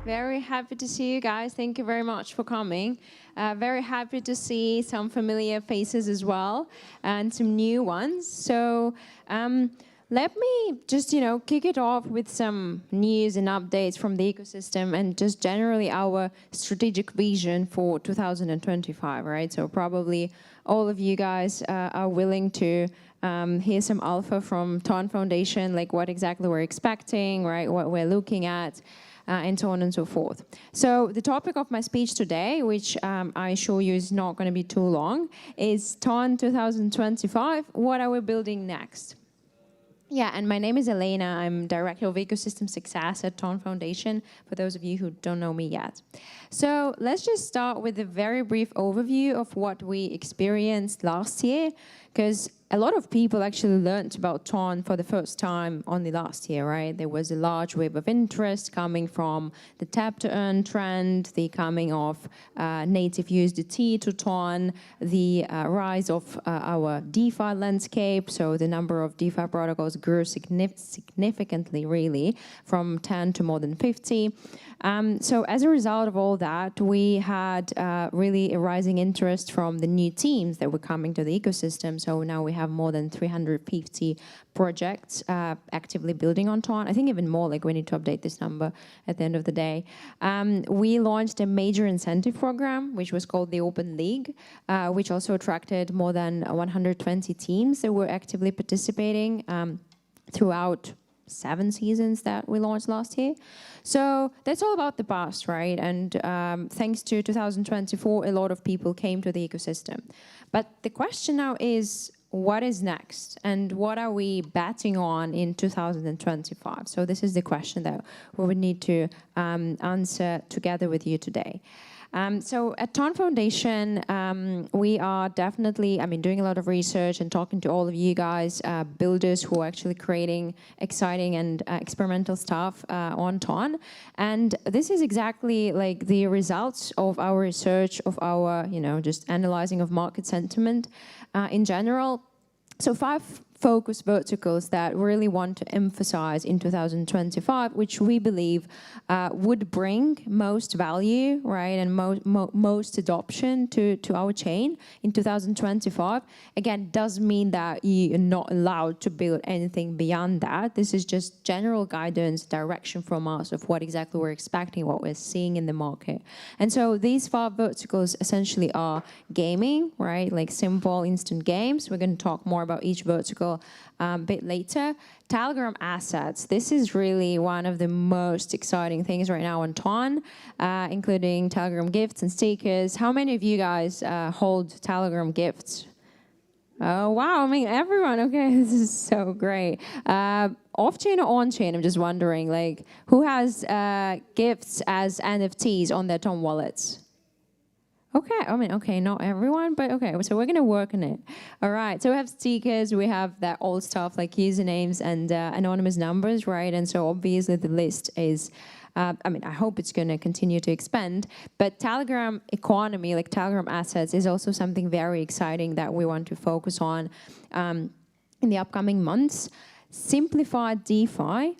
Very happy to see you guys. Thank you very much for coming. Very happy to see some familiar faces as well and some new ones. So let me just, kick it off with some news and updates from the ecosystem and just generally our strategic vision for 2025, right? So probably all of you guys are willing to hear some alpha from TON Foundation, like what exactly we're expecting, right? What we're looking at. And so on and so forth. So the topic of my speech today, which I assure you is not going to be too long, is TON 2025, what are we building next? Yeah, and my name is Elena. I'm Director of Ecosystem Success at TON Foundation, for those of you who don't know me yet. So let's just start with a very brief overview of what we experienced last year, because a lot of people actually learned about TON for the first time only last year, right? There was a large wave of interest coming from the tap-to-earn trend, the coming of native USDT to TON, the rise of our DeFi landscape. So the number of DeFi protocols grew significantly, really, from 10 to more than 50. So as a result of all that, we had really a rising interest from the new teams that were coming to the ecosystem. So now we have more than 350 projects actively building on TON. I think even more, like we need to update this number at the end of the day. We launched a major incentive program, which was called the Open League, which also attracted more than 120 teams that were actively participating throughout 7 seasons that we launched last year. So that's all about the past, right? And thanks to 2024, a lot of people came to the ecosystem. But the question now is, what is next? And what are we betting on in 2025? So this is the question that we would need to answer together with you today. So at TON Foundation, we are definitely, doing a lot of research and talking to all of you guys, builders who are actually creating exciting and experimental stuff on TON. And this is exactly like the results of our research, of our, just analyzing of market sentiment in general. So 5 focus verticals that we really want to emphasize in 2025, which we believe would bring most value, right, and most adoption to our chain in 2025. Again, doesn't mean that you're not allowed to build anything beyond that. This is just general guidance, direction from us of what exactly we're expecting, what we're seeing in the market. And so these 5 verticals essentially are gaming, right, like simple instant games. We're going to talk more about each vertical a bit later. Telegram assets. This is really one of the most exciting things right now on TON, including Telegram gifts and stickers. How many of you guys hold Telegram gifts? Oh, wow. Everyone. Okay, this is so great. Off-chain or on-chain? I'm just wondering, like, who has gifts as NFTs on their TON wallets? Okay, okay, not everyone, but okay, so we're going to work on it. All right, so we have stickers, we have that old stuff like usernames and anonymous numbers, right? And so obviously the list is, I hope it's going to continue to expand, but Telegram economy, like Telegram assets, is also something very exciting that we want to focus on in the upcoming months. Simplified DeFi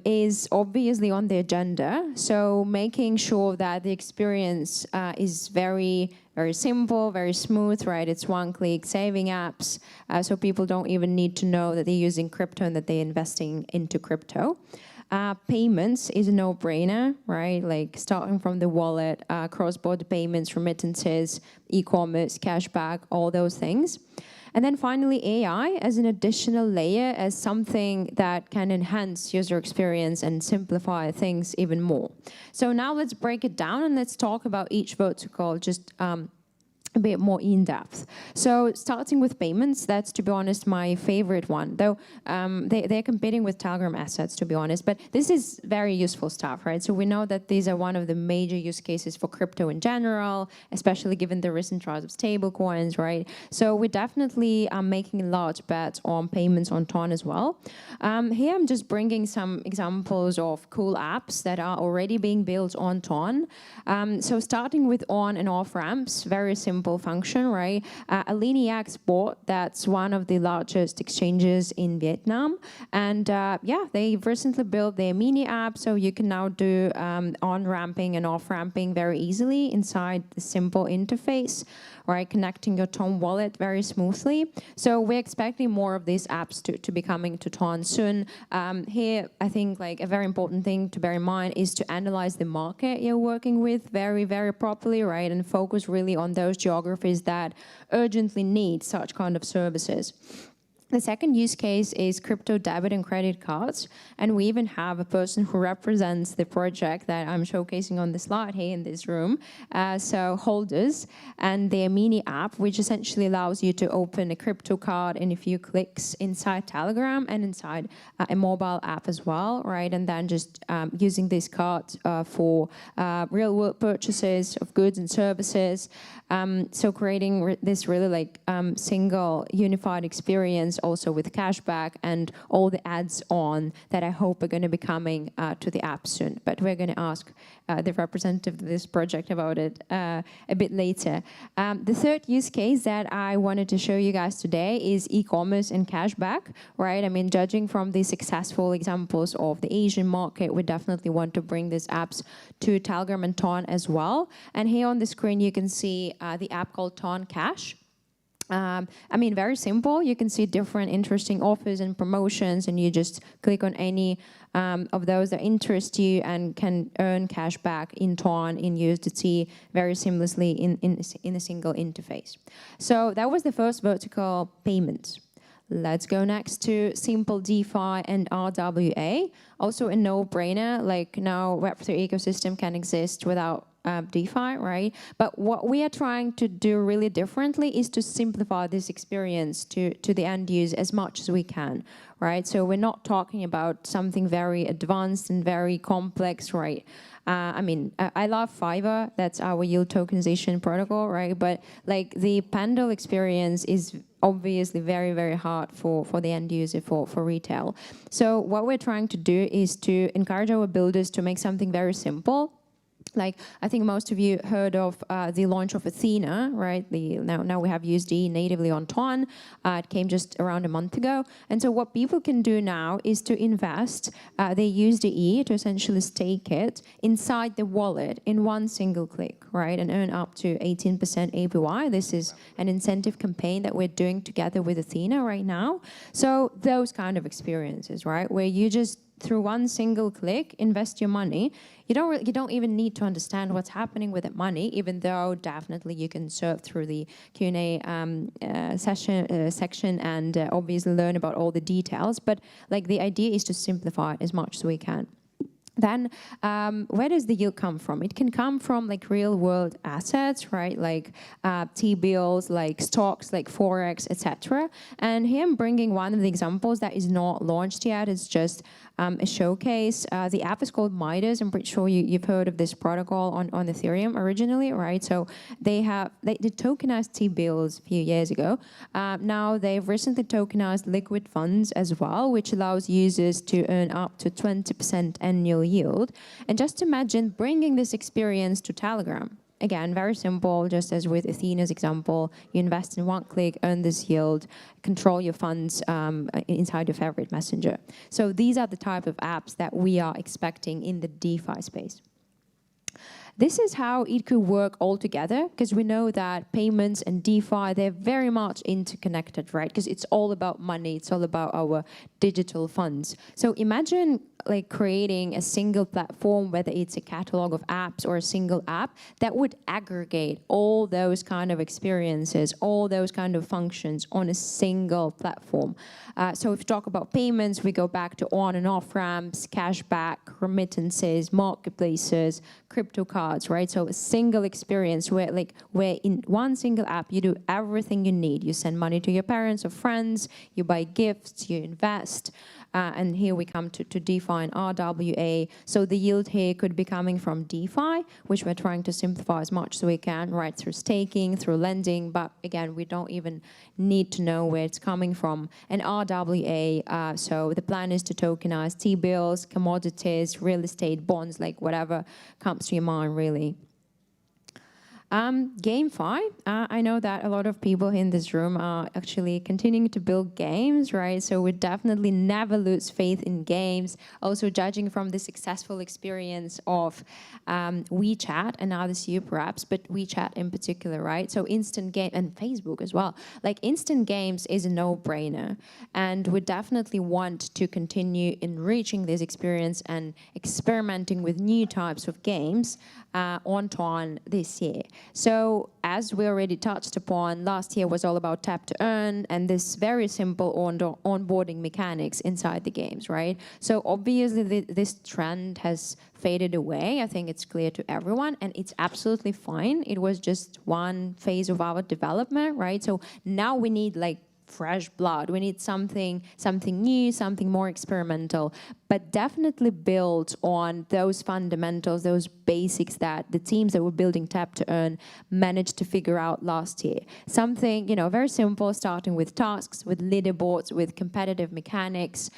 is obviously on the agenda. So making sure that the experience is very, very simple, very smooth, right? It's one-click saving apps, so people don't even need to know that they're using crypto and that they're investing into crypto. Payments is a no-brainer, right? Like starting from the wallet, cross-border payments, remittances, e-commerce, cashback, all those things. And then finally, AI as an additional layer, as something that can enhance user experience and simplify things even more. So now let's break it down and let's talk about each vertical just a bit more in depth. So starting with payments, that's, to be honest, my favorite one, though they're competing with Telegram assets, to be honest, but this is very useful stuff, right? So we know that these are one of the major use cases for crypto in general, especially given the recent rise of stable coins, right? So we definitely are making a large bet on payments on TON as well. Here I'm just bringing some examples of cool apps that are already being built on TON. So starting with on and off ramps, very simple example function, right? Aliniax bot, that's one of the largest exchanges in Vietnam. And yeah, they've recently built their mini app, so you can now do on-ramping and off-ramping very easily inside the simple interface, right? Connecting your TON wallet very smoothly. So we're expecting more of these apps to be coming to TON soon. Here, I think like a very important thing to bear in mind is to analyze the market you're working with very, very properly, right? And focus really on those geographies that urgently need such kind of services. The second use case is crypto debit and credit cards. And we even have a person who represents the project that I'm showcasing on the slide here in this room. So holders and their mini app, which essentially allows you to open a crypto card in a few clicks inside Telegram and inside a mobile app as well, right? And then just using this card for real world purchases of goods and services. So creating this really like single unified experience also with cashback and all the ads on that I hope are going to be coming to the app soon. But we're going to ask the representative of this project about it a bit later. The third use case that I wanted to show you guys today is e-commerce and cashback, right? I mean, judging from the successful examples of the Asian market, we definitely want to bring these apps to Telegram and TON as well. And here on the screen, you can see the app called TON Cash. I mean, very simple. You can see different interesting offers and promotions, and you just click on any of those that interest you and can earn cash back in TON, in USDT, very seamlessly in a single interface. So that was the first vertical, payments. Let's go next to simple DeFi and RWA. Also a no-brainer, like no Web3 ecosystem can exist without DeFi, right? But what we are trying to do really differently is to simplify this experience to the end user as much as we can, right? So we're not talking about something very advanced and very complex, right? I mean, I love Fiverr, that's our yield tokenization protocol, right? But like the Pendle experience is obviously very, very hard for the end user, for retail. So what we're trying to do is to encourage our builders to make something very simple. Like, I think most of you heard of the launch of Athena, right? Now we have USD natively on TON. It came just around a month ago. And so what people can do now is to invest their USDE to essentially stake it inside the wallet in one single click, right? And earn up to 18% APY. This is an incentive campaign that we're doing together with Athena right now. So those kind of experiences, right? Where you just through one single click, invest your money. You don't even need to understand what's happening with that money, even though definitely you can surf through the Q&A section and obviously learn about all the details. But like the idea is to simplify it as much as we can. Then where does the yield come from? It can come from like real world assets, right? Like T-bills, like stocks, like Forex, etc. And here I'm bringing one of the examples that is not launched yet. It's just a showcase. The app is called Midas. I'm pretty sure you've heard of this protocol on Ethereum originally, right? So they tokenized T-bills a few years ago. Now they've recently tokenized liquid funds as well, which allows users to earn up to 20% annual yield. And just imagine bringing this experience to Telegram. Again, very simple, just as with Athena's example, you invest in one click, earn this yield, control your funds inside your favorite messenger. So these are the type of apps that we are expecting in the DeFi space. This is how it could work all together, because we know that payments and DeFi, they're very much interconnected, right? Because it's all about money, it's all about our digital funds. So imagine like creating a single platform, whether it's a catalog of apps or a single app, that would aggregate all those kind of experiences, all those kind of functions on a single platform. So if we talk about payments, we go back to on and off ramps, cashback, remittances, marketplaces, crypto cards, right? So a single experience where in one single app, you do everything you need. You send money to your parents or friends, you buy gifts, you invest. And here we come to DeFi and RWA. So the yield here could be coming from DeFi, which we're trying to simplify as much as we can, right, through staking, through lending. But again, we don't even need to know where it's coming from. And RWA, so the plan is to tokenize T-bills, commodities, real estate, bonds, like whatever comes to your mind, really. GameFi, I know that a lot of people in this room are actually continuing to build games, right? So we definitely never lose faith in games. Also judging from the successful experience of WeChat and other super apps, but WeChat in particular, right? So instant game, and Facebook as well. Like instant games is a no-brainer. And we definitely want to continue enriching this experience and experimenting with new types of games on Ton this year. So as we already touched upon, last year was all about tap to earn and this very simple onboarding mechanics inside the games, right? So obviously this trend has faded away. I think it's clear to everyone, and it's absolutely fine. It was just one phase of our development, right? So now we need like fresh blood. We need something new, something more experimental, but definitely build on those fundamentals, those basics that the teams that were building Tap to Earn managed to figure out last year. Something, very simple, starting with tasks, with leaderboards, with competitive mechanics,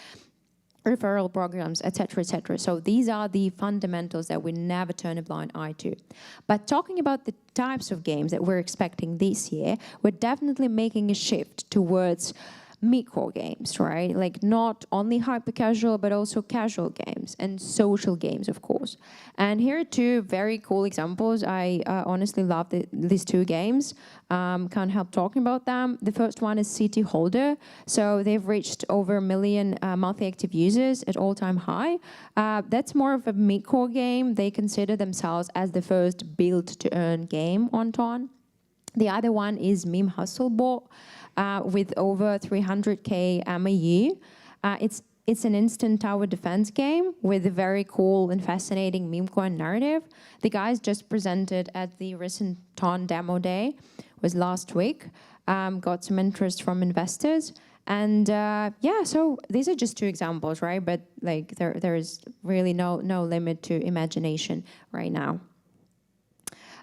referral programs, etc., etc. So these are the fundamentals that we never turn a blind eye to. But talking about the types of games that we're expecting this year, we're definitely making a shift towards mid-core games, right? Like not only hyper-casual, but also casual games and social games, of course. And here are two very cool examples. I honestly love these two games. Can't help talking about them. The first one is City Holder. So they've reached over 1 million monthly active users at all-time high. That's more of a mid-core game. They consider themselves as the first build-to-earn game on Ton. The other one is Meme Hustle Bot. With over 300k MAU. It's an instant tower defense game with a very cool and fascinating meme coin narrative. The guys just presented at the recent Ton demo day, was last week. Got some interest from investors. And so these are just two examples, right? But like there is really no limit to imagination right now.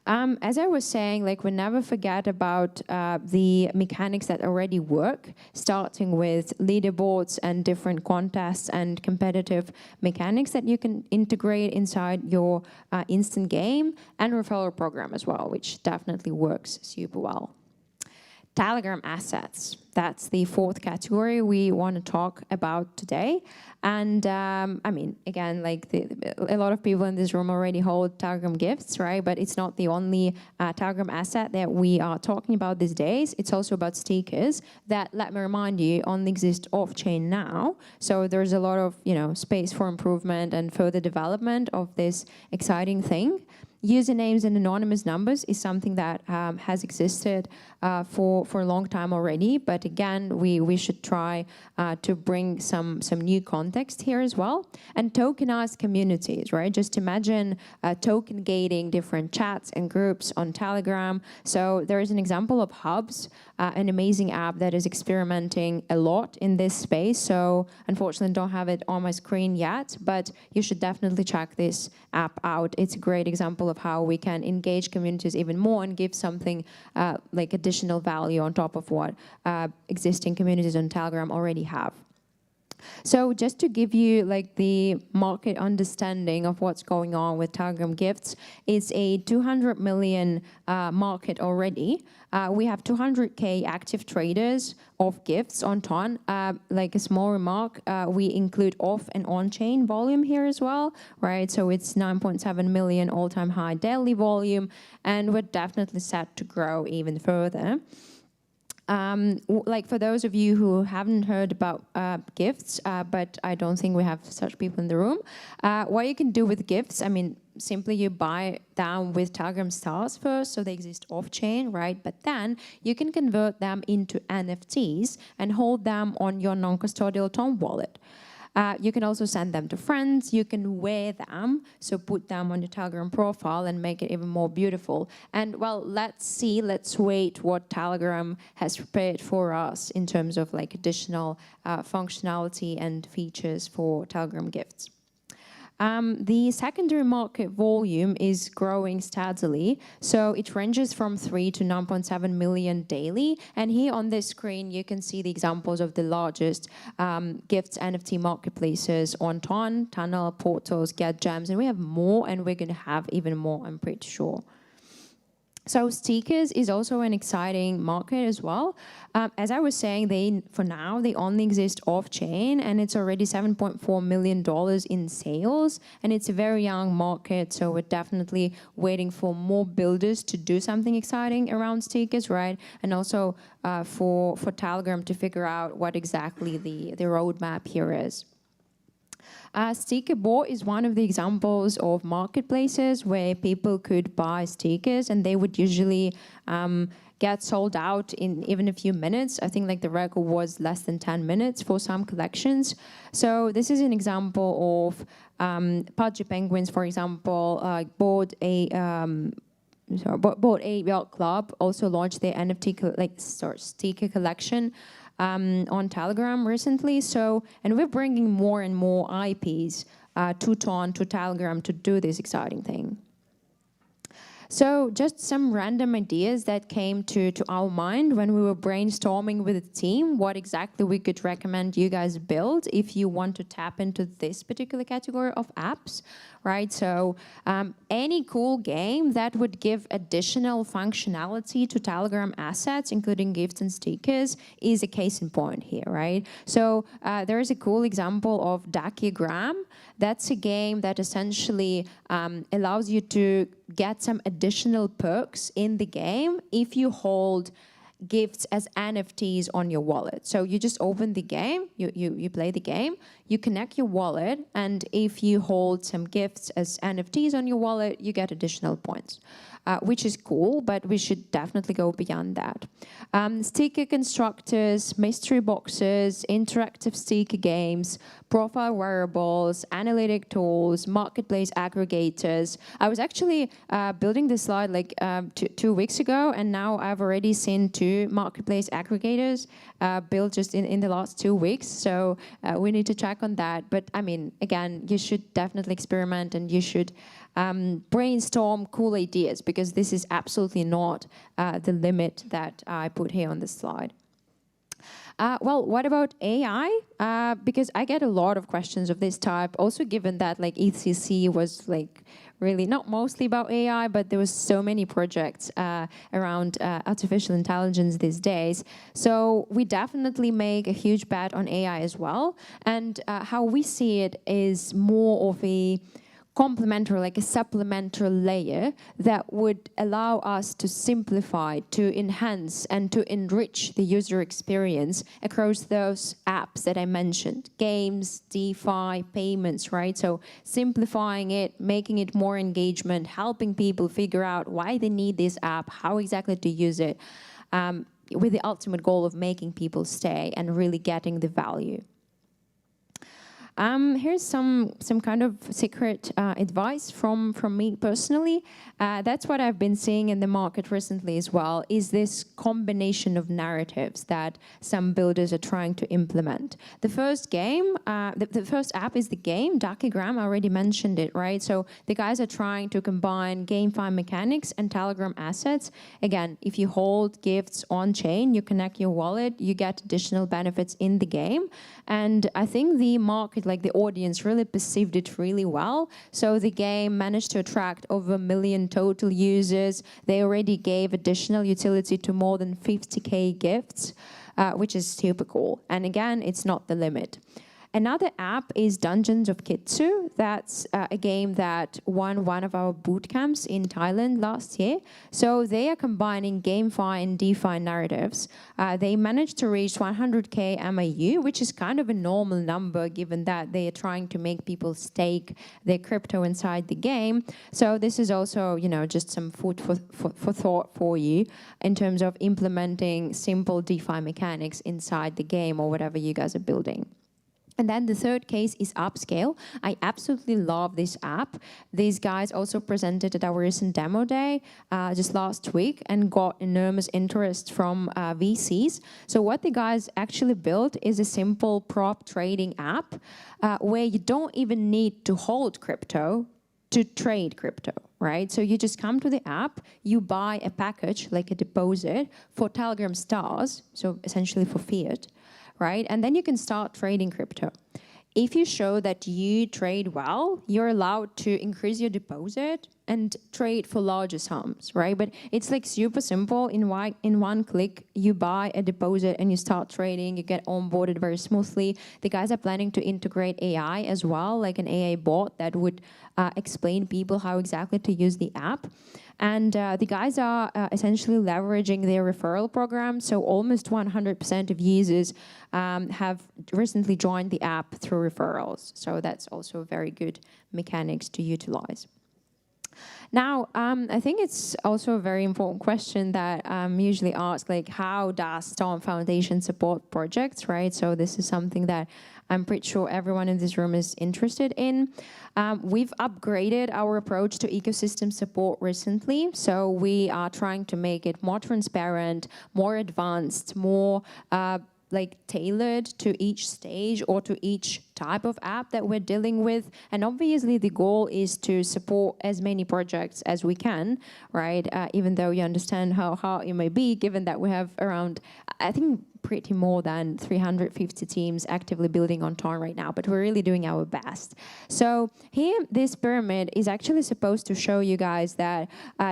As I was saying, like we never forget about the mechanics that already work, starting with leaderboards and different contests and competitive mechanics that you can integrate inside your instant game, and referral program as well, which definitely works super well. Telegram assets. That's the fourth category we want to talk about today. And again, like a lot of people in this room already hold Telegram gifts, right? But it's not the only Telegram asset that we are talking about these days. It's also about stickers that, let me remind you, only exist off-chain now. So there's a lot of space for improvement and further development of this exciting thing. Usernames and anonymous numbers is something that has existed for a long time already, but again, we should try to bring some new context here as well. And tokenized communities, right? Just imagine token gating different chats and groups on Telegram. So there is an example of Hubs, an amazing app that is experimenting a lot in this space. So unfortunately, don't have it on my screen yet, but you should definitely check this app out. It's a great example of how we can engage communities even more and give something like additional value on top of what existing communities on Telegram already have. So just to give you like the market understanding of what's going on with Telegram gifts, it's a 200 million market already. We have 200k active traders of gifts on Ton. Like a small remark, we include off and on-chain volume here as well, right? So it's 9.7 million all-time high daily volume, and we're definitely set to grow even further. Like for those of you who haven't heard about gifts, but I don't think we have such people in the room, what you can do with gifts, simply you buy them with Telegram stars first, so they exist off-chain, right? But then you can convert them into NFTs and hold them on your non-custodial Ton wallet. You can also send them to friends. You can wear them, so put them on your Telegram profile and make it even more beautiful. And well, let's wait what Telegram has prepared for us in terms of like additional functionality and features for Telegram gifts. The secondary market volume is growing steadily, so it ranges from 3 to 9.7 million daily. And here on this screen, you can see the examples of the largest gifts NFT marketplaces on Ton, Tunnel, Portals, Get Gems, and we have more, and we're going to have even more, I'm pretty sure. So stickers is also an exciting market as well. As I was saying, for now they only exist off-chain, and it's already $7.4 million in sales, and it's a very young market. So we're definitely waiting for more builders to do something exciting around stickers, right? And also for Telegram to figure out what exactly the roadmap here is. Stickerbot is one of the examples of marketplaces where people could buy stickers, and they would usually get sold out in even a few minutes. I think like the record was less than 10 minutes for some collections. So this is an example of Pudgy Penguins, for example, bought a yacht club, also launched their NFT sticker collection on Telegram recently. So, and we're bringing more and more IPs to Telegram to do this exciting thing. So just some random ideas that came to our mind when we were brainstorming with the team, what exactly we could recommend you guys build if you want to tap into this particular category of apps, right? So any cool game that would give additional functionality to Telegram assets, including gifts and stickers, is a case in point here, right? So there is a cool example of Dakigram. That's a game that essentially allows you to get some additional perks in the game if you hold gifts as NFTs on your wallet. So you just open the game, you play the game, you connect your wallet, and if you hold some gifts as NFTs on your wallet, you get additional points. Which is cool, but we should definitely go beyond that. Sticker constructors, mystery boxes, interactive sticker games, profile wearables, analytic tools, marketplace aggregators. I was actually building this slide like 2 weeks ago, and now I've already seen 2 marketplace aggregators built just in the last 2 weeks. So we need to check on that. But I mean, again, you should definitely experiment, and you should brainstorm cool ideas, because this is absolutely not the limit that I put here on the slide. Well, what about AI? Because I get a lot of questions of this type, also given that like EthCC was like really not mostly about AI, but there was so many projects around artificial intelligence these days. So we definitely make a huge bet on AI as well. And how we see it is more of a complementary, like a supplementary layer that would allow us to simplify, to enhance, and to enrich the user experience across those apps that I mentioned, games, DeFi, payments, right? So simplifying it, making it more engagement, helping people figure out why they need this app, how exactly to use it, with the ultimate goal of making people stay and really getting the value. Here's some kind of secret advice from me personally. That's what I've been seeing in the market recently as well, is this combination of narratives that some builders are trying to implement. The first game, the first app is the game, Dakigram, I already mentioned it, right? So the guys are trying to combine GameFi mechanics and Telegram assets. Again, if you hold gifts on-chain, you connect your wallet, you get additional benefits in the game. And I think the market, like the audience, really perceived it really well. So the game managed to attract over 1 million total users. They already gave additional utility to more than 50K gifts, which is super cool. And again, it's not the limit. Another app is Dungeons of Kitsu. That's a game that won one of our boot camps in Thailand last year. So they are combining GameFi and DeFi narratives. They managed to reach 100K MAU, which is kind of a normal number given that they are trying to make people stake their crypto inside the game. So this is also, you know, just some food for thought for you in terms of implementing simple DeFi mechanics inside the game or whatever you guys are building. And then the third case is Upscale. I absolutely love this app. These guys also presented at our recent demo day just last week and got enormous interest from VCs. So what the guys actually built is a simple prop trading app where you don't even need to hold crypto to trade crypto, right? So you just come to the app, you buy a package, like a deposit, for Telegram stars, so essentially for fiat, right? And then you can start trading crypto. If you show that you trade well, you're allowed to increase your deposit and trade for larger sums, right? But it's like super simple. In one click, you buy a deposit and you start trading, you get onboarded very smoothly. The guys are planning to integrate AI as well, like an AI bot that would explain people how exactly to use the app. And the guys are essentially leveraging their referral program. So almost 100% of users have recently joined the app through referrals. So that's also very good mechanics to utilize. Now, I think it's also a very important question that usually asked, like, how does TON Foundation support projects, right? So this is something that I'm pretty sure everyone in this room is interested in. We've upgraded our approach to ecosystem support recently. So we are trying to make it more transparent, more advanced, more like tailored to each stage or to each type of app that we're dealing with. And obviously the goal is to support as many projects as we can, right? Even though you understand how hard it may be, given that we have around, I think, pretty more than 350 teams actively building on TON right now, but we're really doing our best. So here, this pyramid is actually supposed to show you guys that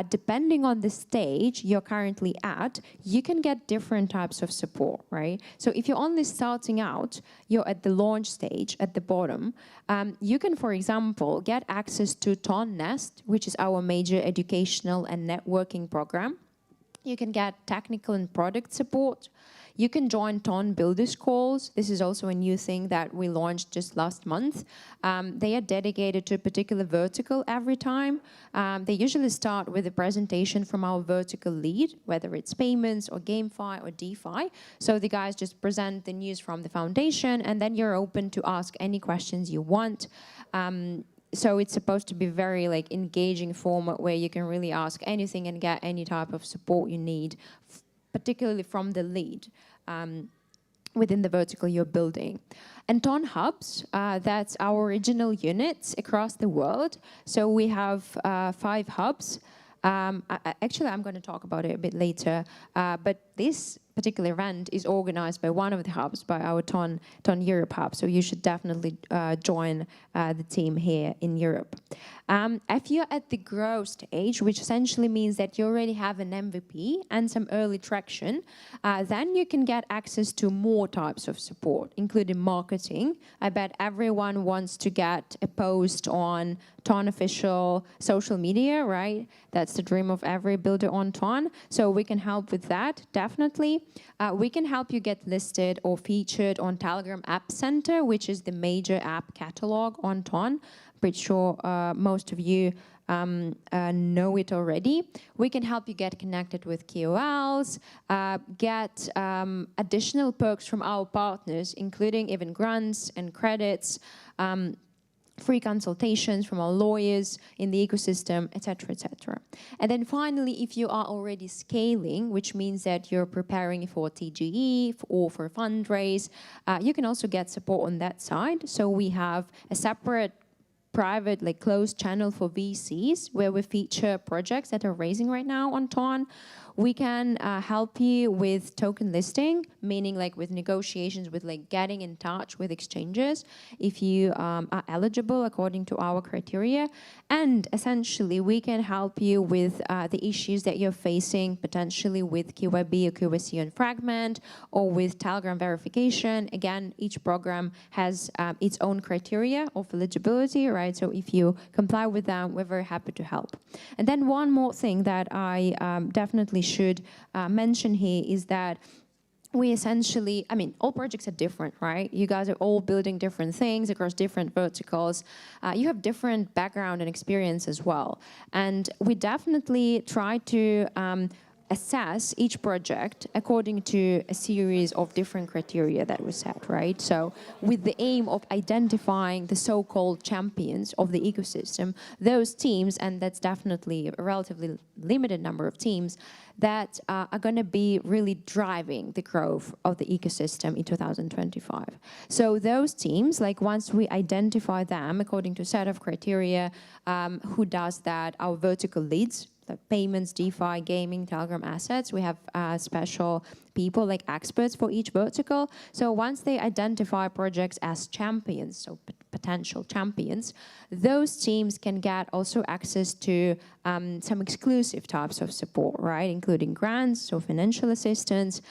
depending on the stage you're currently at, you can get different types of support, right? So if you're only starting out, you're at the launch stage at the bottom, you can, for example, get access to TON Nest, which is our major educational and networking program. You can get technical and product support. You can join TON Builders calls. This is also a new thing that we launched just last month. They are dedicated to a particular vertical every time. They usually start with a presentation from our vertical lead, whether it's payments or GameFi or DeFi. So the guys just present the news from the foundation, and then you're open to ask any questions you want. So it's supposed to be very like engaging format where you can really ask anything and get any type of support you need, particularly from the lead within the vertical you're building. And TON Hubs, that's our original units across the world. So we have 5 hubs. Actually, I'm going to talk about it a bit later, but this particular event is organized by one of the hubs, by our TON Europe hub. So you should definitely join the team here in Europe. If you're at the growth stage, which essentially means that you already have an MVP and some early traction, then you can get access to more types of support, including marketing. I bet everyone wants to get a post on TON official social media, right? That's the dream of every builder on TON. So we can help with that, definitely. We can help you get listed or featured on Telegram App Center, which is the major app catalog on TON. Pretty sure most of you know it already. We can help you get connected with KOLs, get additional perks from our partners, including even grants and credits, free consultations from our lawyers in the ecosystem, etc., etc. And then finally, if you are already scaling, which means that you're preparing for TGE or for fundraise, you can also get support on that side. So we have a separate private, like closed channel for VCs where we feature projects that are raising right now on TON. We can help you with token listing, meaning like with negotiations, with like getting in touch with exchanges if you are eligible according to our criteria. And essentially, we can help you with the issues that you're facing potentially with KYB or KYC on Fragment or with Telegram verification. Again, each program has its own criteria of eligibility, right? So if you comply with them, we're very happy to help. And then one more thing that I definitely should mention here is that we essentially, I mean, all projects are different, right? You guys are all building different things across different verticals. You have different background and experience as well. And we definitely try to assess each project according to a series of different criteria that we set, right? So with the aim of identifying the so-called champions of the ecosystem, those teams, and that's definitely a relatively limited number of teams, that are going to be really driving the growth of the ecosystem in 2025. So those teams, like once we identify them according to a set of criteria, who does that? Our vertical leads, the payments, DeFi, gaming, Telegram assets. We have special people like experts for each vertical. So once they identify projects as champions, so potential champions, those teams can get also access to some exclusive types of support, right? Including grants, so financial assistance,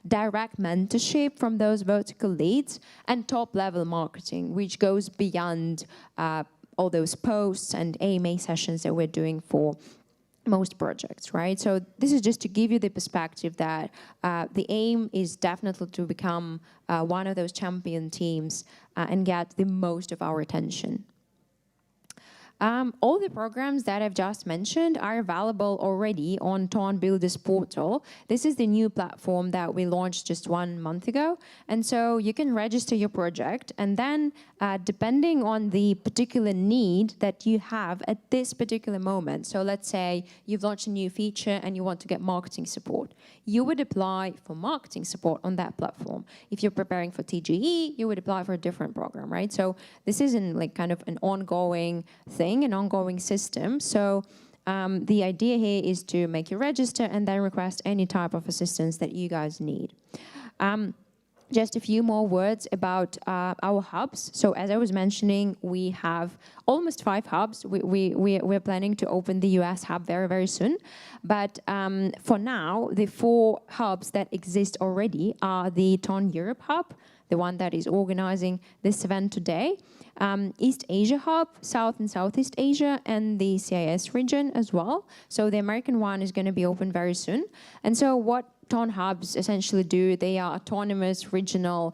direct mentorship from those vertical leads, and top-level marketing, which goes beyond all those posts and AMA sessions that we're doing for most projects, right? So this is just to give you the perspective that the aim is definitely to become one of those champion teams and get the most of our attention. All the programs that I've just mentioned are available already on Ton Builders portal. This is the new platform that we launched just 1 month ago. And so you can register your project, and then depending on the particular need that you have at this particular moment, so let's say you've launched a new feature and you want to get marketing support, you would apply for marketing support on that platform. If you're preparing for TGE, you would apply for a different program, right? So this isn't like kind of an ongoing thing, an ongoing system. So the idea here is to make you register and then request any type of assistance that you guys need. Just a few more words about our hubs. So as I was mentioning, we have almost 5 hubs. We're planning to open the US hub very, very soon. But for now, the 4 hubs that exist already are the Ton Europe hub, the one that is organizing this event today, East Asia hub, South and Southeast Asia, and the CIS region as well. So the American one is going to be open very soon. And so what Ton hubs essentially do, they are autonomous regional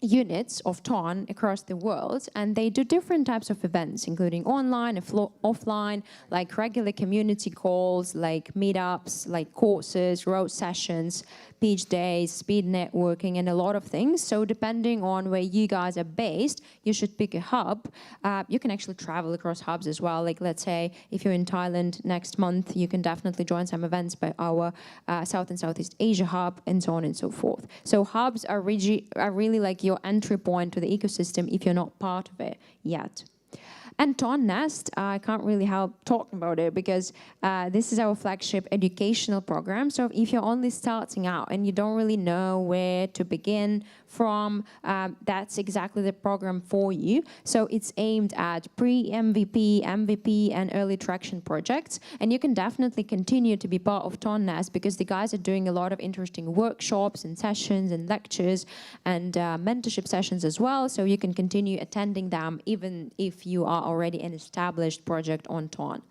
units of Ton across the world, and they do different types of events, including online and offline, like regular community calls, like meetups, like courses, road sessions, pitch days, speed networking, and a lot of things. So depending on where you guys are based, you should pick a hub. You can actually travel across hubs as well. Like let's say if you're in Thailand next month, you can definitely join some events by our South and Southeast Asia hub, and so on and so forth. So hubs are really like your entry point to the ecosystem if you're not part of it yet. And Ton Nest, I can't really help talking about it because this is our flagship educational program. So if you're only starting out and you don't really know where to begin from, that's exactly the program for you. So it's aimed at pre-MVP, MVP, and early traction projects. And you can definitely continue to be part of Ton Nest because the guys are doing a lot of interesting workshops and sessions and lectures and mentorship sessions as well. So you can continue attending them even if you are already an established project on Ton.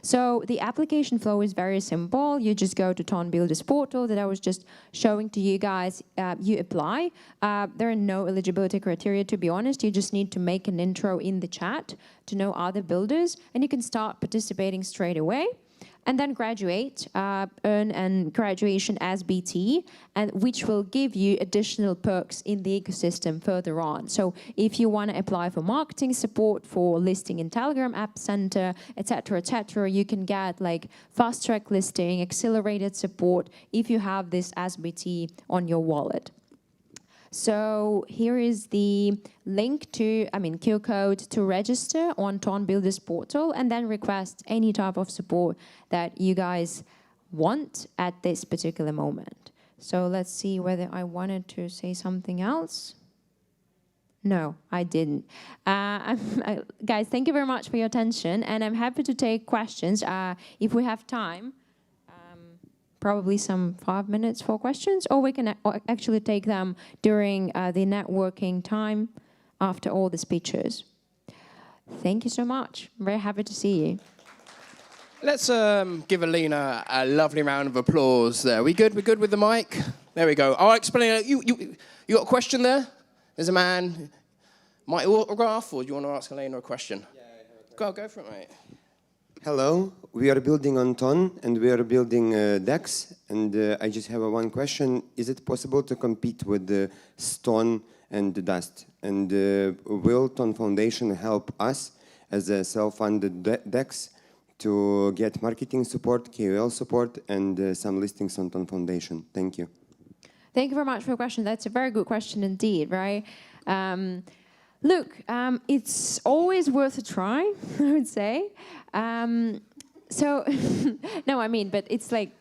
So the application flow is very simple. You just go to Ton Builders portal that I was just showing to you guys. You apply. There are no eligibility criteria, to be honest. You just need to make an intro in the chat to know other builders, and you can start participating straight away. And then graduate, earn a graduation as BT, and which will give you additional perks in the ecosystem further on. So if you want to apply for marketing support, for listing in Telegram App Center, etc., you can get like fast track listing, accelerated support if you have this as BT on your wallet. So here is the link to, QR code to register on Ton Builders portal and then request any type of support that you guys want at this particular moment. So let's see whether I wanted to say something else. No, I didn't. Guys, thank you very much for your attention, and I'm happy to take questions if we have time. Probably some 5 minutes for questions, or we can actually take them during the networking time after all the speeches. Thank you so much. I'm very happy to see you. Let's give Alina a lovely round of applause there. We good? We good with the mic? There we go. I'll explain. You got a question there? There's a man. My autograph, or do you want to ask Alina a question? Yeah, I have a question. Go for it, mate. Hello, we are building on Ton and we are building DEX, and I just have one question. Is it possible to compete with the Stone and the Dust? And will Ton Foundation help us as a self-funded DEX to get marketing support, KOL support, and some listings on Ton Foundation? Thank you. Thank you very much for your question. That's a very good question indeed, right? Look, it's always worth a try, I would say. So, no, but it's like,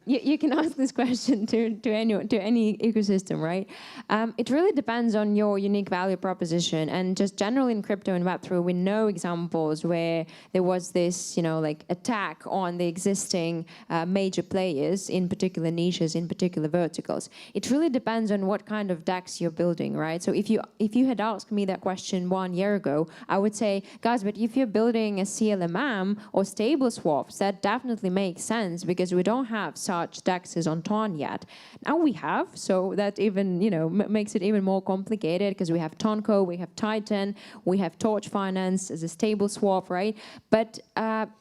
you can ask this question to any ecosystem, right? It really depends on your unique value proposition, and just generally in crypto and Web3, we know examples where there was this, like attack on the existing major players in particular niches, in particular verticals. It really depends on what kind of DEX you're building, right? So if you had asked me that question 1 year ago, I would say, guys, but if you're building a CLMM or stable swaps, that definitely makes sense because we don't have such DEXs on TON yet. Now we have, so that even makes it even more complicated because we have Tonco, we have Titan, we have Torch Finance as a stable swap, right? But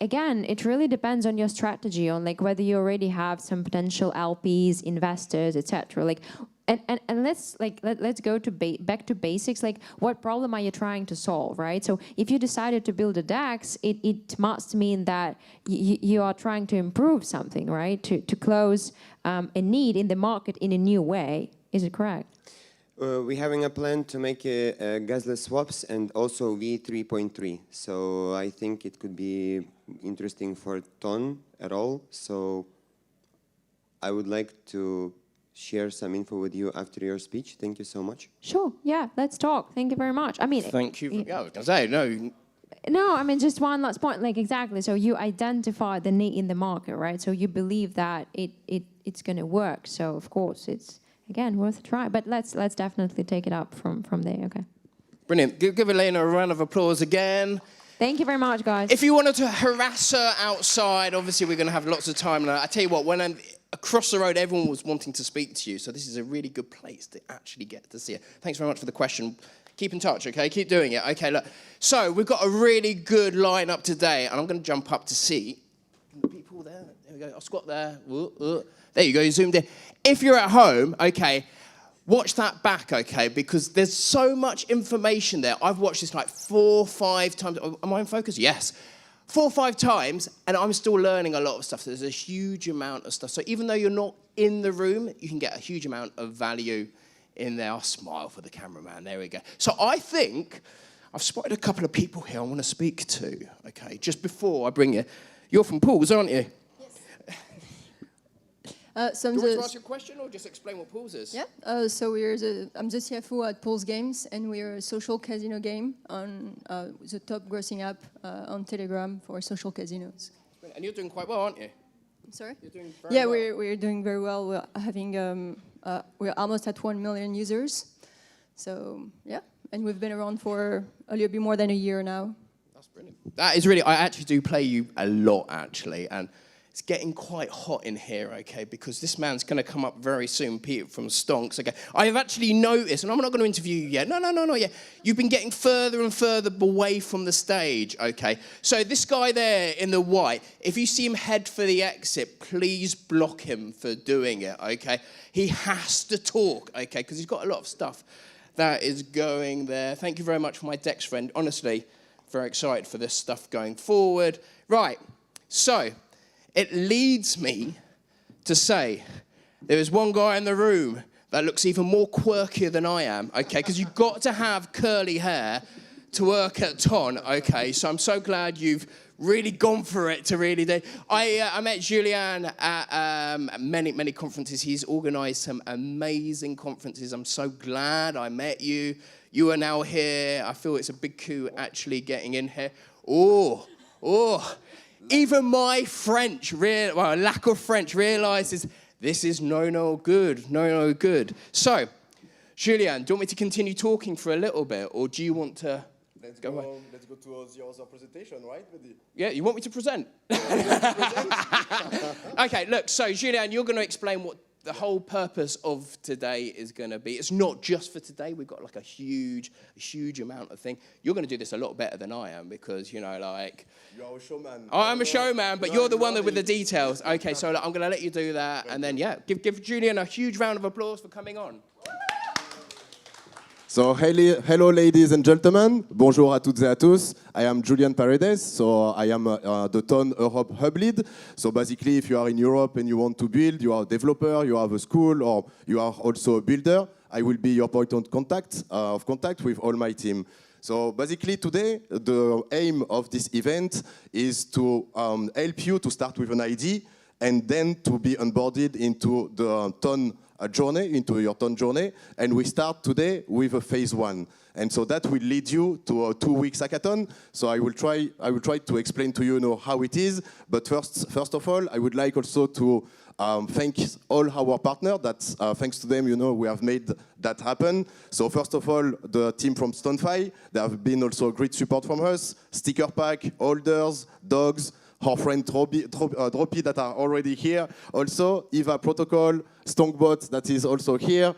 again, it really depends on your strategy, on like whether you already have some potential LPs, investors, etc. Like. And let's go to back to basics. Like, what problem are you trying to solve, right? So if you decided to build a DEX, it must mean that you are trying to improve something, right? To close a need in the market in a new way. Is it correct? We're having a plan to make gasless swaps and also V3.3. So I think it could be interesting for TON at all. So I would like to share some info with you after your speech. Thank you so much. Sure. Yeah, let's talk. Thank you very much. I mean, thank you. Yeah, I was gonna say no. No, I mean, just one last point. Like, exactly. So you identify the need in the market, right? So you believe that it's going to work. So of course, it's again worth a try. But let's definitely take it up from there. Okay. Brilliant. Give Elena a round of applause again. Thank you very much, guys. If you wanted to harass her outside, obviously we're going to have lots of time. And I tell you what, when I'm across the road, everyone was wanting to speak to you. So this is a really good place to actually get to see her. Thanks very much for the question. Keep in touch, okay? Keep doing it. Okay, look. So we've got a really good lineup today, and I'm going to jump up to see the people there. There we go. I'll squat there. There you go. You zoomed in. If you're at home, okay, watch that back, okay? Because there's so much information there. I've watched this like 4 or 5 times. Am I in focus? Yes. 4 or 5 times, and I'm still learning a lot of stuff. There's a huge amount of stuff. So even though you're not in the room, you can get a huge amount of value in there. I'll smile for the cameraman. There we go. So I think I've spotted a couple of people here I want to speak to, okay? Just before I bring you. You're from Pools, aren't you? Yes. Do you want to ask your question or just explain what Pools is? Yeah, so I'm the CFO at Pools Games, and we're a social casino game on the top grossing app on Telegram for social casinos. And you're doing quite well, aren't you? Sorry? You're doing very well. We're doing very well. We're having we're almost at 1 million users. So yeah, and we've been around for a little bit more than a year now. That's brilliant. That is really. I actually do play you a lot, actually, and it's getting quite hot in here, okay, because this man's going to come up very soon, Peter from Stonks, okay. I have actually noticed, and I'm not going to interview you yet. No, yeah. You've been getting further and further away from the stage, okay. So this guy there in the white, if you see him head for the exit, please block him for doing it, okay. He has to talk, okay, because he's got a lot of stuff that is going there. Thank you very much for my Dex friend. Honestly, very excited for this stuff going forward. Right, so it leads me to say there is one guy in the room that looks even more quirkier than I am, okay? Because you've got to have curly hair to work at TON, okay? So I'm so glad you've really gone for it to really do. I met Julian at many conferences. He's organised some amazing conferences. I'm so glad I met you. You are now here. I feel it's a big coup actually getting in here. Oh. Even my French, lack of French, realises this is no good. So, Julien, do you want me to continue talking for a little bit, or do you want to go away? Let's go to the other presentation, right? Yeah, you want me to present? Okay, look, so Julien, you're going to explain what the whole purpose of today is going to be. It's not just for today. We've got like a huge amount of thing. You're going to do this a lot better than I am because, you know, like... You're a showman. I'm a showman, but you're the one with the details. Okay, so I'm going to let you do that. And then, yeah, give Julian a huge round of applause for coming on. So, hello, ladies and gentlemen. Bonjour à toutes et à tous. I am Julian Paredes. So, I am the TON Europe Hub Lead. So, basically, if you are in Europe and you want to build, you are a developer, you have a school, or you are also a builder, I will be your point of contact with all my team. So, basically, today, the aim of this event is to help you to start with an idea and then to be onboarded into the Ton journey, into your Ton journey. And we start today with a phase 1. And so that will lead you to a 2-week hackathon. So I will try to explain to you, how it is. But first of all, I would like also to thank all our partners. That thanks to them, we have made that happen. So first of all, the team from Simplified, they have been also great support from us. Sticker pack, holders, dogs, our friend Droppy that are already here. Also, Eva Protocol, Stonkbot that is also here.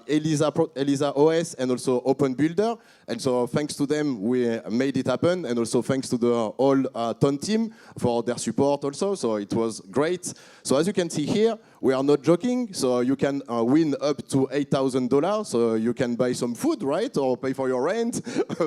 Elisa OS and also Open Builder. And so thanks to them, we made it happen. And also thanks to the whole Ton team for their support also. So it was great. So as you can see here, we are not joking. So you can win up to $8,000. So you can buy some food, right? Or pay for your rent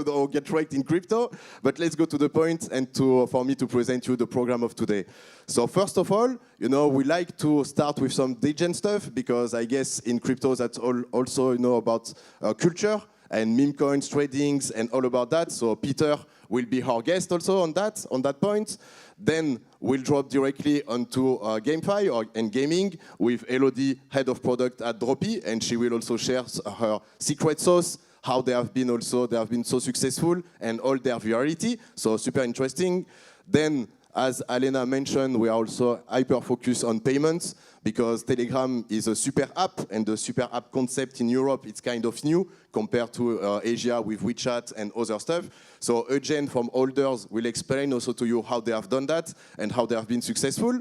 or get raked in crypto. But let's go to the point and for me to present you the program of today. So first of all, we like to start with some degen stuff because I guess in crypto that's also about culture and meme coins, tradings, and all about that. So Peter will be our guest also on that point. Then we'll drop directly onto GameFi and gaming with Elodie, head of product at Droppy, and she will also share her secret sauce, how they have been so successful and all their virality. So super interesting. Then, as Alena mentioned, we are also hyper-focused on payments because Telegram is a super app, and the super app concept in Europe, it's kind of new compared to Asia with WeChat and other stuff. So Eugene from Holders will explain also to you how they have done that and how they have been successful.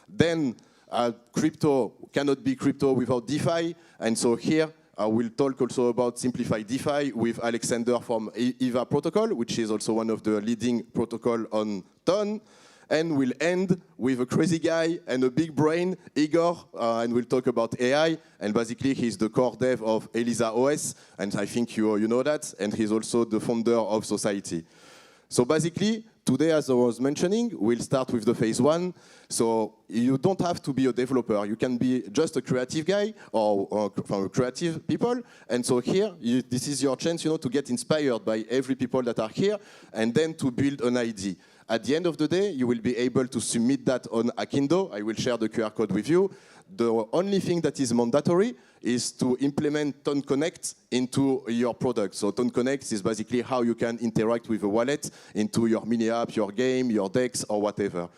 Then crypto cannot be crypto without DeFi, and so here we'll talk also about Simplified DeFi with Alexander from Eva Protocol, which is also one of the leading protocol on Ton. And we'll end with a crazy guy and a big brain, Igor, and we'll talk about AI. And basically, he's the core dev of Elisa OS, and I think you know that. And he's also the founder of Society. So basically, today, as I was mentioning, we'll start with the phase 1. So you don't have to be a developer. You can be just a creative guy or from creative people. And so here, this is your chance, to get inspired by every people that are here, and then to build an idea. At the end of the day, you will be able to submit that on Akindo. I will share the QR code with you. The only thing that is mandatory is to implement Ton Connect into your product. So Ton Connect is basically how you can interact with a wallet into your mini app, your game, your decks, or whatever.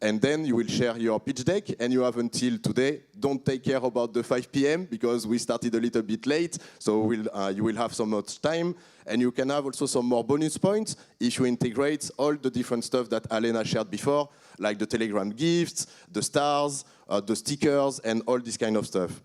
And then you will share your pitch deck, and you have until today. Don't take care about the 5 p.m. because we started a little bit late, so you will have some more time. And you can have also some more bonus points if you integrate all the different stuff that Alena shared before, like the Telegram gifts, the stars, the stickers, and all this kind of stuff.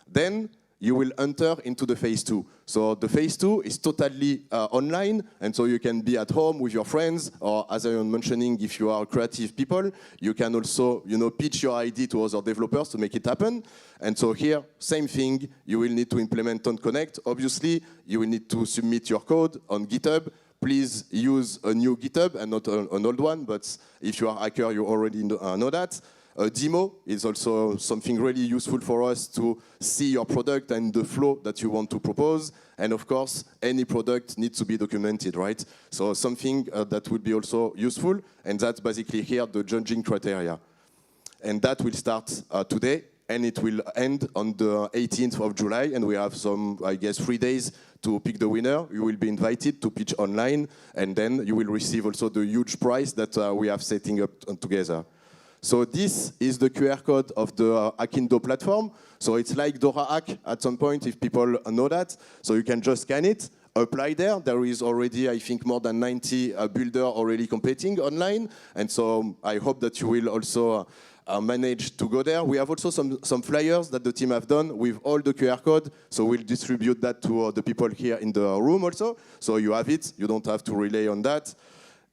Then you will enter into the phase 2. So the phase 2 is totally online, and so you can be at home with your friends, or as I was mentioning, if you are creative people, you can also, pitch your idea to other developers to make it happen. And so here, same thing, you will need to implement Ton Connect. Obviously, you will need to submit your code on GitHub. Please use a new GitHub and not an old one, but if you are a hacker, you already know that. A demo is also something really useful for us to see your product and the flow that you want to propose. And of course, any product needs to be documented, right? So something that would be also useful, and that's basically here the judging criteria. And that will start today, and it will end on the 18th of July, and we have some, 3 days to pick the winner. You will be invited to pitch online, and then you will receive also the huge prize that we have setting up together. So this is the QR code of the Akindo platform. So it's like Dora Hack at some point, if people know that. So you can just scan it, apply there. There is already, I think, more than 90 builders already competing online. And so I hope that you will also manage to go there. We have also some flyers that the team have done with all the QR code. So we'll distribute that to the people here in the room also. So you have it. You don't have to rely on that.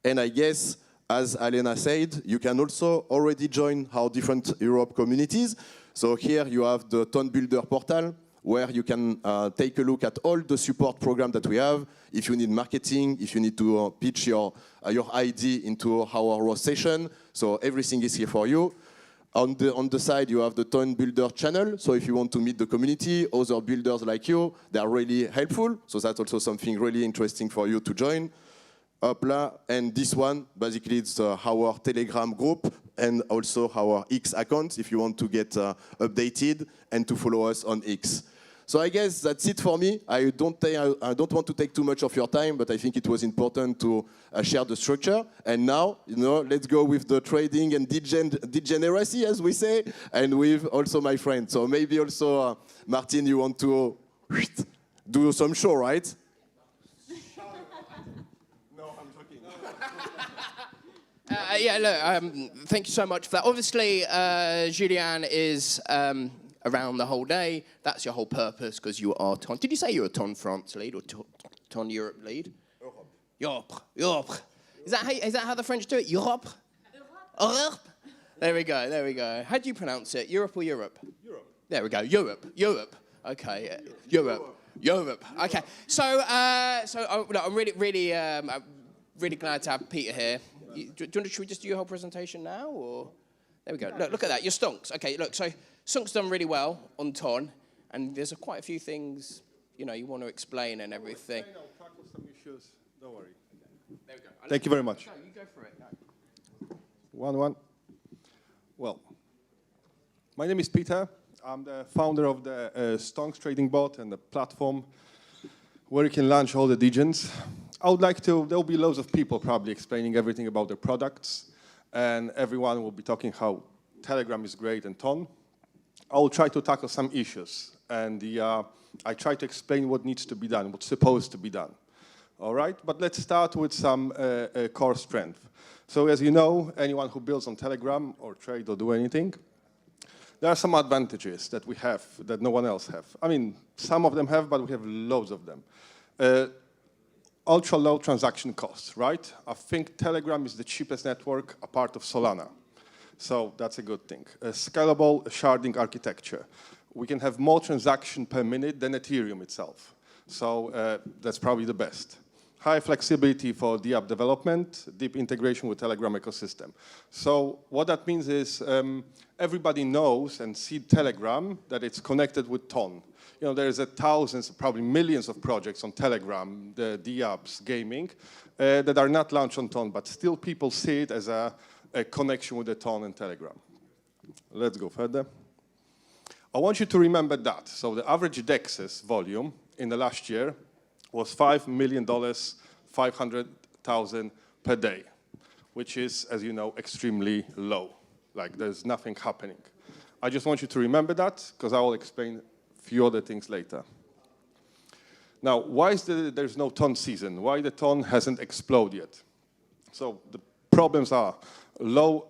And I guess, as Alena said, you can also already join our different Europe communities. So here you have the Ton Builder portal, where you can take a look at all the support programs that we have. If you need marketing, if you need to pitch your idea into our roast session, so everything is here for you. On the side, you have the Ton Builder channel. So if you want to meet the community, other builders like you, they are really helpful. So that's also something really interesting for you to join. Hopla, and this one, basically it's our Telegram group and also our X account if you want to get updated and to follow us on X. So I guess that's it for me. I don't want to take too much of your time, but I think it was important to share the structure. And now, let's go with the trading and degeneracy, as we say, and with also my friend. So maybe also, Martin, you want to do some show, right? Yeah, look, thank you so much for that. Obviously, Julian is around the whole day. That's your whole purpose, because you are TON. Did you say you're a TON France lead or TON Europe lead? Europe. Europe. Is that how the French do it? Europe? Europe. There we go. How do you pronounce it? Europe or Europe? Europe. There we go. Europe. Okay. Europe. Okay. So I'm really glad to have Peter here. Should we just do your whole presentation now, or? There we go. Look at that. You're Stonks. Okay, look, so Stonk's done really well on TON, and there's quite a few things, you want to explain and everything. I'll tackle some issues. Don't worry. There we go. Thank you very much. No, you go for it. No. One. Well, my name is Peter. I'm the founder of the Stonks trading bot and the platform where you can launch all the degens. There'll be loads of people probably explaining everything about their products, and everyone will be talking how Telegram is great and TON. I will try to tackle some issues, and I try to explain what needs to be done, what's supposed to be done. All right, but let's start with some core strength. So as you know, anyone who builds on Telegram or trade or do anything, there are some advantages that we have that no one else have. I mean, some of them have, but we have loads of them. Ultra low transaction costs, right? I think Telegram is the cheapest network, a part of Solana. So that's a good thing. A scalable sharding architecture. We can have more transaction per minute than Ethereum itself. So that's probably the best. High flexibility for the app development, deep integration with Telegram ecosystem. So what that means is everybody knows and sees Telegram that it's connected with TON. There's thousands, probably millions of projects on Telegram, the apps, gaming, that are not launched on TON, but still people see it as a connection with the TON and Telegram. Let's go further. I want you to remember that. So the average DEX's volume in the last year was $5 million, 500,000 per day, which is, as you know, extremely low. Like there's nothing happening. I just want you to remember that, because I will explain few other things later. Now, why is there's no TON season? Why the TON hasn't exploded yet? So the problems are low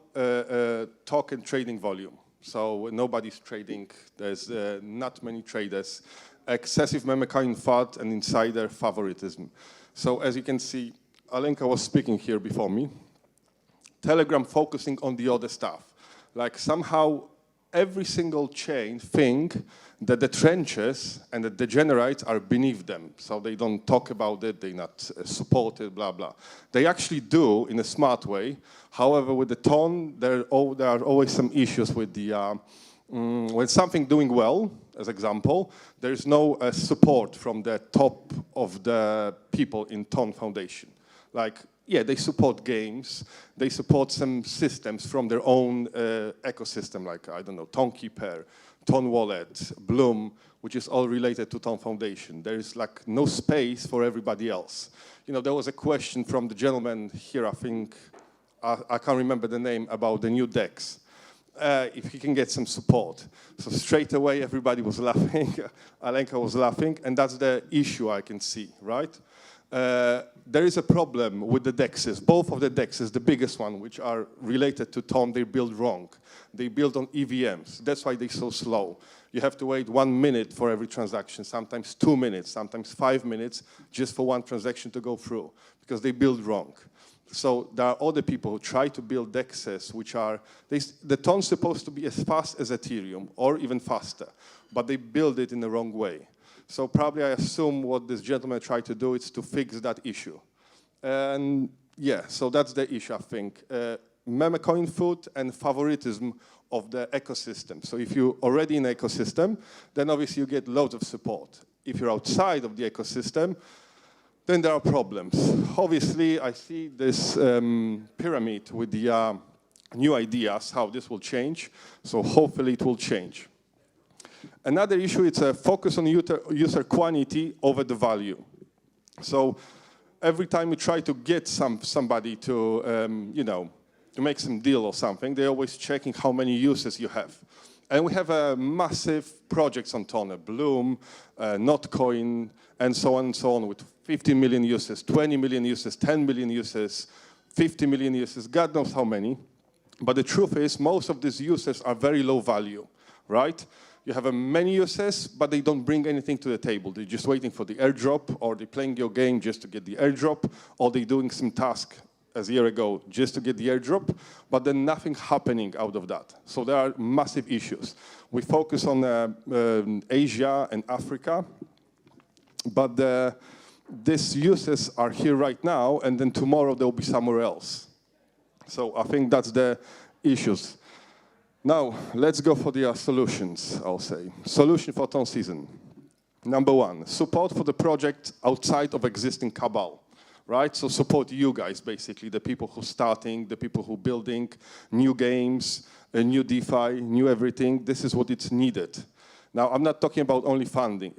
token trading volume. So nobody's trading. There's not many traders. Excessive meme coin FUD and insider favoritism. So as you can see, Alenka was speaking here before me. Telegram focusing on the other stuff. Like somehow every single chain think that the trenches and the degenerates are beneath them. So they don't talk about it, they're not supported, blah, blah. They actually do in a smart way. However, with the TON, there are always some issues with the, when something doing well, as example, there's no support from the top of the people in TON Foundation. Like, yeah, they support games, they support some systems from their own ecosystem, like, I don't know, Tonkeeper, TON Wallet, Bloom, which is all related to TON Foundation. There is like no space for everybody else. There was a question from the gentleman here, I think, I can't remember the name, about the new DEX. If he can get some support. So straight away, everybody was laughing. Alenka was laughing, and that's the issue I can see, right? There is a problem with the DEXs. Both of the DEXs, the biggest one, which are related to TON, they build wrong. They build on EVMs. That's why they're so slow. You have to wait 1 minute for every transaction, sometimes 2 minutes, sometimes 5 minutes, just for one transaction to go through, because they build wrong. So there are other people who try to build DEXs, which are, the TON's supposed to be as fast as Ethereum, or even faster, but they build it in the wrong way. So probably I assume what this gentleman tried to do is to fix that issue. And yeah, so that's the issue, I think. Meme coin food and favoritism of the ecosystem. So if you're already in the ecosystem, then obviously you get loads of support. If you're outside of the ecosystem, Then there are problems. Obviously, I see this pyramid with the new ideas, how this will change. So hopefully it will change. Another issue is a focus on user quantity over the value. So every time you try to get somebody to, to make some deal or something, they're always checking how many users you have. And we have a massive projects on Ton, Bloom, Notcoin, and so on, with 50 million users, 20 million users, 10 million users, 50 million users, God knows how many. But the truth is, most of these users are very low value, right? You have many users, but they don't bring anything to the table. They're just waiting for the airdrop, or they're playing your game just to get the airdrop, or they're doing some task as a year ago just to get the airdrop, but then nothing happening out of that. So there are massive issues. We focus on Asia and Africa, but these users are here right now, and then tomorrow they'll be somewhere else. So I think that's the issues. Now, let's go for the solutions, I'll say. Solution for Ton season. Number one, support for the project outside of existing cabal, right? So support you guys, basically, the people who are starting, the people who are building new games, new DeFi, new everything. This is what it's needed. Now, I'm not talking about only funding.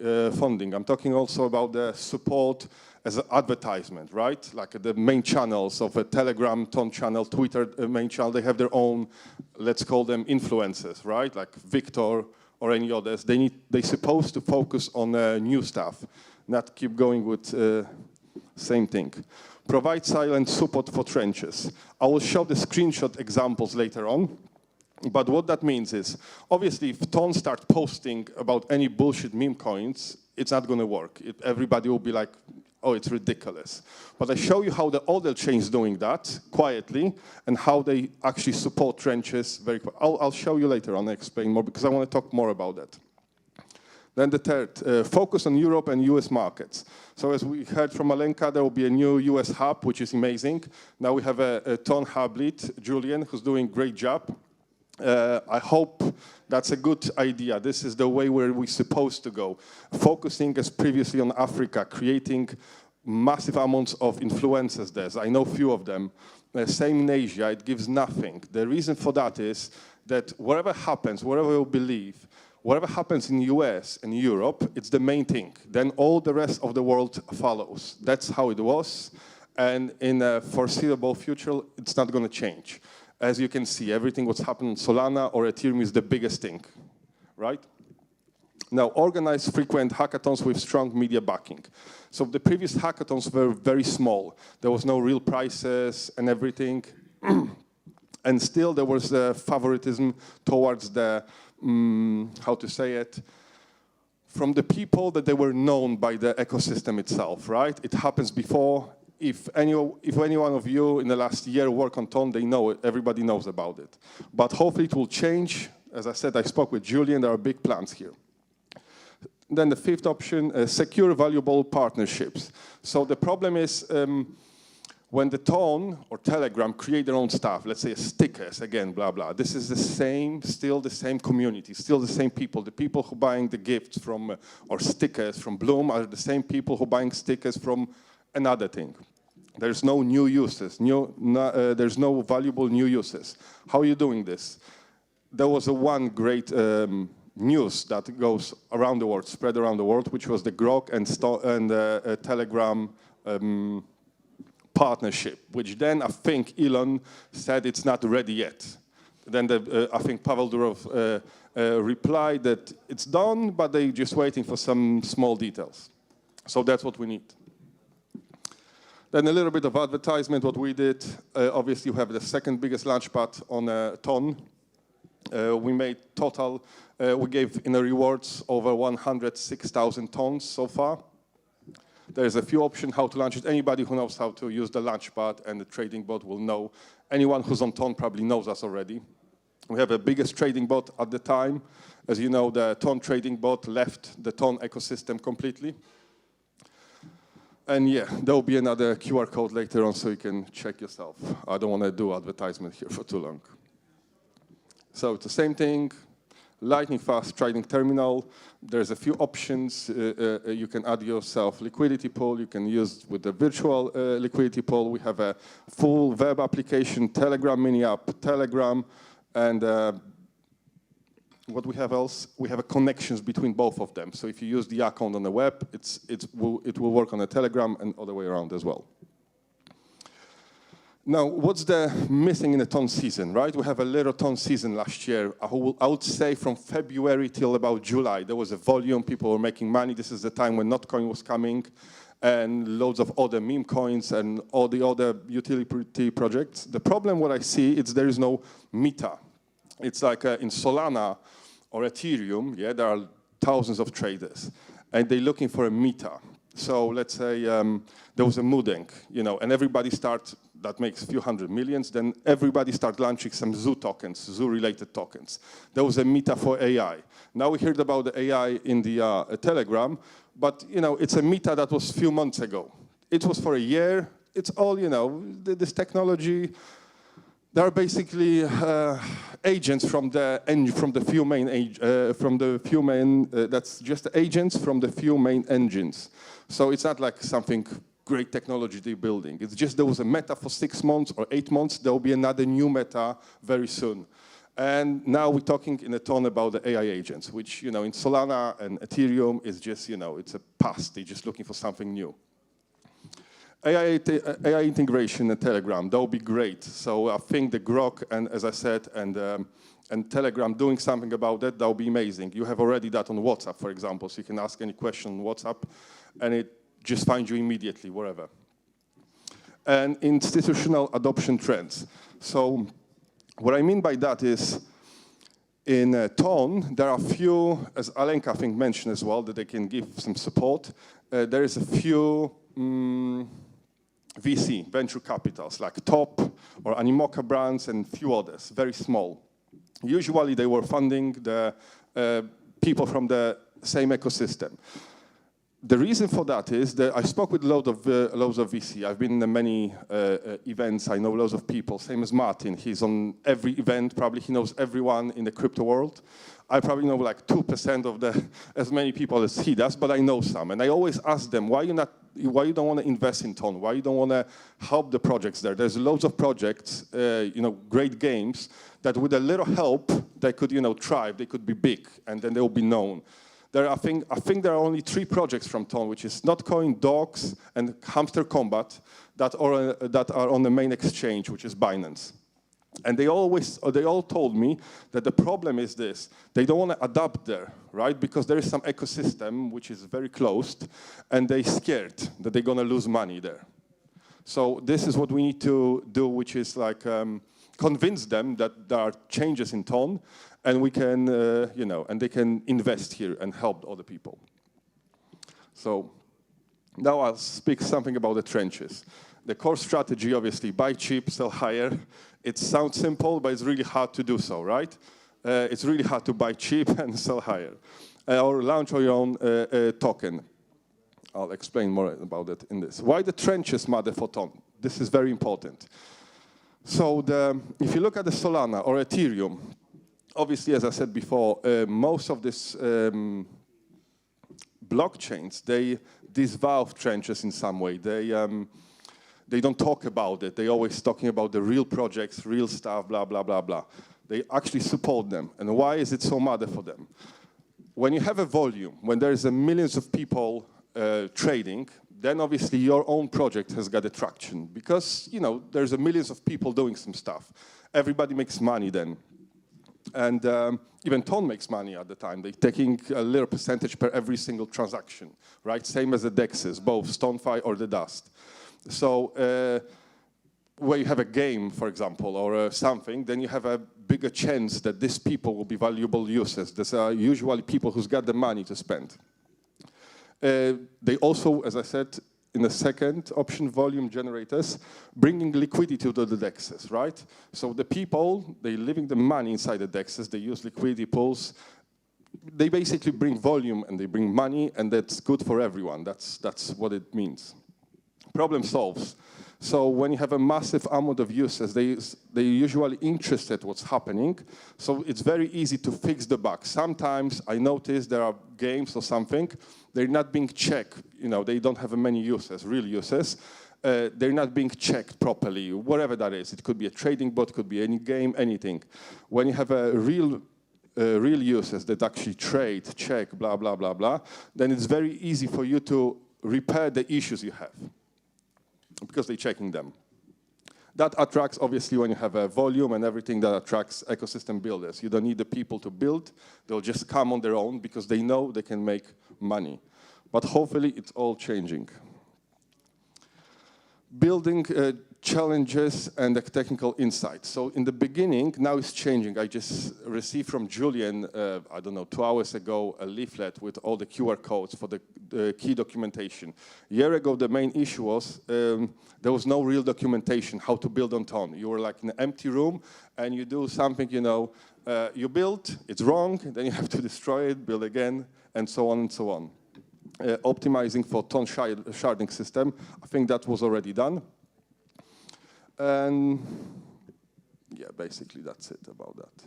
I'm talking also about the support as an advertisement, right? Like the main channels of a Telegram, Ton channel, Twitter main channel, they have their own, let's call them influencers, right? Like Victor or any others. They're supposed to focus on new stuff, not keep going with same thing. Provide silent support for trenches. I will show the screenshot examples later on. But what that means is, obviously, if Ton start posting about any bullshit meme coins, it's not going to work. Everybody will be like, oh, it's ridiculous. But I show you how the other chains doing that quietly and how they actually support trenches very quickly. I'll show you later on, explain more, because I want to talk more about that. Then the third, focus on Europe and US markets. So as we heard from Alenka, there will be a new US hub, which is amazing. Now we have a Ton hub lead, Julian, who's doing a great job. I hope that's a good idea. This is the way where we're supposed to go. Focusing as previously on Africa, creating massive amounts of influencers there. I know few of them. Same in Asia, it gives nothing. The reason for that is that whatever happens, whatever you believe, whatever happens in the US and Europe, it's the main thing. Then all the rest of the world follows. That's how it was. And in a foreseeable future, it's not going to change. As you can see, everything what's happened in Solana or Ethereum is the biggest thing, right? Now, organize frequent hackathons with strong media backing. So the previous hackathons were very small. There was no real prizes and everything. And still there was favoritism towards the, how to say it, from the people that they were known by the ecosystem itself, right? It happens before. If any one of you in the last year work on Ton, they know it, everybody knows about it. But hopefully it will change. As I said, I spoke with Julian, there are big plans here. Then the fifth option, secure valuable partnerships. So the problem is when the Ton or Telegram create their own stuff, let's say stickers, again, blah, blah. This is the same, still the same community, still the same people. The people who are buying the gifts from, or stickers from Bloom are the same people who are buying stickers from another thing. There's no new users, there's no valuable new users. How are you doing this? There was one great news that goes around the world, spread around the world, which was the Grok and Telegram partnership, which then I think Elon said it's not ready yet. Then I think Pavel Durov replied that it's done, but they're just waiting for some small details. So that's what we need. Then a little bit of advertisement, what we did. Obviously, you have the second biggest launchpad on Ton. We made total, we gave in the rewards over 106,000 tons so far. There's a few options how to launch it. Anybody who knows how to use the launchpad and the trading bot will know. Anyone who's on Ton probably knows us already. We have the biggest trading bot at the time. As you know, the Ton trading bot left the Ton ecosystem completely. And yeah, there will be another QR code later on so you can check yourself. I don't want to do advertisement here for too long. So it's the same thing, lightning fast trading terminal. There's a few options. You can add yourself liquidity pool. You can use with the virtual liquidity pool. We have a full web application, Telegram mini app, Telegram, and what we have else? We have a connections between both of them. So if you use the account on the web, it will work on the Telegram and other way around as well. Now, what's the missing in the ton season, right? We have a little ton season last year. I would say from February till about July, there was a volume, people were making money. This is the time when toncoin was coming, and loads of other meme coins and all the other utility projects. The problem, what I see, is there is no meta. It's like in Solana or Ethereum, yeah, there are thousands of traders, and they're looking for a meta. So let's say there was a mooding, and everybody starts, that makes a few hundred millions, then everybody start launching some zoo tokens, zoo-related tokens. There was a meta for AI. Now we heard about the AI in the Telegram, but it's a meta that was a few months ago. It was for a year. It's all, this technology. There are basically agents from the few main that's just agents from the few main engines. So it's not like something great technology they're building. It's just there was a meta for 6 months or 8 months. There will be another new meta very soon. And now we're talking in a ton about the AI agents, which in Solana and Ethereum is just it's a past. They're just looking for something new. AI integration in Telegram, that would be great. So I think the Grok, and as I said, and Telegram doing something about that would be amazing. You have already that on WhatsApp, for example, so you can ask any question on WhatsApp, and it just finds you immediately, wherever. And institutional adoption trends. So what I mean by that is, in TON, there are few, as Alenka, I think, mentioned as well, that they can give some support. There is a few VC, venture capitals, like Top or Animoca brands and few others, very small. Usually they were funding the people from the same ecosystem. The reason for that is that I spoke with loads of VC. I've been in many events. I know loads of people, same as Martin. He's on every event. Probably he knows everyone in the crypto world. I probably know like 2% of as many people as he does, but I know some. And I always ask them, why you don't want to invest in TON? Why you don't want to help the projects there? There's loads of projects, great games, that with a little help, they could, thrive, they could be big, and then they'll be known. I think there are only 3 projects from TON, which is toncoin, Dogs, and Hamster Combat, that are on the main exchange, which is Binance. And they all told me that the problem is this: they don't want to adapt there, right? Because there is some ecosystem which is very closed, and they're scared that they're going to lose money there. So this is what we need to do, which is like convince them that there are changes in TON, and we can, and they can invest here and help other people. So now I'll speak something about the trenches. The core strategy, obviously, buy cheap, sell higher. It sounds simple, but it's really hard to do so, right? It's really hard to buy cheap and sell higher. Or launch your own token. I'll explain more about it in this. Why the trenches matter for TON? This is very important. So if you look at the Solana or Ethereum, obviously, as I said before, most of these blockchains, they disavow trenches in some way. They don't talk about it. They're always talking about the real projects, real stuff, blah, blah, blah, blah. They actually support them. And why is it so matter for them? When you have a volume, when there's millions of people trading, then obviously your own project has got attraction because, there's millions of people doing some stuff. Everybody makes money then. And even TON makes money at the time. They're taking a little percentage per every single transaction, right? Same as the DEXs, both StoneFi or the Dust. So where you have a game, for example, or something, then you have a bigger chance that these people will be valuable users. These are usually people who's got the money to spend. They also, as I said, in the second option, volume generators, bringing liquidity to the DEXs, right? So the people, they're leaving the money inside the DEXs, they use liquidity pools. They basically bring volume and they bring money, and that's good for everyone. That's what it means. Problem solves. So when you have a massive amount of users, they're usually interested in what's happening. So it's very easy to fix the bug. Sometimes I notice there are games or something, they're not being checked. You know, they don't have many users, real users. They're not being checked properly, whatever that is. It could be a trading bot, could be any game, anything. When you have a real users that actually trade, check, blah, blah, blah, blah, then it's very easy for you to repair the issues you have because they're checking them. That attracts, obviously, when you have a volume and everything, that attracts ecosystem builders. You don't need the people to build. They'll just come on their own because they know they can make money. But hopefully, it's all changing. Building challenges and the technical insight. So in the beginning, now it's changing. I just received from Julian, I don't know, 2 hours ago, a leaflet with all the QR codes for the key documentation. A year ago, the main issue was there was no real documentation how to build on Ton. You were like in an empty room, and you do something, you know, you build, it's wrong, then you have to destroy it, build again, and so on and so on. Optimizing for Ton sharding system, I think that was already done. And yeah, basically that's it about that.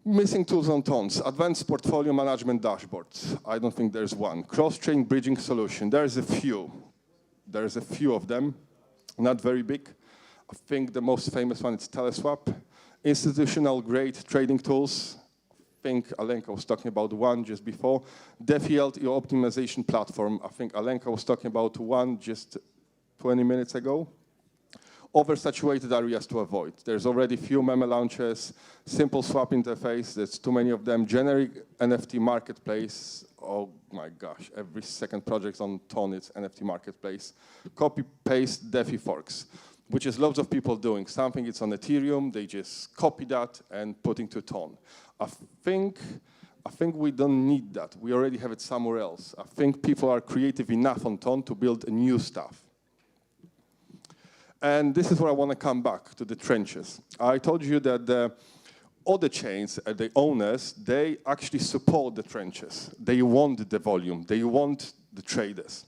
Missing tools on Tons. Advanced portfolio management dashboards. I don't think there's one. Cross-chain bridging solution. There's a few. There's a few of them, not very big. I think the most famous one is Teleswap. Institutional grade trading tools. I think Alenka was talking about one just before. DeFi LTO optimization platform. I think Alenka was talking about one just 20 minutes ago. Oversaturated areas to avoid. There's already few meme launches, simple swap interface, there's too many of them, generic NFT marketplace, oh my gosh, every second project on Ton is NFT marketplace. Copy-paste DeFi forks, which is loads of people doing. Something it's on Ethereum, they just copy that and put into Ton. I think we don't need that. We already have it somewhere else. I think people are creative enough on Ton to build new stuff. And this is where I want to come back to the trenches. I told you that the other chains, the owners, they actually support the trenches. They want the volume. They want the traders.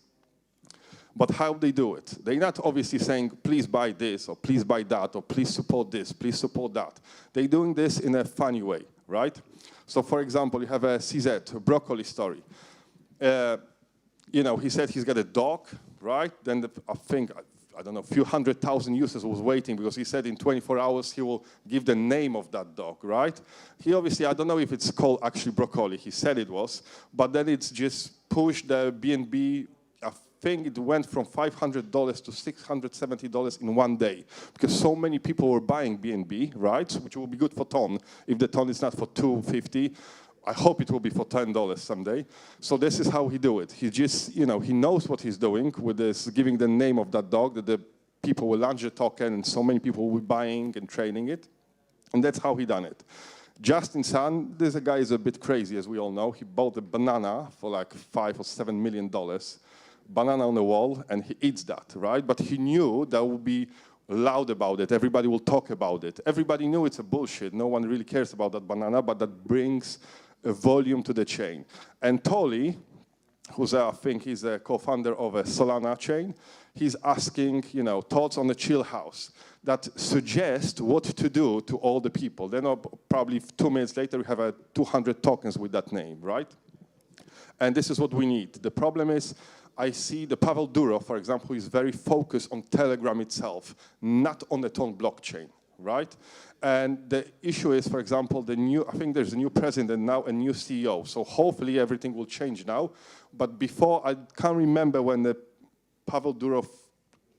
But how they do it? They're not obviously saying, please buy this, or please buy that, or please support this, please support that. They're doing this in a funny way, right? So for example, you have a CZ, a broccoli story. You know, he said he's got a dog, right? Then I don't know, a few 100,000 users was waiting because he said in 24 hours he will give the name of that dog, right? He obviously, I don't know if it's called actually broccoli, he said it was, but then it's just pushed the BNB, I think it went from $500 to $670 in one day because so many people were buying BNB, right? Which will be good for Ton if the Ton is not for $250. I hope it will be for $10 someday. So this is how he do it. He just, you know, he knows what he's doing with this, giving the name of that dog, that the people will launch the token and so many people will be buying and trading it. And that's how he done it. Justin Sun, this guy is a bit crazy, as we all know. He bought a banana for like $5 or $7 million. Banana on the wall, and he eats that, right? But he knew that would be loud about it. Everybody will talk about it. Everybody knew it's a bullshit. No one really cares about that banana, but that brings a volume to the chain. And Tolly, who's I think he's a co-founder of a Solana chain, he's asking, you know, thoughts on the chill house that suggest what to do to all the people. Then probably 2 minutes later, we have 200 tokens with that name, right? And this is what we need. The problem is, I see the Pavel Durov, for example, is very focused on Telegram itself, not on the Ton blockchain, right? And the issue is, for example, I think there's a new president now, a new CEO. So hopefully everything will change now. But before, I can't remember when the Pavel Durov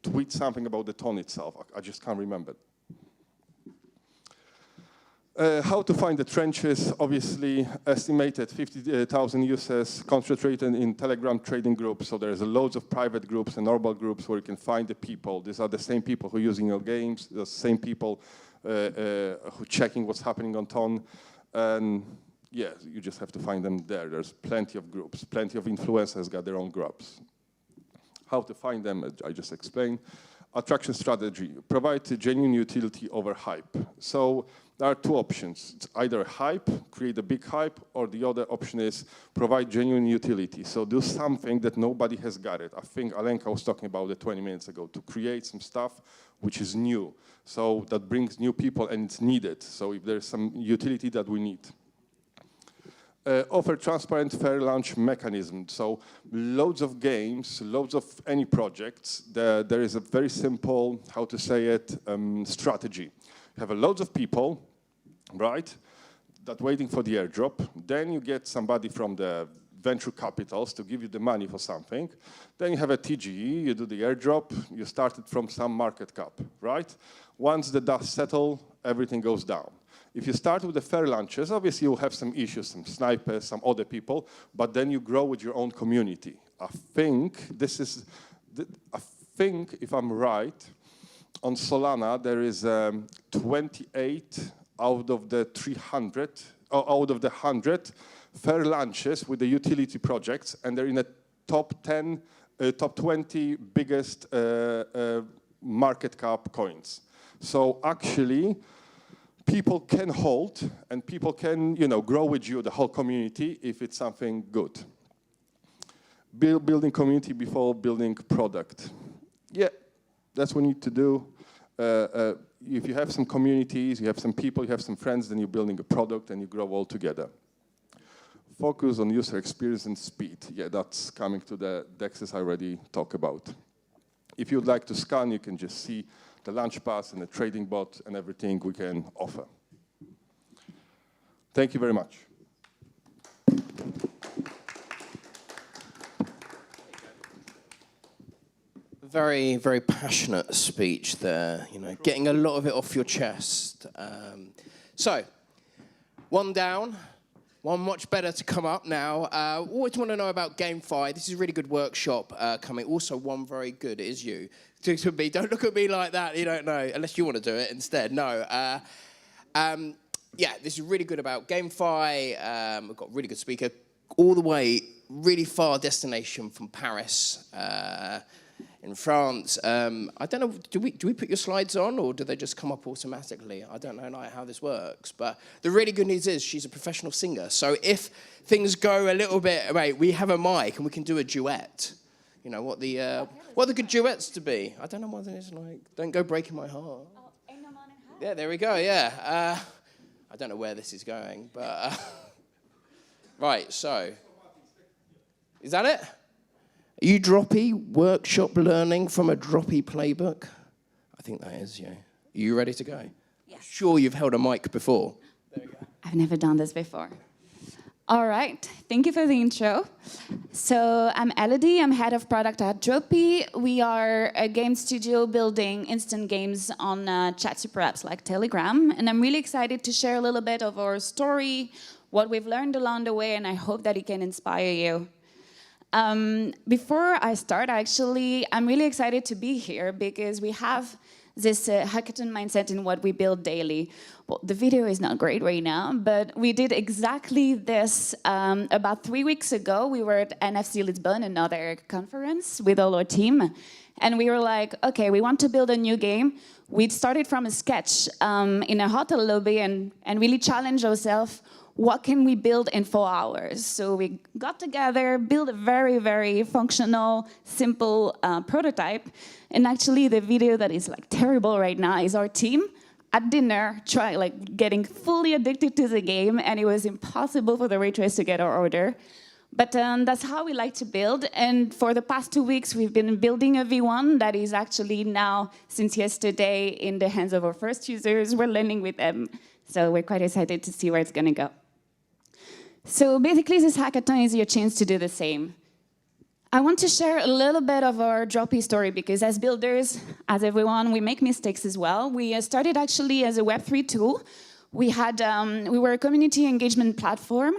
tweeted something about the Ton itself. I just can't remember. How to find the trenches, obviously estimated 50,000 users concentrated in Telegram trading groups. So there's loads of private groups and normal groups where you can find the people. These are the same people who are using your games, the same people who are checking what's happening on Ton. And yeah, you just have to find them there. There's plenty of groups, plenty of influencers got their own groups. How to find them, I just explained. Attraction strategy, provide genuine utility over hype. So there are two options. It's either hype, create a big hype, or the other option is provide genuine utility. So do something that nobody has got it. I think Alenka was talking about it 20 minutes ago, to create some stuff which is new. So that brings new people and it's needed. So if there's some utility that we need. Offer transparent, fair launch mechanism. So loads of games, loads of any projects, there is a very simple, how to say it, strategy. You have loads of people, right, that waiting for the airdrop. Then you get somebody from the venture capitals to give you the money for something. Then you have a TGE, you do the airdrop, you started from some market cap, right? Once the dust settles, everything goes down. If you start with the fair launches, obviously you'll have some issues, some snipers, some other people, but then you grow with your own community. I think, if I'm right, on Solana there is 28 out of the 300, or out of the 100 fair launches with the utility projects, and they're in the top 20 biggest market cap coins. So actually, people can hold and people can, grow with you, the whole community, if it's something good. Building community before building product. Yeah, that's what we need to do. If you have some communities, you have some people, you have some friends, then you're building a product and you grow all together. Focus on user experience and speed. Yeah, that's coming to the DEXs I already talked about. If you'd like to scan, you can just see the launch pass and the trading bot and everything we can offer. Thank you very much. Very, very passionate speech there, getting a lot of it off your chest. So, one down, one much better to come up now. Always want to know about GameFi. This is a really good workshop coming. Also, one very good is you. To me, don't look at me like that. You don't know, unless you want to do it instead. No. Yeah, this is really good about GameFi. We've got a really good speaker all the way, really far destination from Paris in France. I don't know, do we put your slides on or do they just come up automatically? I don't know how this works. But the really good news is she's a professional singer. So if things go a little bit, right, we have a mic and we can do a duet. What are the good duets to be? I don't know what it is like. Don't go breaking my heart. Yeah, there we go, yeah. I don't know where this is going, but... right, so... Is that it? Are you droppy? Workshop learning from a droppy playbook? I think that is, yeah. Are you ready to go? Yes. Sure you've held a mic before. There we go. I've never done this before. All right, thank you for the intro. So I'm Elodie, I'm head of product at Droppy. We are a game studio building instant games on chat super apps like Telegram. And I'm really excited to share a little bit of our story, what we've learned along the way, and I hope that it can inspire you. Before I start, I'm really excited to be here because we have this hackathon mindset in what we build daily. Well, the video is not great right now, but we did exactly this about 3 weeks ago. We were at NFC Lisbon, another conference with all our team, and we were like, okay, we want to build a new game. We started from a sketch in a hotel lobby and really challenged ourselves, what can we build in 4 hours? So we got together, built a very, very functional, simple prototype. And actually, the video that is terrible right now is our team at dinner, getting fully addicted to the game, and it was impossible for the waitress to get our order. But that's how we like to build. And for the past 2 weeks, we've been building a V1 that is actually now, since yesterday, in the hands of our first users. We're learning with them. So we're quite excited to see where it's going to go. So basically, this hackathon is your chance to do the same. I want to share a little bit of our Droppy story because as builders, as everyone, we make mistakes as well. We started actually as a Web3 tool. We were a community engagement platform,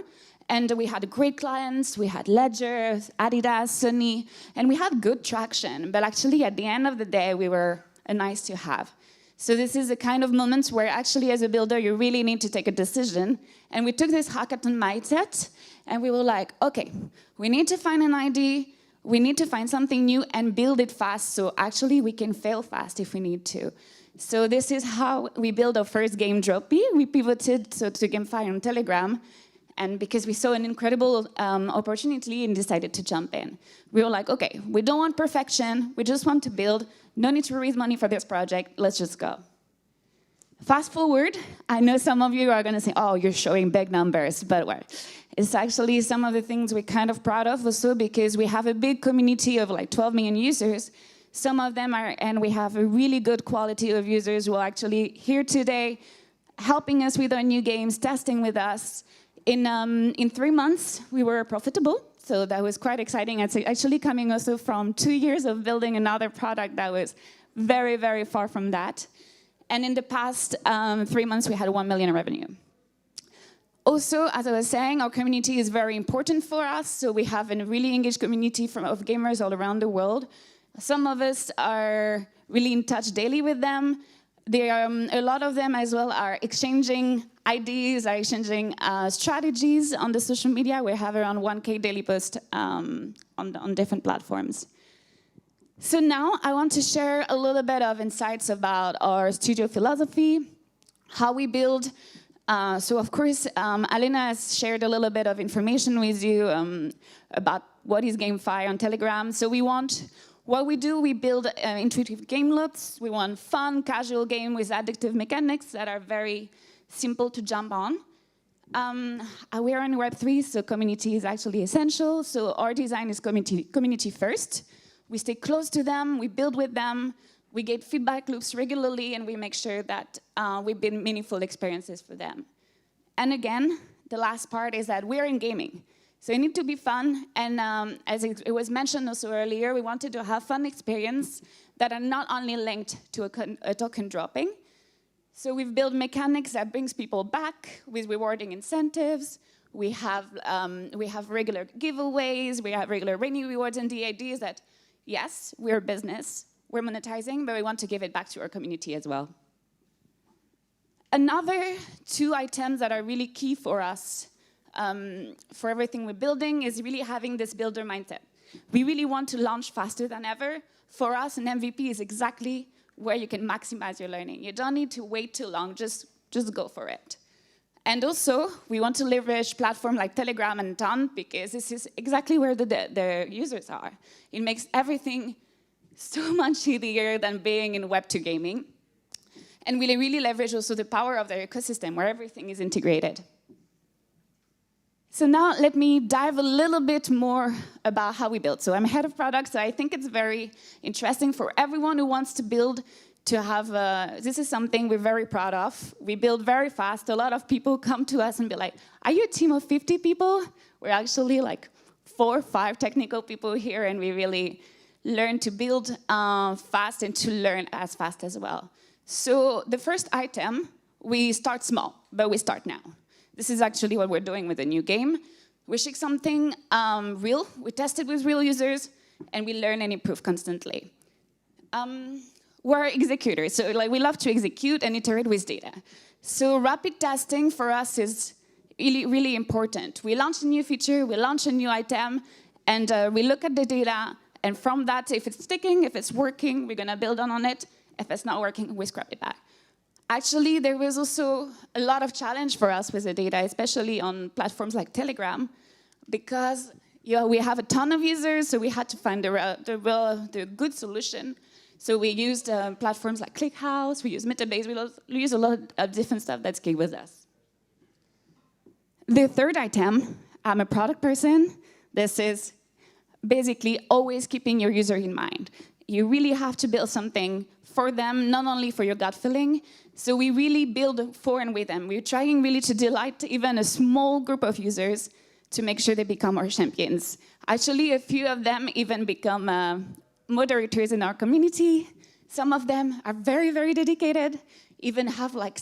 and we had great clients. We had Ledger, Adidas, Sony, and we had good traction. But actually, at the end of the day, we were a nice to have. So this is the kind of moments where actually as a builder, you really need to take a decision. And we took this hackathon mindset and we were like, okay, we need to find an idea, we need to find something new and build it fast so actually we can fail fast if we need to. So this is how we built our first game, Droppy. We pivoted to GameFi on Telegram. And because we saw an incredible opportunity and decided to jump in. We were like, okay, we don't want perfection. We just want to build. No need to raise money for this project. Let's just go. Fast forward, I know some of you are going to say, oh, you're showing big numbers. But well, it's actually some of the things we're kind of proud of also because we have a big community of like 12 million users. Some of them are, and we have a really good quality of users who are actually here today, helping us with our new games, testing with us. In 3 months, we were profitable, so that was quite exciting. It's actually coming also from 2 years of building another product that was very, very far from that. And in the past 3 months, we had 1 million in revenue. Also, as I was saying, our community is very important for us, so we have a really engaged community of gamers all around the world. Some of us are really in touch daily with them. A lot of them as well are exchanging ideas, are exchanging strategies on the social media. We have around 1K daily posts on different platforms. So now I want to share a little bit of insights about our studio philosophy, how we build. So of course, Alena has shared a little bit of information with you about what is GameFi on Telegram. So what we do, we build intuitive game loops. We want fun, casual game with addictive mechanics that are very simple to jump on. We are in Web3, so community is actually essential. So our design is community first. We stay close to them, we build with them, we get feedback loops regularly, and we make sure that we build meaningful experiences for them. And again, the last part is that we're in gaming. So it needs to be fun, and as it was mentioned also earlier, we wanted to have fun experience that are not only linked to a token dropping. So we've built mechanics that brings people back with rewarding incentives. We have regular giveaways, we have regular rainy rewards, and the idea is that, yes, we're a business, we're monetizing, but we want to give it back to our community as well. Another 2 items that are really key for us for everything we're building is really having this builder mindset. We really want to launch faster than ever. For us, an MVP is exactly where you can maximize your learning. You don't need to wait too long, just go for it. And also, we want to leverage platforms like Telegram and EthCC because this is exactly where the users are. It makes everything so much easier than being in Web2 gaming. And we really leverage also the power of their ecosystem where everything is integrated. So now let me dive a little bit more about how we build. So I'm head of product, so I think it's very interesting for everyone who wants to build to have, this is something we're very proud of. We build very fast. A lot of people come to us and be like, are you a team of 50 people? We're actually like 4 or 5 technical people here, and we really learn to build fast and to learn as fast as well. So the first item, we start small, but we start now. This is actually what we're doing with the new game. We shake something real, we test it with real users, and we learn and improve constantly. We're executors, so like we love to execute and iterate with data. So rapid testing for us is really, really important. We launch a new feature, we launch a new item, and we look at the data, and from that, if it's sticking, if it's working, we're gonna build on it. If it's not working, we scrap it back. Actually, there was also a lot of challenge for us with the data, especially on platforms like Telegram, because we have a ton of users, so we had to find the good solution. So we used platforms like ClickHouse, we use Metabase, we use a lot of different stuff that's key with us. The third item, I'm a product person. This is basically always keeping your user in mind. You really have to build something for them, not only for your gut feeling. So we really build for and with them. We're trying really to delight even a small group of users to make sure they become our champions. Actually, a few of them even become moderators in our community. Some of them are very, very dedicated, even have like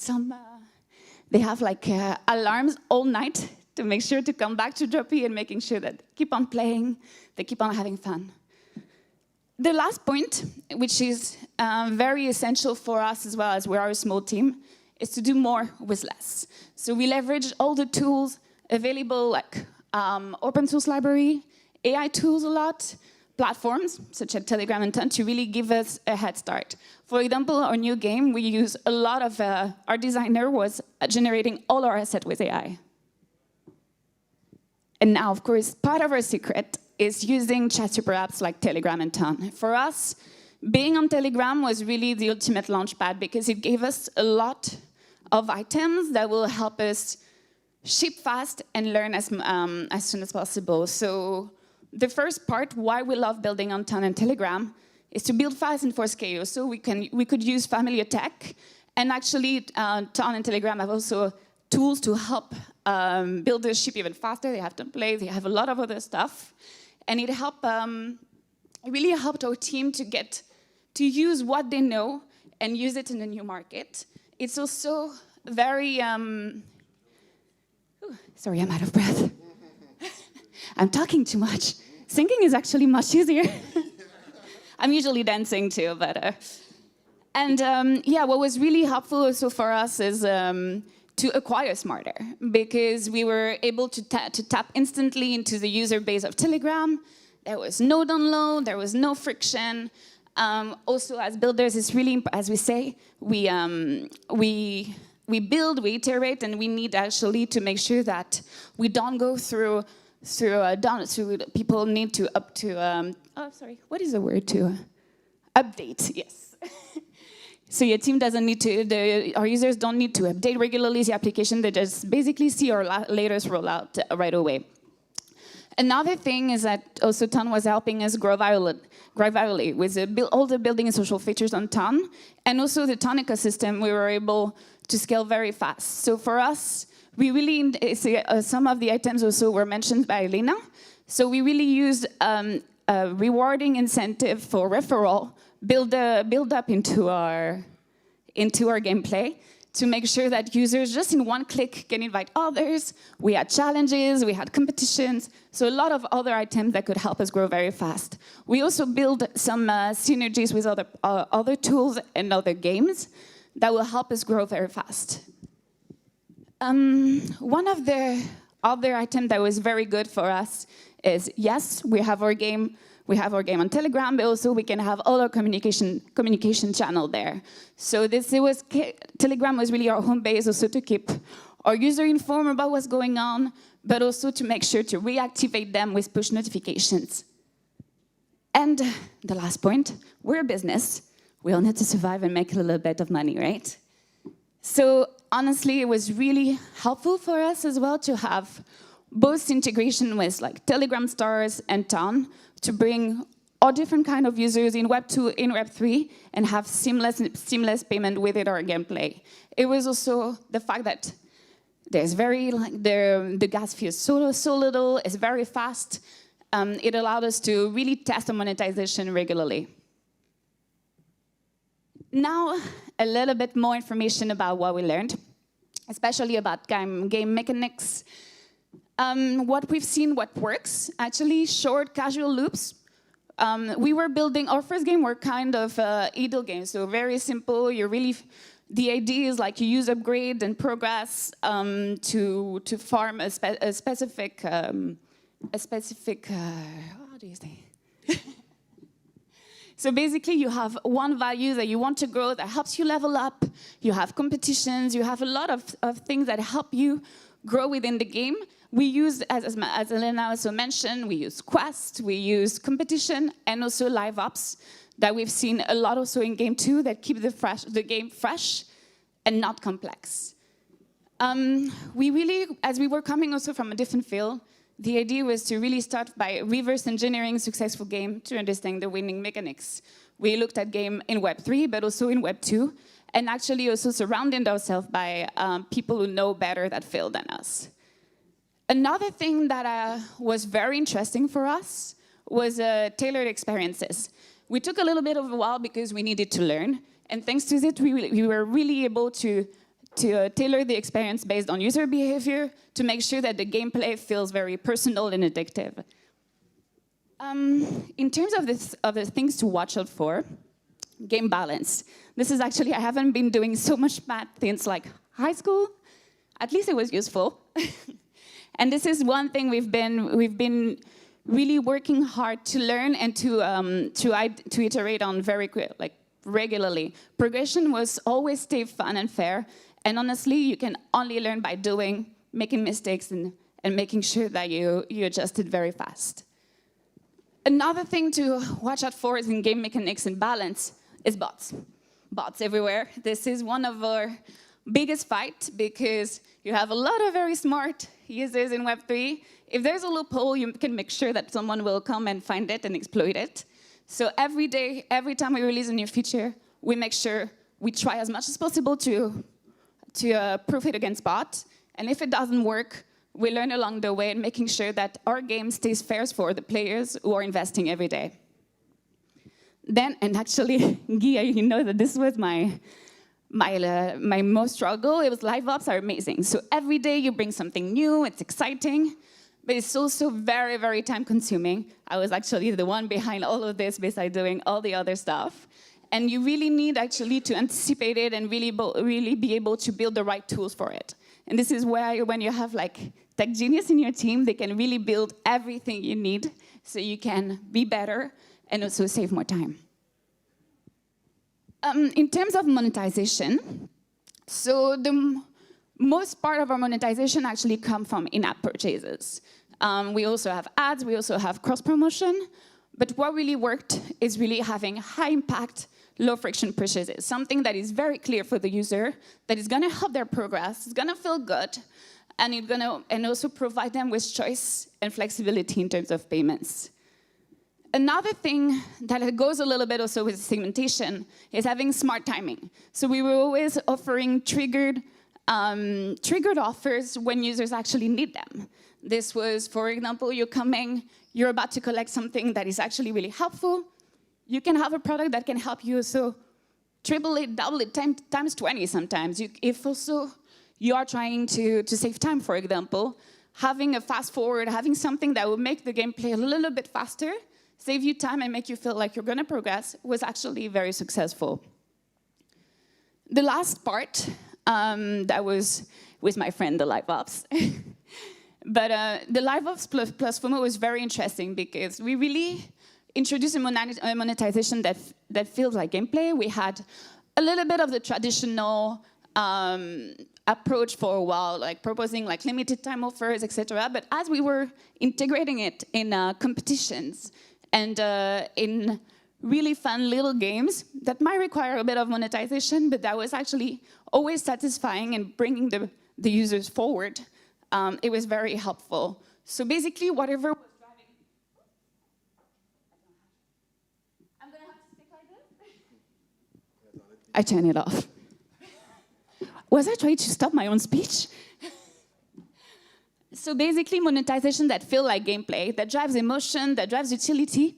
they have like alarms all night to make sure to come back to Droppy and making sure that they keep on playing, they keep on having fun. The last point, which is very essential for us as well as we are a small team, is to do more with less. So we leverage all the tools available, like open source library, AI tools a lot, platforms, such as Telegram and Ton, to really give us a head start. For example, our new game, we use a lot of, our designer was generating all our assets with AI. And now, of course, part of our secret is using chat super apps like Telegram and Ton. For us, being on Telegram was really the ultimate launchpad because it gave us a lot of items that will help us ship fast and learn as soon as possible. So the first part, why we love building on Ton and Telegram, is to build fast and for scale. So we could use familiar tech, and actually Ton and Telegram have also tools to help build the ship even faster. They have templates, they have a lot of other stuff. And it really helped our team to use what they know and use it in a new market. It's also very, sorry, I'm out of breath. I'm talking too much. Singing is actually much easier. I'm usually dancing too, but... yeah, what was really helpful also for us is to acquire smarter, because we were able to tap instantly into the user base of Telegram. There was no download, there was no friction. Also, as builders, it's really, as we say, we build, we iterate, and we need actually to make sure that we don't go through people need to what is the word to update? Yes. So your team doesn't need to, our users don't need to update regularly the application. They just basically see our latest rollout right away. Another thing is that also Ton was helping us grow virally with all the building and social features on Ton, and also the Ton ecosystem. We were able to scale very fast. So for us, we really some of the items also were mentioned by Elena. So we really used a rewarding incentive for referral build up into our gameplay to make sure that users just in one click can invite others. We had challenges, we had competitions, so a lot of other items that could help us grow very fast. We also build some synergies with other tools and other games that will help us grow very fast. One of the other items that was very good for us is, yes, we have our game on Telegram, but also we can have all our communication channel there. So Telegram was really our home base also to keep our user informed about what's going on, but also to make sure to reactivate them with push notifications. And the last point, we're a business. We all need to survive and make a little bit of money, right? So honestly, it was really helpful for us as well to have both integration with like Telegram stars and Ton to bring all different kind of users in Web 2, in Web 3, and have seamless payment within our gameplay. It was also the fact that there's the gas fee is so little, it's very fast. It allowed us to really test the monetization regularly. Now, a little bit more information about what we learned, especially about game mechanics. What we've seen, what works, actually, short, casual loops. We were building, our first game were kind of idle games, so very simple. The idea is like you use upgrade and progress to farm a specific, how do you say? So basically, you have one value that you want to grow that helps you level up. You have competitions. You have a lot of things that help you grow within the game. We use, as Elena also mentioned, we use quests, we use competition, and also live ops that we've seen a lot also in game 2 that keep the game fresh and not complex. We really, as we were coming also from a different field, the idea was to really start by reverse engineering successful game to understand the winning mechanics. We looked at game in Web 3, but also in Web 2, and actually also surrounded ourselves by people who know better that field than us. Another thing that was very interesting for us was tailored experiences. We took a little bit of a while because we needed to learn, and thanks to it, we were really able to tailor the experience based on user behavior to make sure that the gameplay feels very personal and addictive. In terms of the things to watch out for, game balance. This is actually, I haven't been doing so much math since like high school. At least it was useful. And this is one thing we've been really working hard to learn and to iterate on regularly. Progression was always stay fun and fair, and honestly, you can only learn by doing, making mistakes, and making sure that you adjust it very fast. Another thing to watch out for is in game mechanics and balance is bots. Bots everywhere. This is one of our biggest fight because you have a lot of very smart users in Web3. If there's a loophole, you can make sure that someone will come and find it and exploit it. So every day, every time we release a new feature, we make sure we try as much as possible to proof it against bots. And if it doesn't work, we learn along the way and making sure that our game stays fair for the players who are investing every day. Then, and actually, Guy, you know that this was my most struggle. It was live ops are amazing. So every day you bring something new, it's exciting, but it's also very, very time consuming. I was actually the one behind all of this besides doing all the other stuff. And you really need actually to anticipate it and really be able to build the right tools for it. And this is where when you have like tech genius in your team, they can really build everything you need so you can be better and also save more time. In terms of monetization, so the most part of our monetization actually come from in-app purchases. We also have ads, we also have cross-promotion, but what really worked is really having high-impact, low-friction purchases, something that is very clear for the user, that is going to help their progress, it's going to feel good, and also provide them with choice and flexibility in terms of payments. Another thing that goes a little bit also with segmentation is having smart timing. So we were always offering triggered offers when users actually need them. This was, for example, you're about to collect something that is actually really helpful. You can have a product that can help you also triple it, double it, times 20 sometimes. If also you are trying to save time, for example, having a fast forward, having something that will make the gameplay a little bit faster, save you time and make you feel like you're going to progress was actually very successful. The last part, that was with my friend, the Live Ops. But the Live Ops plus FOMO was very interesting because we really introduced a monetization that feels like gameplay. We had a little bit of the traditional approach for a while, like proposing like limited time offers, etc. But as we were integrating it in competitions, and in really fun little games that might require a bit of monetization, but that was actually always satisfying and bringing the users forward. It was very helpful. So basically, whatever was driving... I'm going to have to stick like this? I turn it off. Was I trying to stop my own speech? So basically, monetization that feels like gameplay, that drives emotion, that drives utility,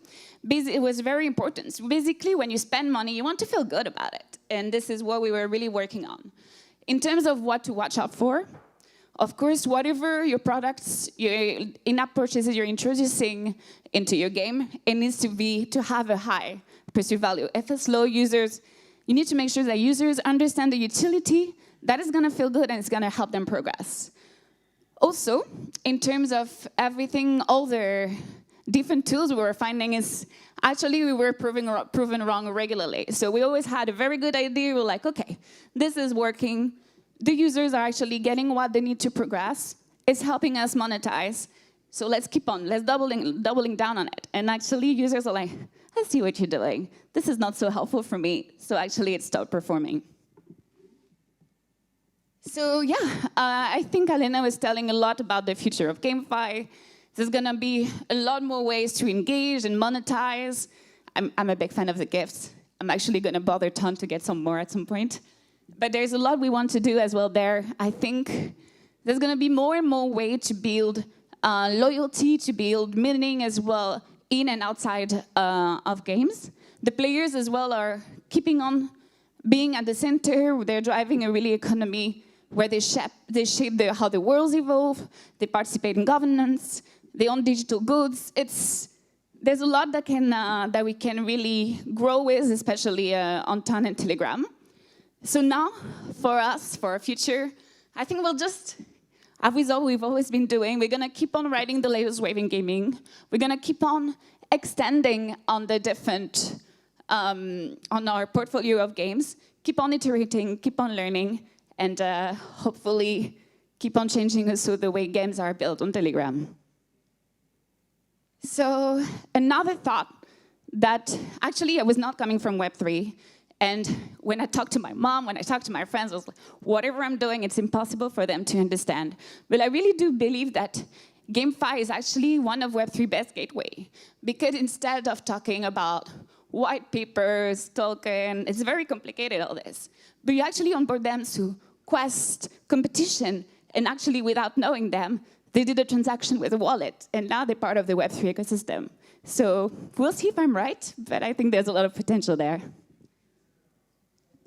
it was very important. So basically, when you spend money, you want to feel good about it. And this is what we were really working on. In terms of what to watch out for, of course, whatever your products, your in-app purchases you're introducing into your game, it needs to have a high perceived value. If it's low, users, you need to make sure that users understand the utility, that is going to feel good and it's going to help them progress. Also, in terms of everything, all the different tools we were finding is actually we were proven wrong regularly. So we always had a very good idea. We were like, okay, this is working. The users are actually getting what they need to progress. It's helping us monetize. So let's keep on. Let's doubling down on it. And actually, users are like, I see what you're doing. This is not so helpful for me. So actually, it stopped performing. So yeah, I think Alena was telling a lot about the future of GameFi. There's going to be a lot more ways to engage and monetize. I'm a big fan of the gifts. I'm actually going to bother Ton to get some more at some point. But there's a lot we want to do as well there. I think there's going to be more and more ways to build loyalty, to build meaning as well in and outside of games. The players as well are keeping on being at the center. They're driving a really economy where they shape how the worlds evolve, they participate in governance, they own digital goods. There's a lot that we can really grow with, especially on Ton and Telegram. So now, for us, for our future, I think as we've always been doing. We're going to keep on riding the latest wave in gaming. We're going to keep on extending on the different, on our portfolio of games, keep on iterating, keep on learning, and hopefully keep on changing also the way games are built on Telegram. So another thought that actually I was not coming from Web3. And when I talked to my mom, when I talked to my friends, I was like, whatever I'm doing, it's impossible for them to understand. But I really do believe that GameFi is actually one of Web3 best gateway. Because instead of talking about white papers, token, it's very complicated, all this. But you actually onboard them to Quest, competition, and actually without knowing them, they did a transaction with a wallet, and now they're part of the Web3 ecosystem. So we'll see if I'm right, but I think there's a lot of potential there.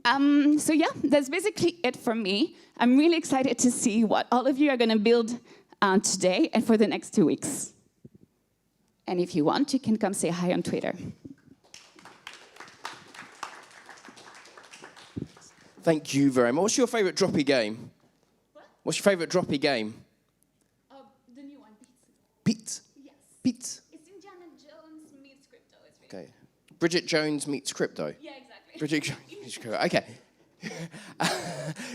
So yeah, that's basically it from me. I'm really excited to see what all of you are going to build today and for the next 2 weeks. And if you want, you can come say hi on Twitter. Thank you very much. What's your favorite droppy game? What? What's your favorite droppy game? The new one, Beats. Beats? Yes. Beats? It's Indiana Jones meets crypto. It's Okay. Bridget Jones meets crypto. Yeah, exactly. Bridget Jones meets crypto. Okay.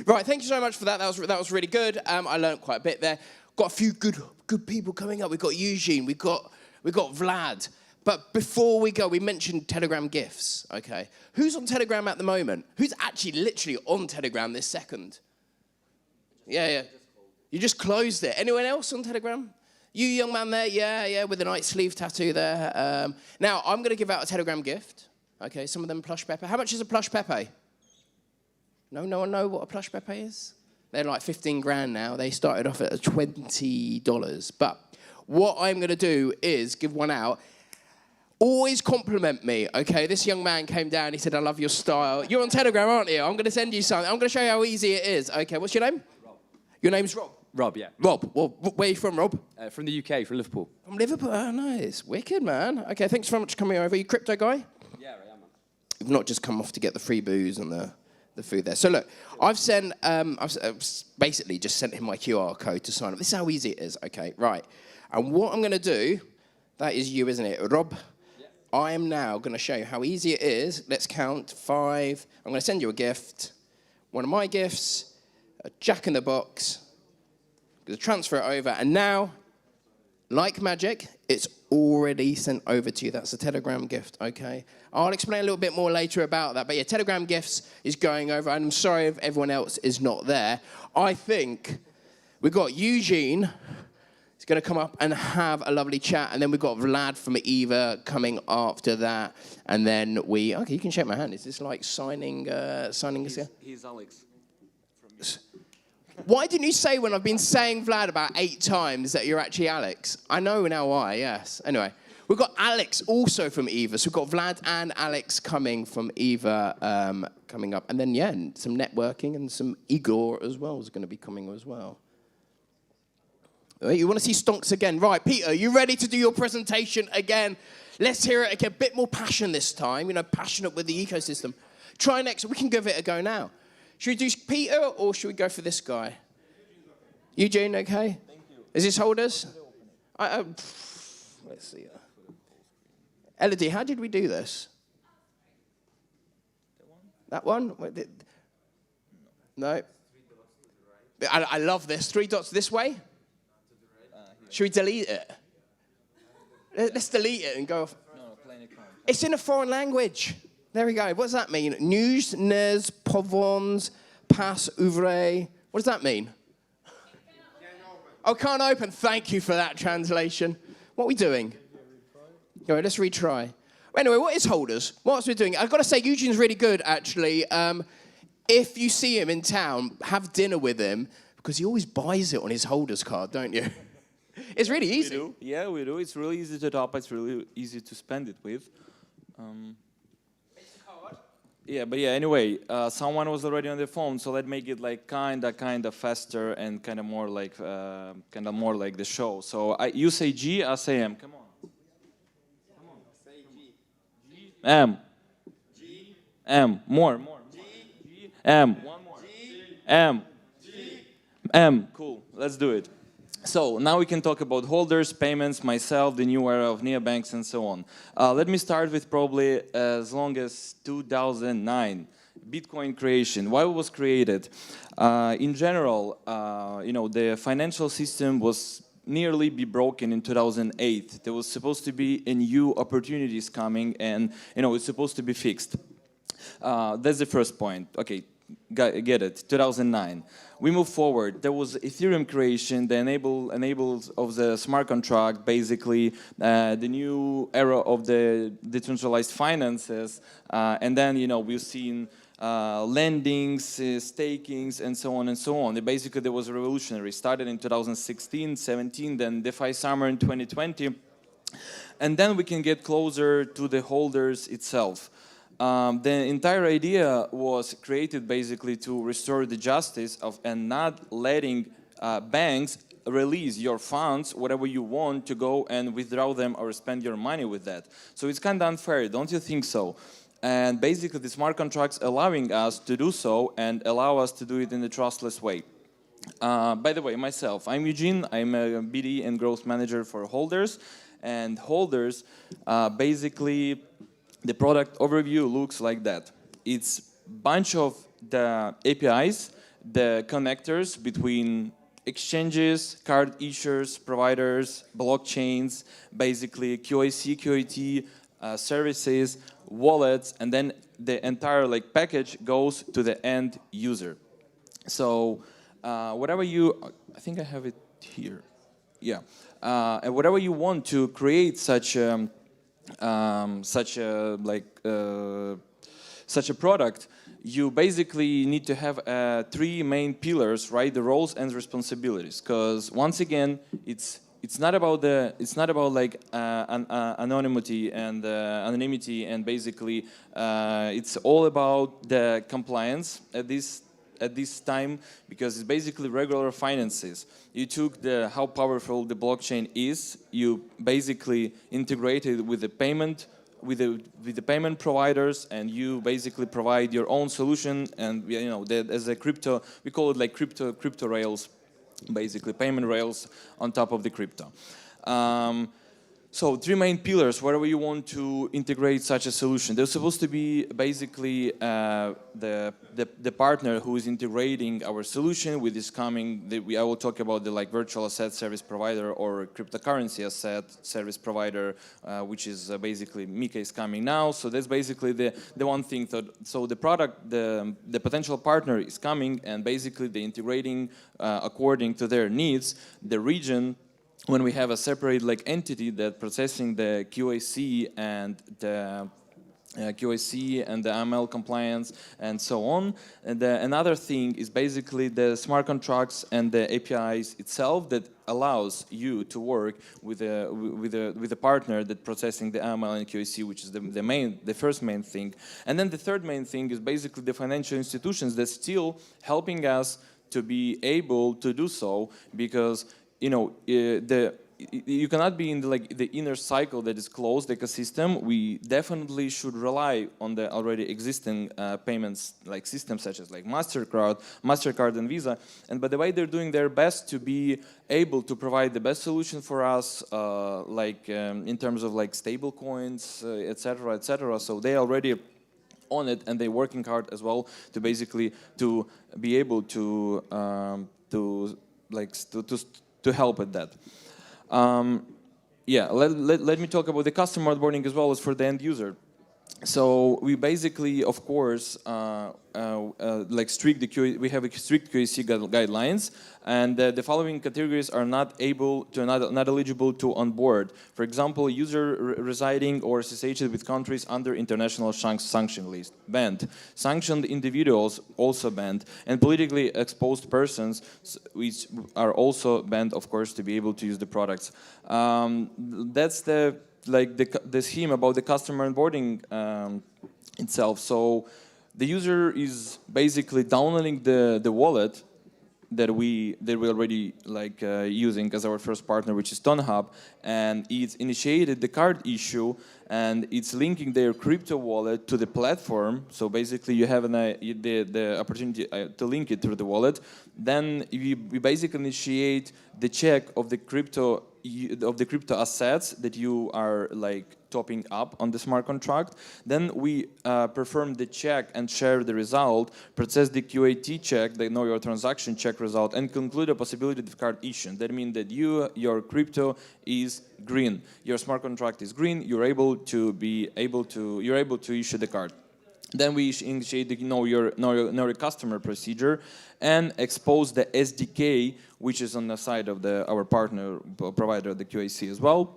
Right, thank you so much for that. That was really good. I learned quite a bit there. Got a few good people coming up. We've got Eugene. We've got Vlad. But before we go, we mentioned Telegram gifts. Okay. Who's on Telegram at the moment? Who's actually literally on Telegram this second? Yeah. You just closed it. Anyone else on Telegram? You young man there? Yeah, with a nice sleeve tattoo there. Now, I'm going to give out a Telegram gift. Okay, some of them plush Pepe. How much is a plush Pepe? No one know what a plush Pepe is? They're like 15 grand now. They started off at $20. But what I'm going to do is give one out. Always compliment me, okay? This young man came down. He said, I love your style. You're on Telegram, aren't you? I'm going to send you something. I'm going to show you how easy it is. Okay, what's your name? Rob. Your name's Rob? Rob, yeah. Rob. Well, where are you from, Rob? From the UK, from Liverpool. From Liverpool? Oh, nice. Wicked, man. Okay, thanks very much for coming over. You crypto guy? Yeah, I am. You've not just come off to get the free booze and the food there. So look, I've basically just sent him my QR code to sign up. This is how easy it is. Okay, right. And what I'm going to do, that is you, isn't it, Rob? I am now going to show you how easy it is. Let's count 5. I'm going to send you a gift. One of my gifts, a Jack in the Box. I'm going to transfer it over. And now, like magic, it's already sent over to you. That's a Telegram gift, okay? I'll explain a little bit more later about that. But yeah, Telegram gifts is going over. And I'm sorry if everyone else is not there. I think we've got Eugene. He's going to come up and have a lovely chat. And then we've got Vlad from Eva coming after that. And then okay, you can shake my hand. Is this like signing us here? He's Alex. Why didn't you say when I've been saying Vlad about 8 times that you're actually Alex? I know now why, yes. Anyway, we've got Alex also from Eva. So we've got Vlad and Alex coming from Eva coming up. And then, yeah, some networking and some Igor as well is going to be coming as well. You want to see Stonks again? Right, Peter, you ready to do your presentation again? Let's hear it again. A bit more passion this time, passionate with the ecosystem. Try next. We can give it a go now. Should we do Peter or should we go for this guy? Eugene, okay? Thank you. Is this holders? Let's see. Elodie, how did we do this? That one? No. I love this. 3 dots this way? Should we delete it? Let's delete it and go off. No, plain account. It's in a foreign language. There we go. What does that mean? News, nes, povons, pas, ouvre. What does that mean? Oh, can't open. Thank you for that translation. What are we doing? Go on, let's retry. Anyway, what is holders? What else are we doing? I've got to say, Eugene's really good, actually. If you see him in town, have dinner with him, because he always buys it on his holders card, don't you? It's really easy. We do. Yeah, we do. It's really easy to top. It's really easy to spend it with. Yeah, but yeah, anyway, someone was already on the phone, so let's make it like kind of faster and kind of more like the show. So you say G, I say M. Come on. Say G. G. M. G. M. More. G. M. One more. G. M. G. Cool, let's do it. So now we can talk about holders, payments, myself, the new era of neobanks, and so on. Let me start with probably as long as 2009. Bitcoin creation. Why it was created? In general, the financial system was nearly be broken in 2008. There was supposed to be a new opportunities coming, and it's supposed to be fixed. That's the first point. Okay, get it. 2009. We move forward. There was Ethereum creation, the enables of the smart contract, basically the new era of the decentralized finances, and then we've seen lendings, stakings, and so on and so on. Basically, there was a revolutionary. Started in 2016, 17, then DeFi summer in 2020, and then we can get closer to the holders itself. The entire idea was created basically to restore the justice of and not letting banks release your funds, whatever you want, to go and withdraw them or spend your money with that. So it's kind of unfair, don't you think so? And basically the smart contracts allowing us to do so and allow us to do it in a trustless way. By the way, myself, I'm Eugene. I'm a BD and growth manager for Holders. And Holders, basically, the product overview looks like that. It's a bunch of the APIs, the connectors between exchanges, card issuers, providers, blockchains, basically QIC, QIT, services, wallets, and then the entire package goes to the end user. So whatever I think I have it here. Yeah, and whatever you want to create such a product, you basically need to have three main pillars, right? The roles and responsibilities. Because once again, it's not about anonymity and basically it's all about the compliance at this time, because it's basically regular finances. You took how powerful the blockchain is, you basically integrated with the payment with the payment providers, and you basically provide your own solution. And as a crypto, we call it crypto rails, basically payment rails on top of the crypto. So three main pillars, wherever you want to integrate such a solution. They're supposed to be basically the partner who is integrating our solution with this coming, I will talk about the virtual asset service provider or cryptocurrency asset service provider, which is basically Mika is coming now. So that's basically the one thing. So the product, the potential partner is coming, and basically they're integrating according to their needs, the region. When we have a separate entity that processing the QIC and the AML compliance and so on. And another thing is basically the smart contracts and the APIs itself that allows you to work with a partner that processing the AML and QIC, which is the first main thing. And then the third main thing is basically the financial institutions that's still helping us to be able to do so, because you cannot be in the inner cycle that is closed ecosystem. We definitely should rely on the already existing payments systems such as MasterCard and Visa. And by the way, they're doing their best to be able to provide the best solution for us, in terms of stable coins, etc., etc. So they already on it, and they're working hard as well to basically to be able to help with that. Let me talk about the customer onboarding as well as for the end user. So we basically, of course, we have strict QAC guidelines, and the following categories are not eligible to onboard. For example, user residing or associated with countries under international sanction list, banned. Sanctioned individuals, also banned. And politically exposed persons, which are also banned, of course, to be able to use the products. That's the scheme about the customer onboarding itself. So the user is basically downloading the wallet that we already using as our first partner, which is TonHub, and it's initiated the card issue, and it's linking their crypto wallet to the platform. So basically, you have the opportunity to link it through the wallet. Then we basically initiate the check of the crypto assets that you are like topping up on the smart contract. Then we perform the check and share the result, process the QAT check, the know your transaction check result, and conclude a possibility of card issue. That means that your crypto is green, your smart contract is green. You're able to issue the card. Then we initiate the know your customer procedure and expose the SDK, which is on the side of our partner provider, the QAC as well.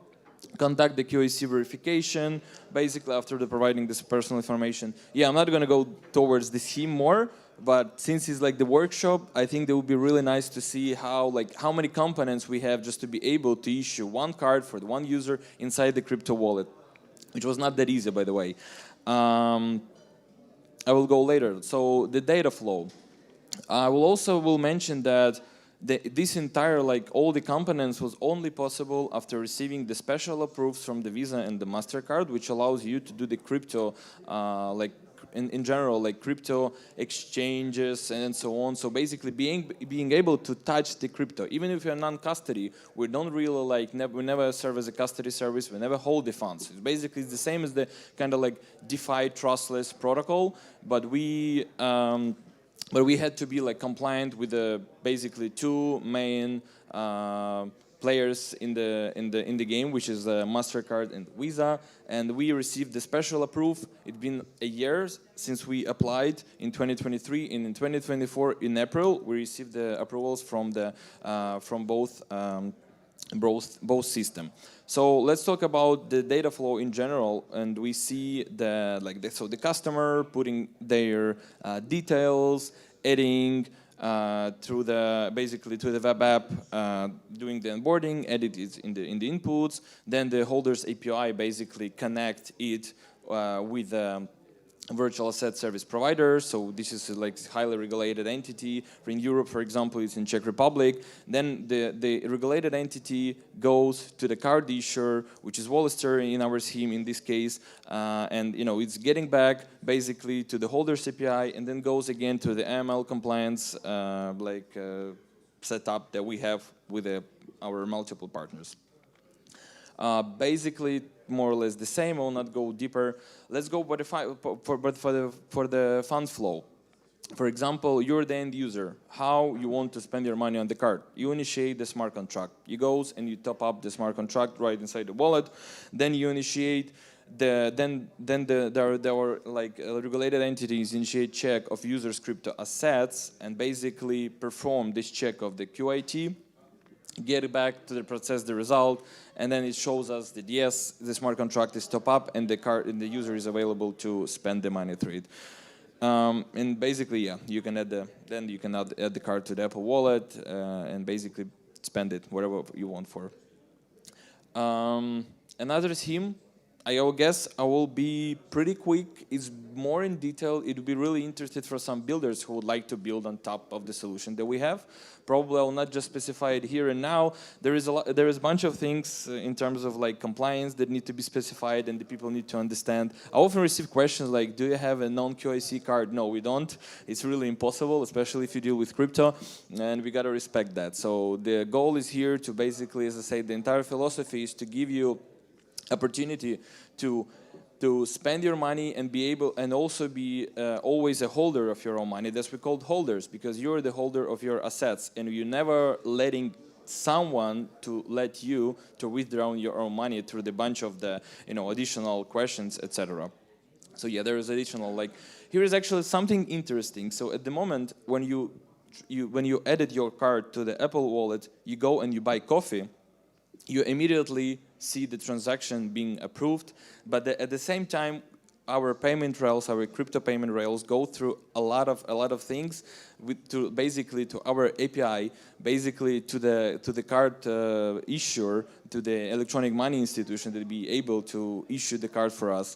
Conduct the QAC verification, basically after providing this personal information. Yeah, I'm not going to go towards the theme more, but since it's like the workshop, I think it would be really nice to see how many components we have just to be able to issue one card for the one user inside the crypto wallet, which was not that easy, by the way. I will go later. So the data flow. I will mention that this entire, all the components was only possible after receiving the special approvals from the Visa and the MasterCard, which allows you to do the crypto, in general, like crypto exchanges and so on. So basically being able to touch the crypto, even if you're non-custody, we don't really we never serve as a custody service, we never hold the funds. It's basically the same as the kind of like DeFi trustless protocol, but we had to be like compliant with the basically two main players in the game, which is MasterCard and Visa, and we received the special approval. It's been a year since we applied in 2023, and in 2024 in April we received the approvals from both systems. So let's talk about the data flow in general, and we see the customer putting their details, adding through the web app, doing the onboarding, edit it in the inputs. Then the holders API basically connect it with virtual asset service provider. So this is like highly regulated entity. In Europe, for example, it's in Czech Republic. Then the regulated entity goes to the card issuer, which is Wallister in our scheme in this case, and it's getting back basically to the holders API, and then goes again to the AML compliance setup that we have with our multiple partners. Basically, more or less the same. I will not go deeper. Let's go for the fund flow. For example, you're the end user. How you want to spend your money on the card? You initiate the smart contract. You go and you top up the smart contract right inside the wallet. Then you initiate regulated entities initiate check of users' crypto assets and basically perform this check of the QIT. Get it back to process the result, and then it shows us that yes, the smart contract is top up, and the user is available to spend the money through it. And basically, yeah, you can add the card to the Apple Wallet and basically spend it wherever you want for. Another theme, I guess I will be pretty quick. It's more in detail. It would be really interesting for some builders who would like to build on top of the solution that we have. Probably I will not just specify it here and now. There is a bunch of things in terms of compliance that need to be specified and the people need to understand. I often receive questions like, do you have a non-QIC card? No, we don't. It's really impossible, especially if you deal with crypto, and we got to respect that. So the goal is here to basically, as I say, the entire philosophy is to give you opportunity to spend your money and be able and also be always a holder of your own money. That's what we call holders, because you're the holder of your assets and you're never letting someone to let you to withdraw your own money through the bunch of the additional questions, etc. So yeah, there is additional here is actually something interesting. So at the moment when you edit your card to the Apple Wallet, you go and you buy coffee, you immediately see the transaction being approved, but at the same time, our payment rails, our crypto payment rails, go through a lot of things to our API, basically to the card issuer, to the electronic money institution that be able to issue the card for us.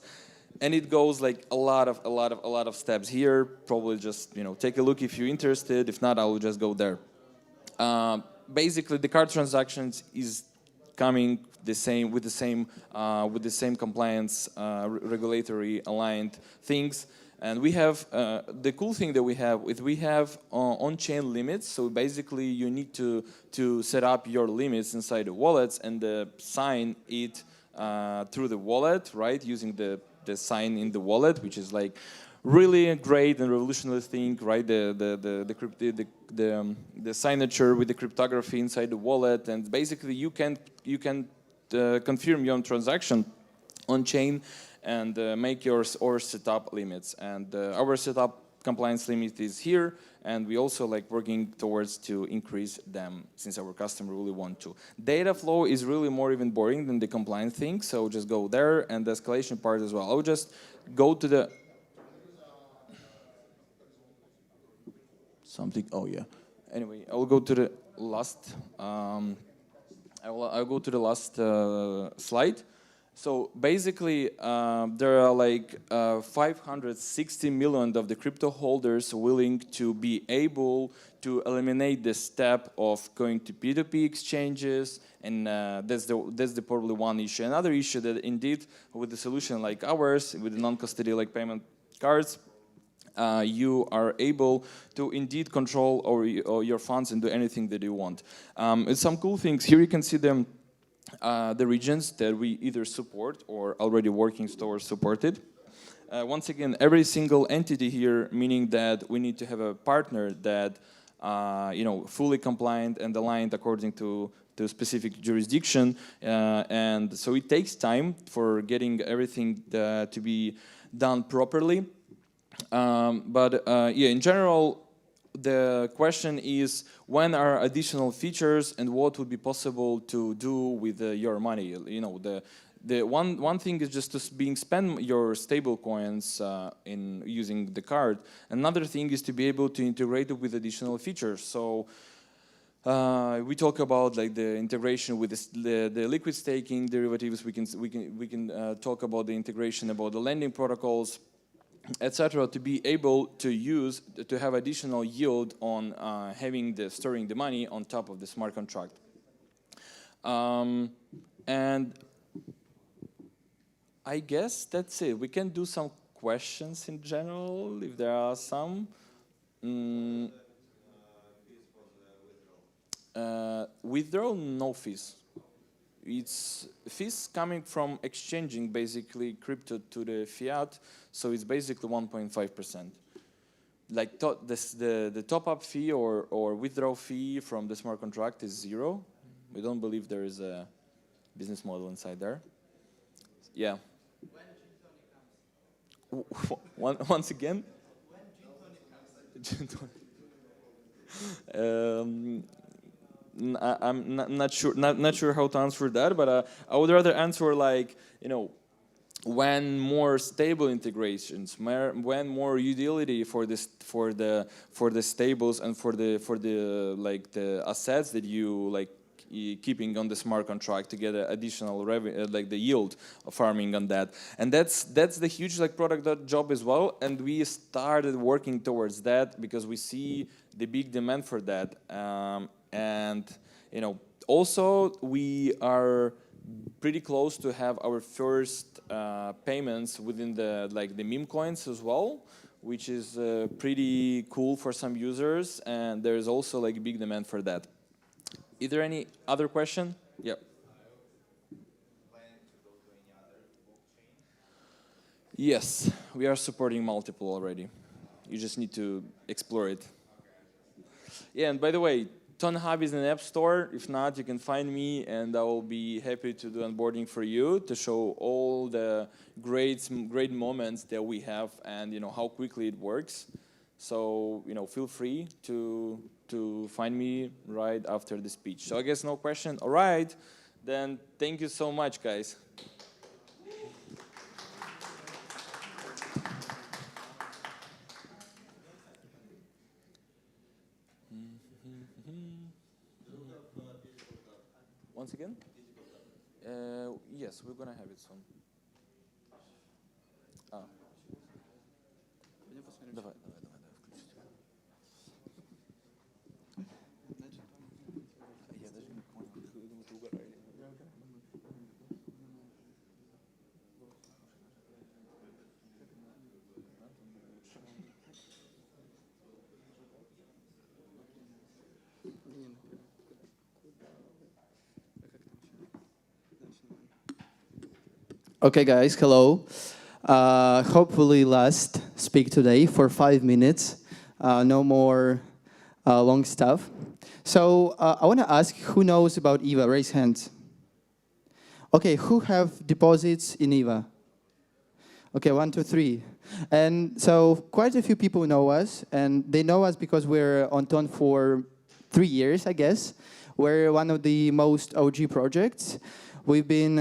And it goes a lot of steps here. Probably just take a look if you're interested. If not, I will just go there. Basically, the card transactions is coming with the same compliance regulatory aligned things. And we have the cool thing that we have on-chain limits. So basically, you need to set up your limits inside the wallets and sign it through the wallet, right? Using the sign in the wallet, which is like really a great and revolutionary thing, right? The signature with the cryptography inside the wallet, and basically you can confirm your transaction on chain and make your setup limits. And our setup compliance limit is here, and we also like working towards to increase them since our customer really want to. Data flow is really more even boring than the compliance thing, so just go there, and the escalation part as well. I'll just go to the oh yeah. Anyway, I will go to the last. I'll go to the last slide. So basically, there are like 560 million of the crypto holders willing to be able to eliminate the step of going to P2P exchanges, and that's the probably one issue. Another issue that indeed with the solution like ours, with the non-custodial like payment cards, you are able to indeed control or your funds and do anything that you want. It's some cool things. Here you can see them, the regions that we either support or already working towards supported. Once again, every single entity here, meaning that we need to have a partner that fully compliant and aligned according to the specific jurisdiction, and so it takes time for getting everything to be done properly. Yeah, in general, the question is when are additional features and what would be possible to do with your money. You know, the one thing is just to spend your stable coins in using the card. Another thing is to be able to integrate it with additional features. So we talk about like the integration with the liquid staking derivatives. We can talk about the integration about the lending protocols, etc., to be able to have additional yield on storing the money on top of the smart contract. And I guess that's it. We can do some questions in general if there are some. Withdrawal, no fees. It's fees coming from exchanging basically crypto to the fiat, so it's basically 1.5%. Like the top-up fee or withdrawal fee from the smart contract is 0. We don't believe there is a business model inside there. Yeah. Once again. I'm not sure how to answer that, but I would rather answer like, when more stable integrations, when more utility for the stables and for the assets that you like keeping on the smart contract to get additional revenue, like the yield of farming on that. And that's the huge like product job as well. And we started working towards that because we see the big demand for that. And also we are pretty close to have our first payments within the meme coins as well, which is pretty cool for some users, and there is also like big demand for that. Is there any other question? Yeah. Yes, we are supporting multiple already. You just need to explore it. Yeah, and by the way, Ton Hub is an app store. If not, you can find me, and I will be happy to do onboarding for you to show all the great moments that we have and how quickly it works. So feel free to find me right after the speech. So I guess no question. All right, then thank you so much, guys. Once again? Yes, we're gonna have it soon. Давай. Я даже не понял, я думаю, ты угорали. Okay, guys, hello. Hopefully last speak today for 5 minutes. No more long stuff. So I want to ask who knows about EVA? Raise hands. Okay, who have deposits in EVA? Okay, 1, 2, 3. And so quite a few people know us, and they know us because we're on TON for 3 years, I guess. We're one of the most OG projects. We've been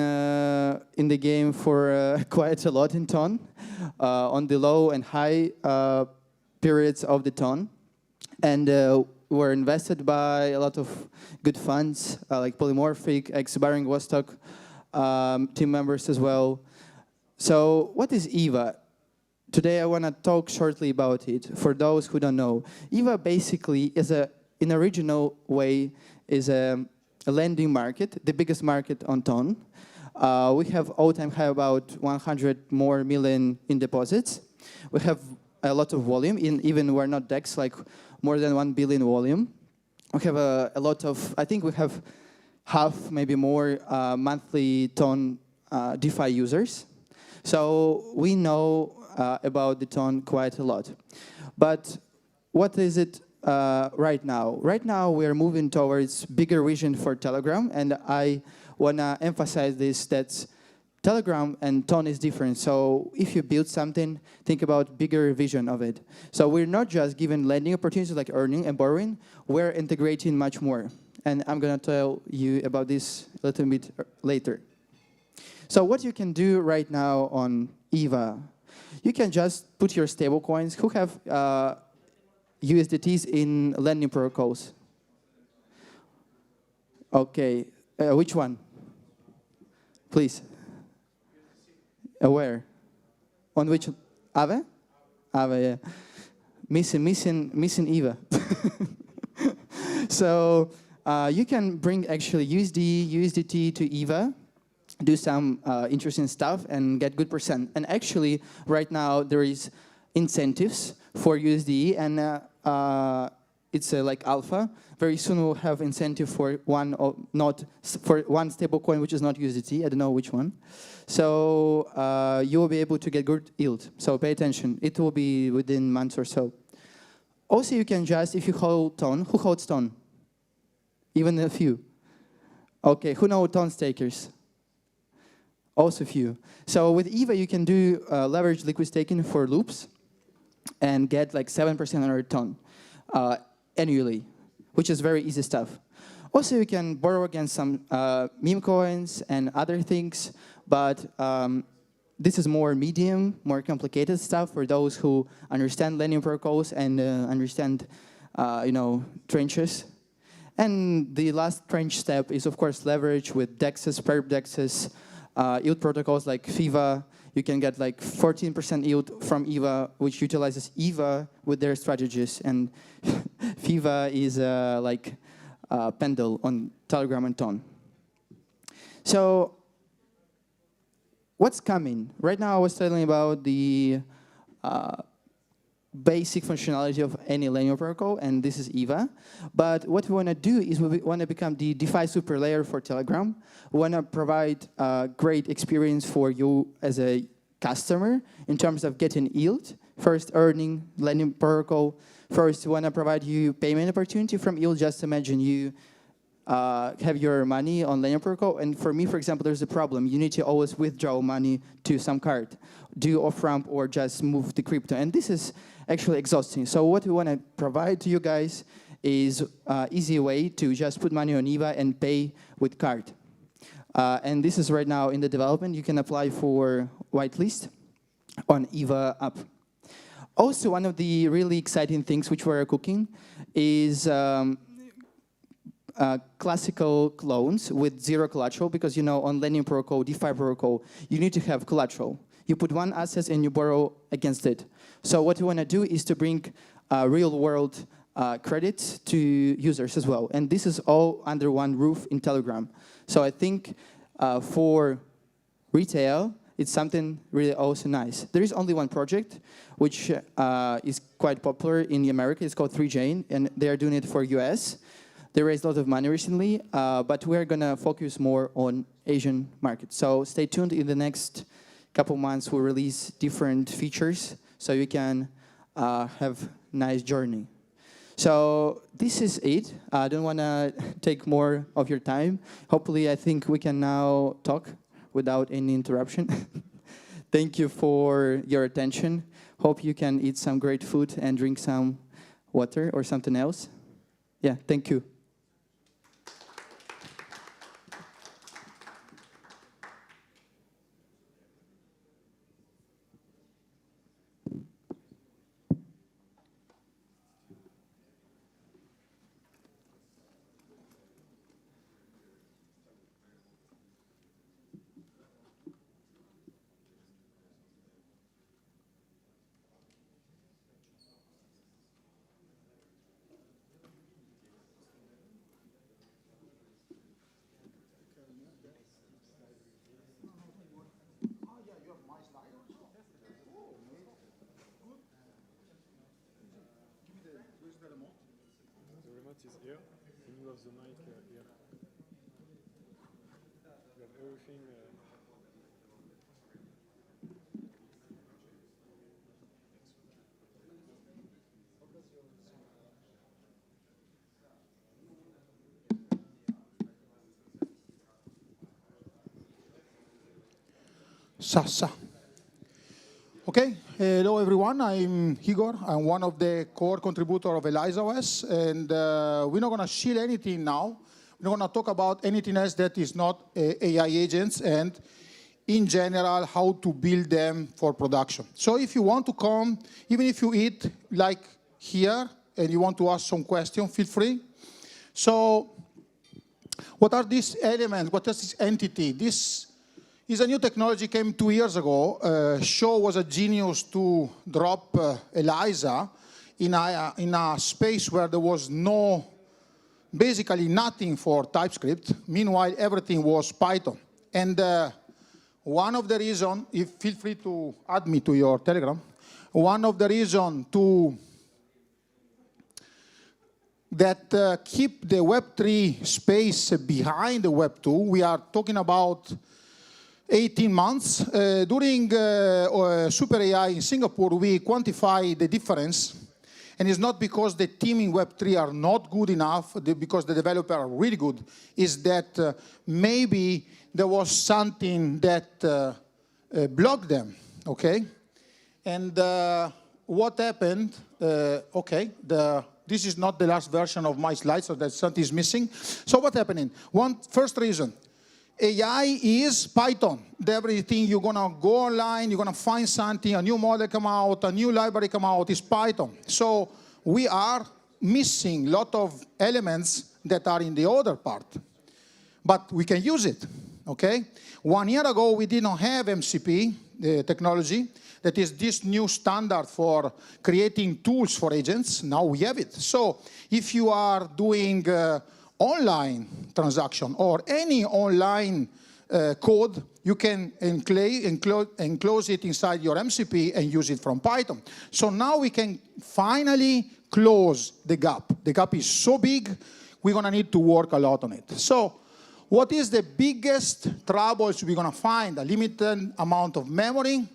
in the game for quite a lot in TON, on the low and high periods of the TON. And we're invested by a lot of good funds, like Polymorphic, ex-Baring Vostok team members as well. So what is EVA? Today I want to talk shortly about it. For those who don't know, EVA basically is in a regional way, is a lending market, the biggest market on TON. We have all-time high about 100 more million in deposits. We have a lot of volume, even we're not DEX, like more than 1 billion volume. We have a lot of, I think we have half, maybe more, monthly TON DeFi users. So we know about the TON quite a lot. But what is it right now? Right now we are moving towards bigger vision for Telegram, and I want to emphasize this, that Telegram and TON is different. So if you build something, think about bigger vision of it. So we're not just giving lending opportunities like earning and borrowing, we're integrating much more. And I'm going to tell you about this a little bit later. So what you can do right now on EVA, you can just put your stable coins. Who have USDTs in lending protocols? Okay, which one? Please. Where? On which? Aave? Aave, yeah. Missing EVA. So you can bring actually USDT to EVA, do some interesting stuff and get good percent. And actually, right now there is incentives for USDE, and it's like alpha. Very soon we'll have incentive for one stable coin which is not USDT. I don't know which one. So you will be able to get good yield. So pay attention. It will be within months or so. Also, you can just, if you hold TON, who holds TON? Even a few. Okay, who know TON stakers? Also few. So with EVA, you can do leverage liquid staking for loops and get like 7% on your TON annually, which is very easy stuff. Also, you can borrow against some meme coins and other things, but this is more medium, more complicated stuff for those who understand lending protocols and understand, trenches. And the last trench step is, of course, leverage with DEXs, perp DEXs, yield protocols like FIVA. You can get like 14% yield from EVA, which utilizes EVA with their strategies. And FIVA is like Pendle on Telegram and TON. So what's coming? Right now I was telling about the basic functionality of any lending protocol, and this is EVA. But what we want to do is we want to become the DeFi super layer for Telegram. We want to provide a great experience for you as a customer in terms of getting yield. First, earning lending protocol. First, we want to provide you payment opportunity from yield. Just imagine you have your money on lending protocol, and for me, for example, there's a problem. You need to always withdraw money to some card, do off-ramp, or just move the crypto, and this is actually exhausting. So what we want to provide to you guys is an easy way to just put money on EVA and pay with card. And this is right now in the development. You can apply for whitelist on EVA app. Also, one of the really exciting things which we're cooking is classical loans with zero collateral, because on lending protocol, DeFi protocol, you need to have collateral. You put one asset and you borrow against it. So what we want to do is to bring real-world credit to users as well. And this is all under one roof in Telegram. So I think for retail, it's something really also nice. There is only one project which is quite popular in America. It's called 3Jane, and they are doing it for US. They raised a lot of money recently, but we're going to focus more on Asian markets. So stay tuned. In the next couple months, we'll release different features so you can have a nice journey. So this is it. I don't want to take more of your time. Hopefully, I think we can now talk without any interruption. Thank you for your attention. Hope you can eat some great food and drink some water or something else. Yeah, thank you. Is here, and you have the mic here. You have everything. Sasa. Okay, hello everyone, I'm Igor. I'm one of the core contributors of ElizaOS, and we're not going to share anything now. We're not going to talk about anything else that is not AI agents and, in general, how to build them for production. So if you want to come, even if you eat like here, and you want to ask some questions, feel free. So what are these elements? What is this entity? This is a new technology, came 2 years ago. Shaw was a genius to drop Eliza in a space where there was basically nothing for TypeScript. Meanwhile, everything was Python. And one of the reasons, feel free to add me to your Telegram, one of the reasons that keep the Web3 space behind the Web2, we are talking about 18 months. During Super AI in Singapore, we quantify the difference. And it's not because the team in Web3 are not good enough, because the developers are really good. Is that maybe there was something that blocked them, okay? And what happened, this is not the last version of my slide, so that something is missing. So what's happening? First reason. AI is Python. Everything you're going to go online, you're going to find something, a new model come out, a new library come out, is Python. So we are missing a lot of elements that are in the other part. But we can use it, okay? 1 year ago, we did not have MCP, the technology. That is this new standard for creating tools for agents. Now we have it. So if you are doing online transaction or any online code, you can enclose it inside your MCP and use it from Python. So now we can finally close the gap. The gap is so big, we're going to need to work a lot on it. So what is the biggest troubles we're going to find? A limited amount of memory.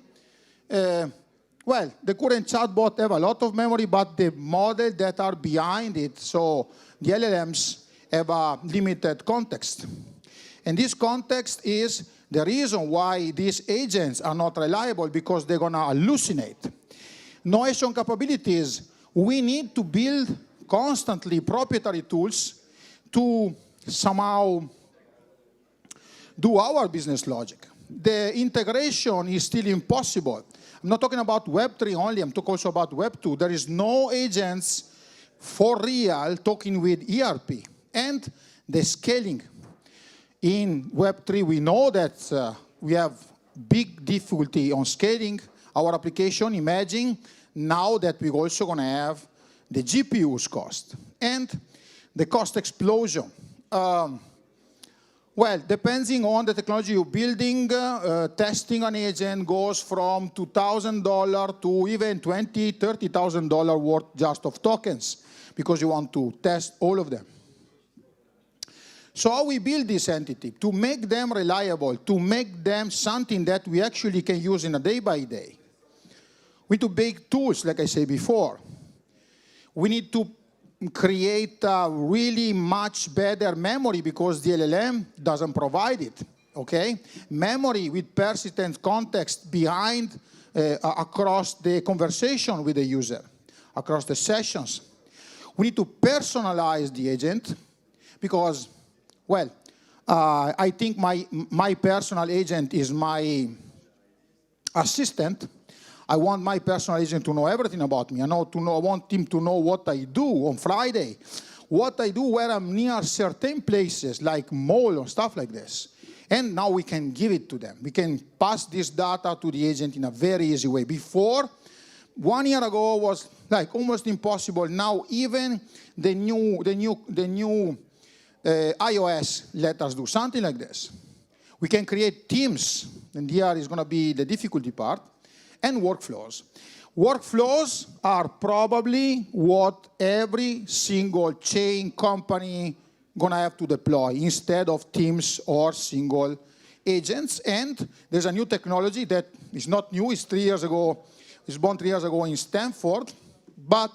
Well, the current chatbot have a lot of memory, but the models that are behind it, so the LLMs, have a limited context. And this context is the reason why these agents are not reliable, because they're going to hallucinate. Notion capabilities, we need to build constantly proprietary tools to somehow do our business logic. The integration is still impossible. I'm not talking about Web3 only, I'm talking also about Web2. There is no agents for real talking with ERP. And the scaling. In Web3, we know that we have big difficulty on scaling our application. Imagine now that we're also going to have the GPU's cost and the cost explosion. Well, depending on the technology you're building, testing an agent goes from $2,000 to even $20,000, $30,000 worth just of tokens, because you want to test all of them. So how we build this entity? To make them reliable, to make them something that we actually can use in a day by day. We need to bake tools, like I said before. We need to create a really much better memory because the LLM doesn't provide it, okay? Memory with persistent context behind, across the conversation with the user, across the sessions. We need to personalize the agent because, well, I think my personal agent is my assistant. I want my personal agent to know everything about me. I want him to know what I do on Friday, what I do where I'm near certain places, like mall or stuff like this. And now we can give it to them. We can pass this data to the agent in a very easy way. Before, 1 year ago was like almost impossible. Now even the new iOS let us do something like this. We can create teams, and here is going to be the difficulty part, and workflows. Workflows are probably what every single chain company gonna have to deploy instead of teams or single agents. And there's a new technology that is not new, it's 3 years ago, it's born 3 years ago in Stanford, but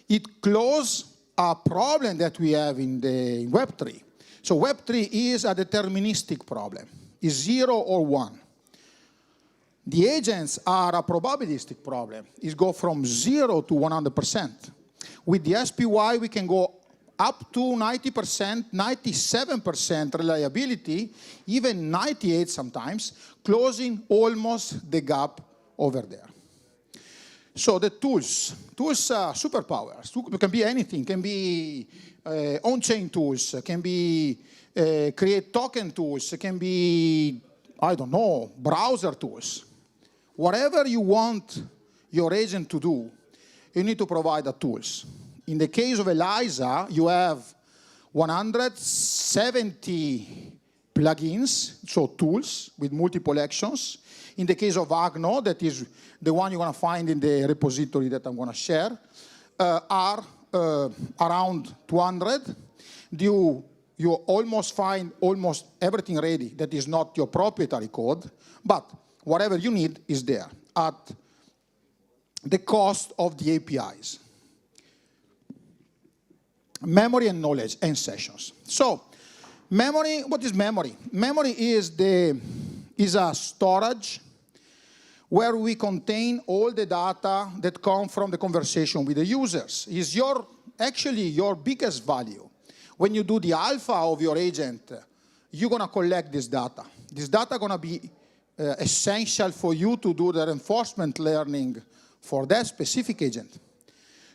it closed a problem that we have in the Web3. So Web3 is a deterministic problem, it's 0 or 1. The agents are a probabilistic problem. It goes from 0 to 100%. With the SPY, we can go up to 90%, 97% reliability, even 98 sometimes, closing almost the gap over there. So the tools are superpowers. It can be anything. Can be on-chain tools. Can be create token tools. It can be, I don't know, browser tools. Whatever you want your agent to do, you need to provide the tools. In the case of ELIZA, you have 170 plugins, so tools with multiple actions. In the case of Agno, that is the one you're going to find in the repository that I'm going to share, are around 200. You almost find almost everything ready that is not your proprietary code, but whatever you need is there at the cost of the APIs. Memory and knowledge and sessions. So, memory, what is memory? Memory is a storage where we contain all the data that come from the conversation with the users. Is actually your biggest value. When you do the alpha of your agent, you're going to collect this data. This data going to be essential for you to do the reinforcement learning for that specific agent.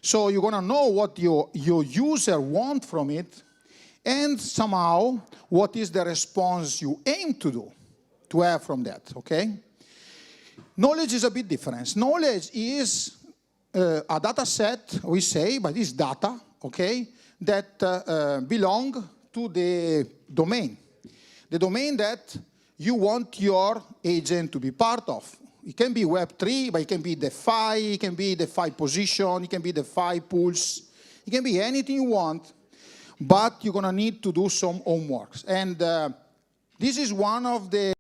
So you're going to know what your user wants from it, and somehow what is the response you aim to have from that, okay? Knowledge is a bit different. Knowledge is a data set, we say, but it's data, okay, that belong to the domain. The domain that you want your agent to be part of. It can be Web3, but it can be DeFi, it can be DeFi position, it can be DeFi pools. It can be anything you want, but you're going to need to do some homework. And this is one of the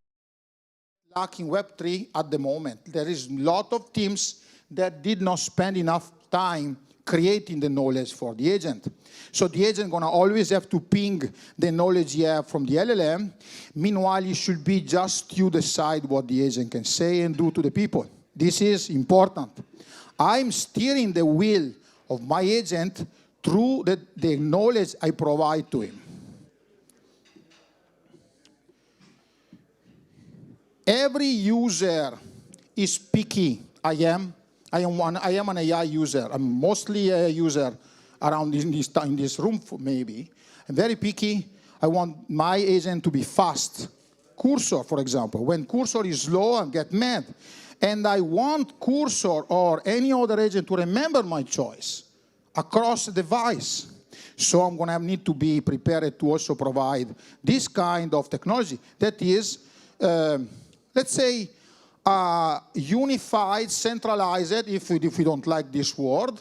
lacking Web3 at the moment. There is a lot of teams that did not spend enough time creating the knowledge for the agent. So the agent gonna always have to ping the knowledge you have from the LLM. Meanwhile, it should be just you decide what the agent can say and do to the people. This is important. I'm steering the wheel of my agent through the knowledge I provide to him. Every user is picky. I am an AI user. I'm mostly a user around in this room, maybe. I'm very picky. I want my agent to be fast. Cursor, for example. When cursor is slow, I get mad. And I want cursor or any other agent to remember my choice across the device. So I'm going to need to be prepared to also provide this kind of technology that is, let's say, unified, centralized, if we don't like this word,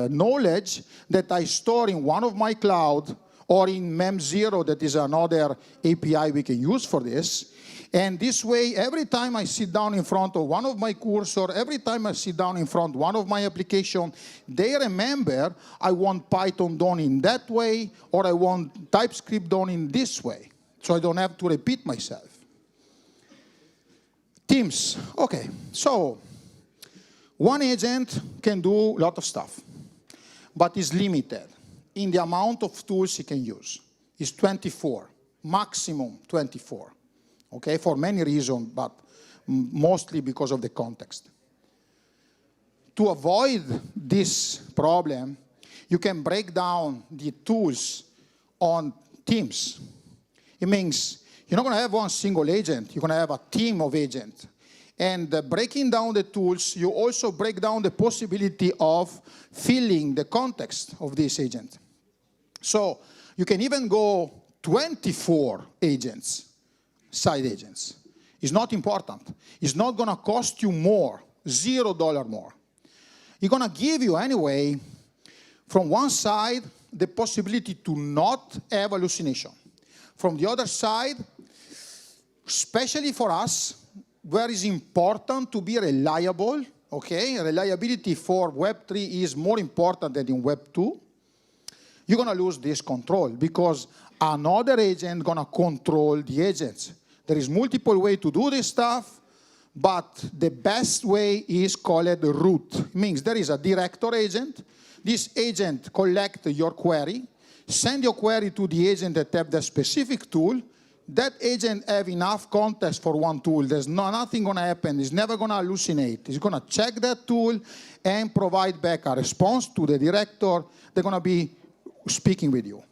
knowledge that I store in one of my cloud or in Mem0, that is another API we can use for this. And this way, every time I sit down in front of one of my cursor, every time I sit down in front of one of my application, they remember I want Python done in that way, or I want TypeScript done in this way. So I don't have to repeat myself. Teams. Okay, so one agent can do a lot of stuff, but is limited in the amount of tools he can use. It's 24, maximum 24. Okay, for many reasons, but mostly because of the context. To avoid this problem, you can break down the tools on teams. It means you're not going to have one single agent. You're going to have a team of agents. And breaking down the tools, you also break down the possibility of filling the context of this agent. So you can even go 24 agents. Side agents. It's not important. It's not going to cost you more, $0 more. It's going to give you anyway, from one side, the possibility to not have hallucination. From the other side, especially for us, where it's important to be reliable, okay? Reliability for Web3 is more important than in Web2. You're going to lose this control because another agent is going to control the agents. There is multiple ways to do this stuff, but the best way is called root. It means there is a director agent. This agent collects your query, send your query to the agent that have the specific tool. That agent have enough context for one tool. There's nothing going to happen. It's never going to hallucinate. It's going to check that tool and provide back a response to the director. They're going to be speaking with you.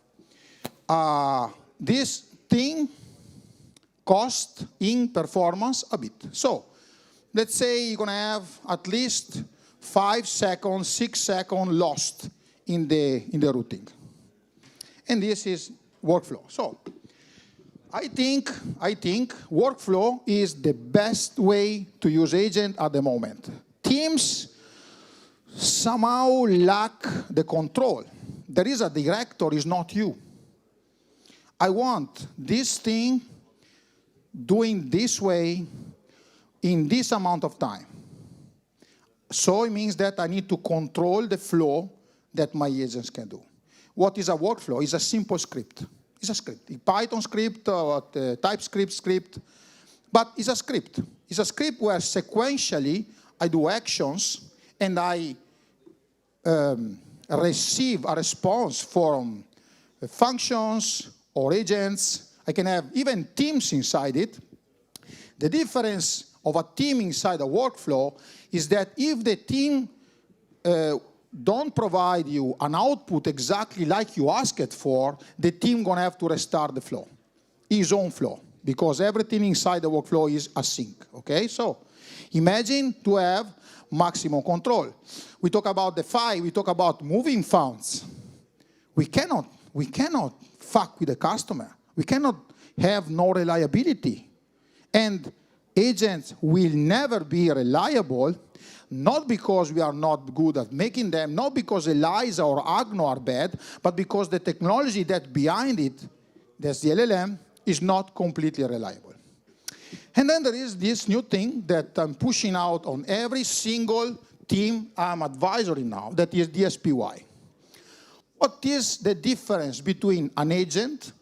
This thing cost in performance a bit. So let's say you're going to have at least 5 seconds, 6 seconds lost in the routing. And this is workflow. So I think workflow is the best way to use agent at the moment. Teams somehow lack the control. There is a director, it's not you. I want this thing doing this way in this amount of time. So it means that I need to control the flow that my agents can do. What is a workflow? It's a simple script. It's a script. A Python script or a TypeScript script, but it's a script. It's a script where sequentially I do actions and I receive a response from functions or agents. I can have even teams inside it. The difference of a team inside a workflow is that if the team don't provide you an output exactly like you asked for, the team gonna have to restart the flow, his own flow, because everything inside the workflow is async, okay? So imagine to have maximum control. We talk about DeFi, we talk about moving funds. We cannot fuck with the customer. We cannot have no reliability. And agents will never be reliable, not because we are not good at making them, not because ELIZA or Agno are bad, but because the technology that behind it, that's the LLM, is not completely reliable. And then there is this new thing that I'm pushing out on every single team I'm advisory now, that is DSPY. What is the difference between an agent,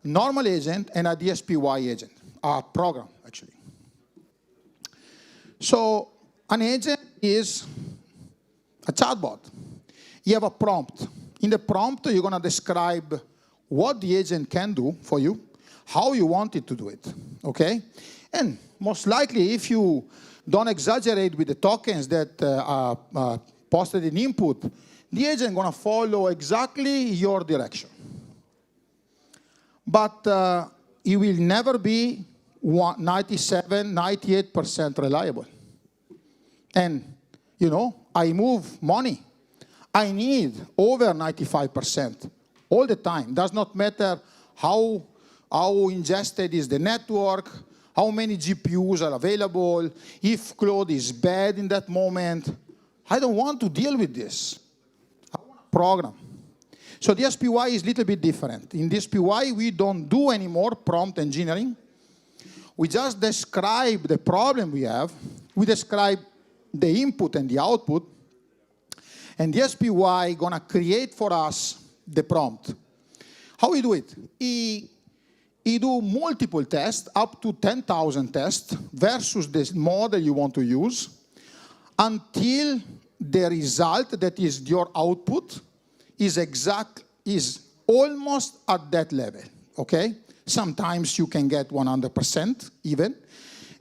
normal agent, and a DSPY agent, a program, actually? So an agent is a chatbot. You have a prompt. In the prompt, you're going to describe what the agent can do for you, how you want it to do it, okay? And most likely, if you don't exaggerate with the tokens that are posted in input, the agent is going to follow exactly your direction. But it will never be 97, 98% reliable. And, you know, I move money. I need over 95% all the time. Does not matter how ingested is the network, how many GPUs are available, if cloud is bad in that moment. I don't want to deal with this. I want a program. So the SPY is a little bit different. In the SPY, we don't do any more prompt engineering. We just describe the problem we have. We describe the input and the output. And the SPY gonna create for us the prompt. How we do it? He do multiple tests, up to 10,000 tests, versus this model you want to use, until the result, that is your output, is almost at that level, okay? Sometimes you can get 100% even.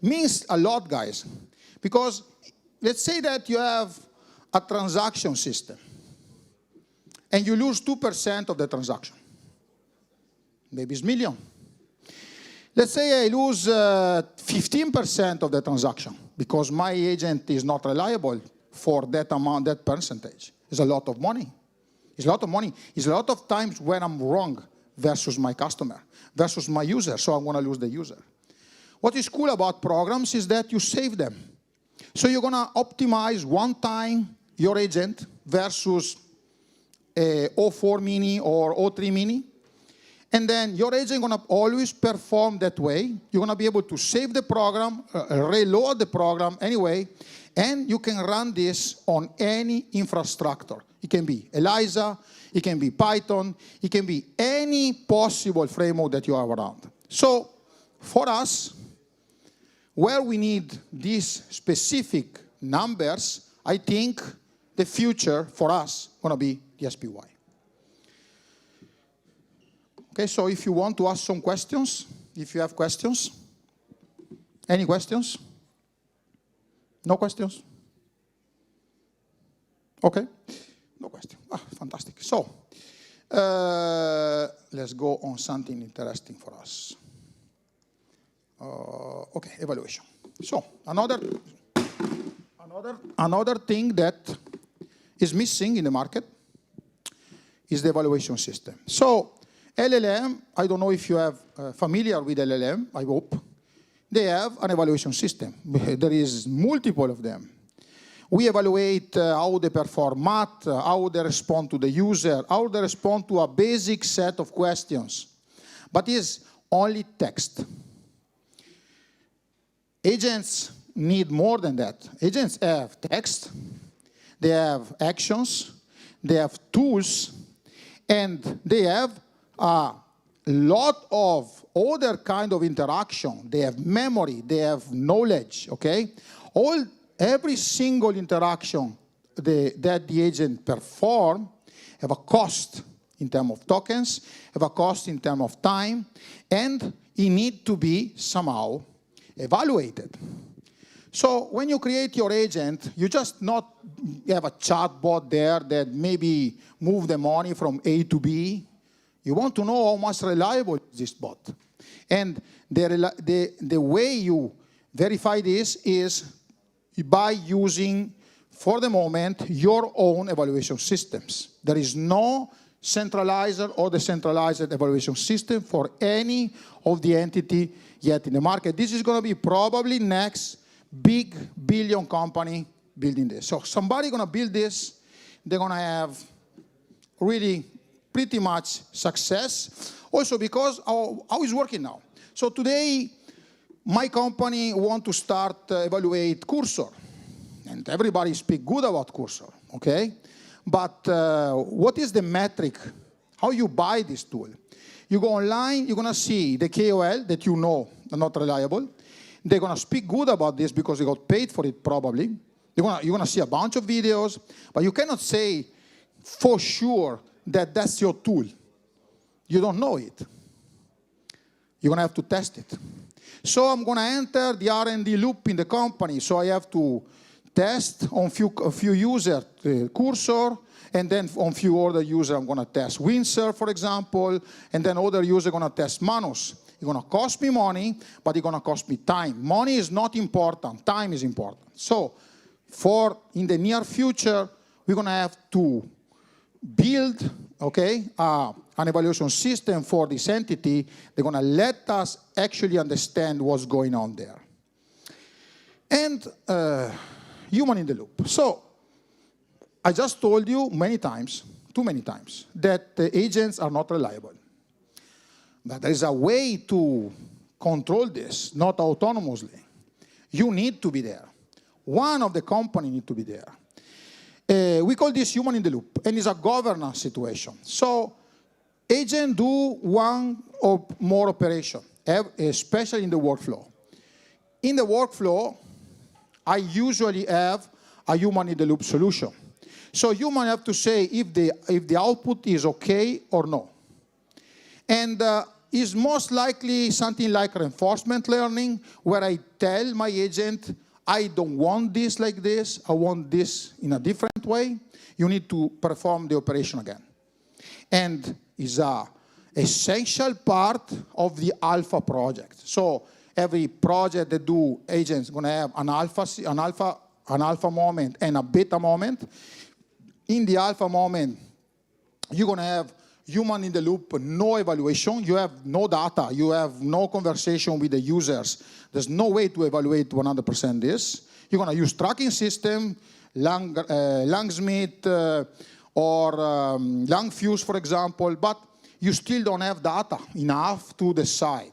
Means a lot, guys. Because let's say that you have a transaction system, and you lose 2% of the transaction. Maybe it's million. Let's say I lose 15% of the transaction because my agent is not reliable for that amount, that percentage. It's a lot of money. It's a lot of money. It's a lot of times when I'm wrong versus my customer, versus my user, so I'm going to lose the user. What is cool about programs is that you save them. So you're going to optimize one time your agent versus a 04 mini or 03 mini. And then your agent is going to always perform that way. You're going to be able to save the program, reload the program anyway, and you can run this on any infrastructure. It can be ELIZA, it can be Python, it can be any possible framework that you have around. So for us, where we need these specific numbers, I think the future for us is going to be the SPY. Okay, so if you want to ask some questions, if you have questions. Any questions? No questions? Okay, no question. Ah, fantastic. So, let's go on something interesting for us. Okay, evaluation. So, another thing that is missing in the market is the evaluation system. So, LLM, I don't know if you are familiar with LLM, I hope. They have an evaluation system. There is multiple of them. We evaluate how they perform math, how they respond to the user, how they respond to a basic set of questions. But it's only text. Agents need more than that. Agents have text, they have actions, they have tools, and they have a lot of other kind of interaction. They have memory, they have knowledge, okay? Every single interaction that the agent perform have a cost in terms of tokens, have a cost in terms of time, and it needs to be somehow evaluated. So when you create your agent, you just not have a chatbot there that maybe move the money from A to B. You want to know how much reliable is this bot. And the way you verify this is by using, for the moment, your own evaluation systems. There is no centralized or decentralized evaluation system for any of the entity yet in the market. This is going to be probably next big billion company building this. So somebody going to build this, they're going to have really pretty much success. Also because how it's working now. So today, my company want to start evaluate Cursor. And everybody speak good about Cursor, okay? But what is the metric? How you buy this tool? You go online, you're going to see the KOL that you know are not reliable. They're going to speak good about this because they got paid for it probably. You're going to see a bunch of videos, but you cannot say for sure that that's your tool. You don't know it. You're going to have to test it. So I'm going to enter the R&D loop in the company. So I have to test on a few users Cursor, and then on few other users I'm going to test Windsurf, for example, and then other users are going to test Manus. It's going to cost me money, but it's going to cost me time. Money is not important. Time is important. So in the near future, we're going to have to build, okay, an evaluation system for this entity. They're going to let us actually understand what's going on there. And human in the loop. So I just told you many times, too many times, that the agents are not reliable. But there is a way to control this, not autonomously. You need to be there. One of the company need to be there. We call this human in the loop, and it's a governance situation. So agents do one or more operation, especially in the workflow. In the workflow, I usually have a human in the loop solution. So human have to say if the output is okay or no. And is most likely something like reinforcement learning, where I tell my agent, I don't want this like this, I want this in a different way. You need to perform the operation again. And is a essential part of the alpha project. So every project that do agents gonna have an alpha moment and a beta moment. In the alpha moment, you're gonna have human in the loop, no evaluation. You have no data. You have no conversation with the users. There's no way to evaluate 100% this. You're going to use tracking system, Langsmith or Langfuse, for example, but you still don't have data enough to decide.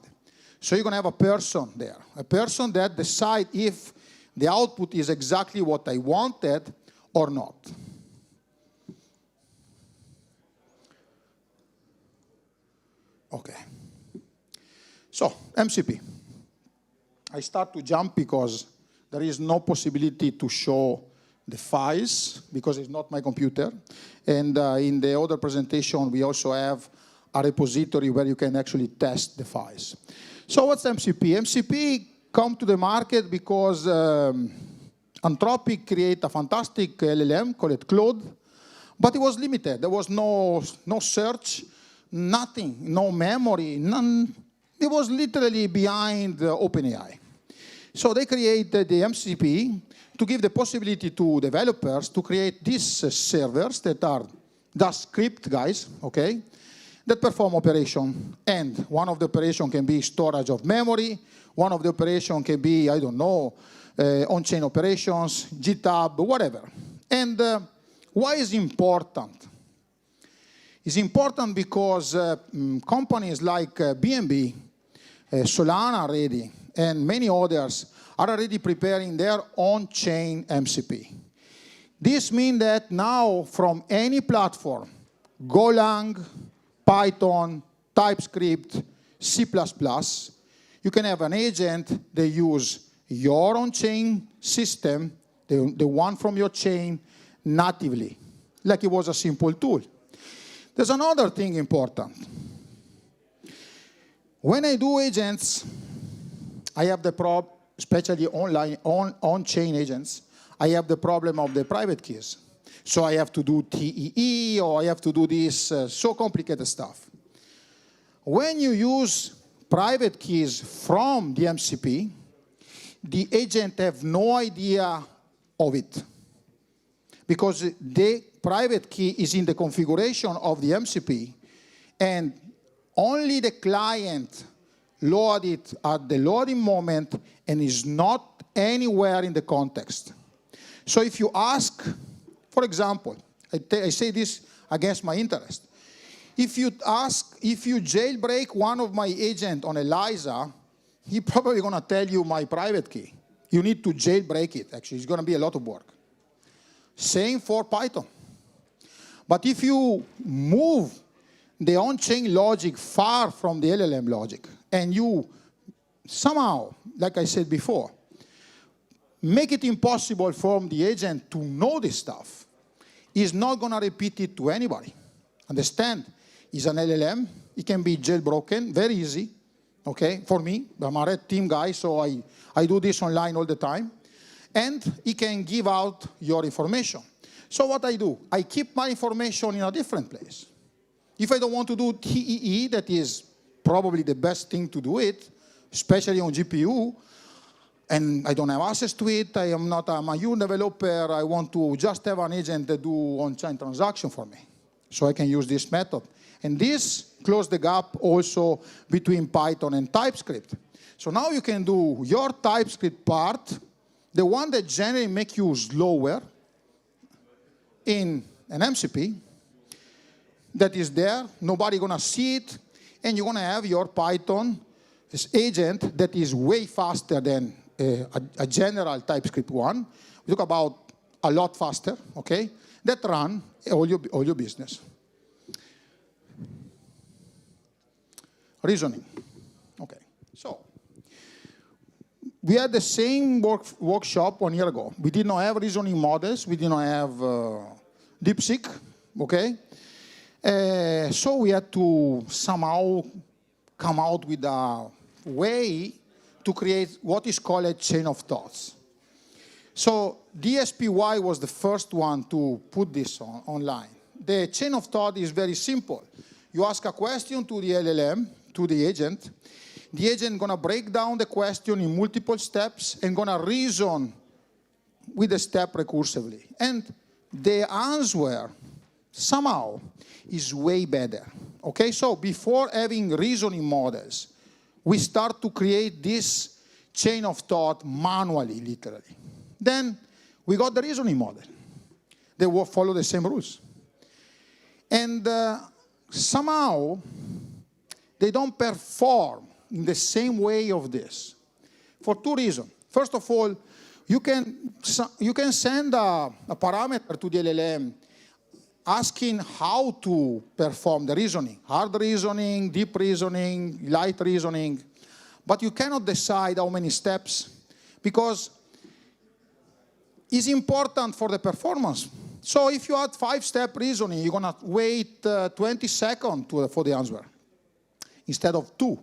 So you're going to have a person there, a person that decides if the output is exactly what I wanted or not. Okay. So, MCP. I start to jump because there is no possibility to show the files because it's not my computer. And in the other presentation, we also have a repository where you can actually test the files. So what's MCP? MCP come to the market because Anthropic created a fantastic LLM called Claude, but it was limited. There was no search, nothing, no memory, none. It was literally behind OpenAI. So they created the MCP to give the possibility to developers to create these servers that are Dash script guys, okay, that perform operation. And one of the operation can be storage of memory. One of the operation can be, I don't know, on-chain operations, GitHub, whatever. And why is it important? It's important because companies like BNB, Solana already, and many others are already preparing their on-chain MCP. This means that now from any platform, Golang, Python, TypeScript, C++, you can have an agent that use your on-chain system, the one from your chain, natively, like it was a simple tool. There's another thing important. When I do agents, I have the problem, especially online, on-chain agents, I have the problem of the private keys. So I have to do TEE, or I have to do this so complicated stuff. When you use private keys from the MCP, the agent have no idea of it. Because the private key is in the configuration of the MCP, and only the client load it at the loading moment and is not anywhere in the context. So if you ask, for example, I say this against my interest. If you jailbreak one of my agents on ELIZA, he's probably going to tell you my private key. You need to jailbreak it, actually. It's going to be a lot of work. Same for Python. But if you move the on-chain logic far from the LLM logic, and you somehow, like I said before, make it impossible for the agent to know this stuff, he's not going to repeat it to anybody. Understand? It's an LLM. It can be jailbroken, very easy, okay, for me. I'm a red team guy, so I do this online all the time. And it can give out your information. So what I do, I keep my information in a different place. If I don't want to do TEE, that is probably the best thing to do it, especially on GPU, and I don't have access to it, I'm a new developer, I want to just have an agent that do on-chain transaction for me. So I can use this method. And this closes the gap also between Python and TypeScript. So now you can do your TypeScript part, the one that generally makes you slower in an MCP, that is there. Nobody gonna see it. And you're gonna have your Python agent that is way faster than a general TypeScript one. We talk about a lot faster, okay? That run all your business. Reasoning. Okay, so we had the same workshop 1 year ago. We did not have reasoning models. We did not have DeepSeek, okay? So we had to somehow come out with a way to create what is called a chain of thoughts. So DSPY was the first one to put this online. The chain of thought is very simple. You ask a question to the LLM, to the agent. The agent gonna break down the question in multiple steps and gonna reason with the step recursively. And the answer somehow is way better. Okay, so before having reasoning models, we start to create this chain of thought manually, literally. Then we got the reasoning model. They will follow the same rules. And somehow, they don't perform in the same way of this for two reasons. First of all, you can send a parameter to the LLM asking how to perform the reasoning. Hard reasoning, deep reasoning, light reasoning. But you cannot decide how many steps because it's important for the performance. So if you add 5-step reasoning, you're going to wait 20 seconds for the answer instead of 2.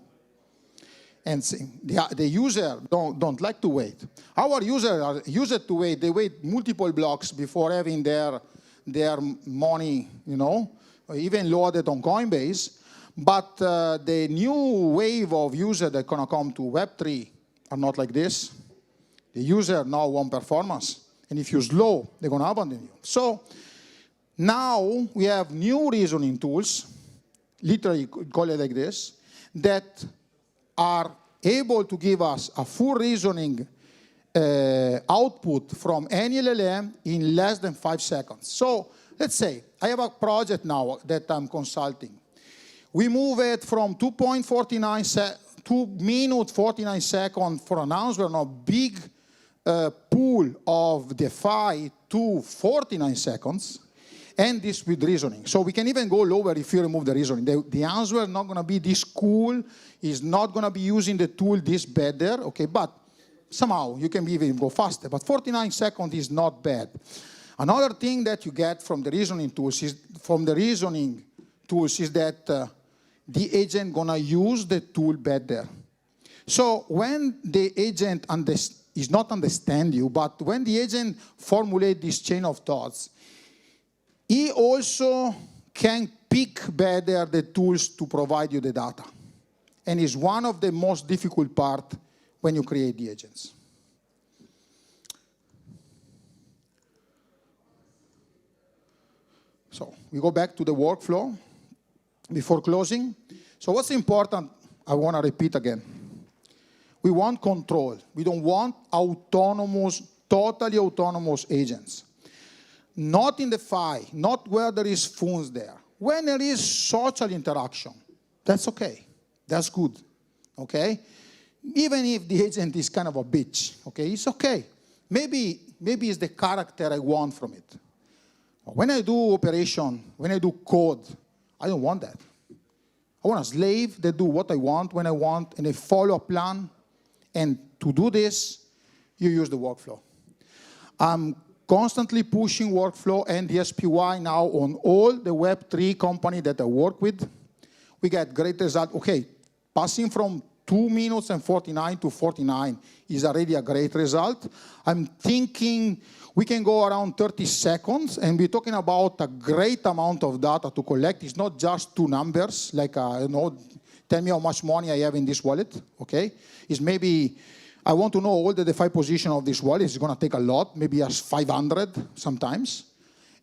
And the user don't like to wait. Our users are used to wait. They wait multiple blocks before having their money, you know, even loaded on Coinbase. But the new wave of users that are going to come to Web3 are not like this. The user now want performance. And if you're slow, they're going to abandon you. So now we have new reasoning tools, literally call it like this, that are able to give us a full reasoning output from any LLM in less than 5 seconds. So let's say I have a project now that I'm consulting. We move it from 2 minutes 49 seconds for an answer on a big pool of DeFi to 49 seconds, and this with reasoning. So we can even go lower if you remove the reasoning. The answer is not going to be this cool, is not going to be using the tool this better, okay, but somehow you can even go faster. But 49 seconds is not bad. Another thing that you get from the reasoning tools is that the agent going to use the tool better. So when the agent is not understand you, but when the agent formulate this chain of thoughts, he also can pick better the tools to provide you the data. And is one of the most difficult part when you create the agents. So we go back to the workflow before closing. So what's important, I want to repeat again. We want control. We don't want autonomous, totally autonomous agents. Not in DeFi, not where there is funds there. When there is social interaction, that's okay. That's good, okay? Even if the agent is kind of a bitch, okay? It's okay. Maybe it's the character I want from it. When I do operation, when I do code, I don't want that. I want a slave that do what I want, when I want, and I follow a plan. And to do this, you use the workflow. I'm constantly pushing workflow and DSPY now on all the Web3 company that I work with. We get great results. Okay, passing from 2 minutes and 49 to 49 is already a great result. I'm thinking we can go around 30 seconds, and we're talking about a great amount of data to collect. It's not just 2 numbers, like, tell me how much money I have in this wallet, okay? It's maybe, I want to know all the DeFi position of this wallet. It's going to take a lot, maybe as 500 sometimes.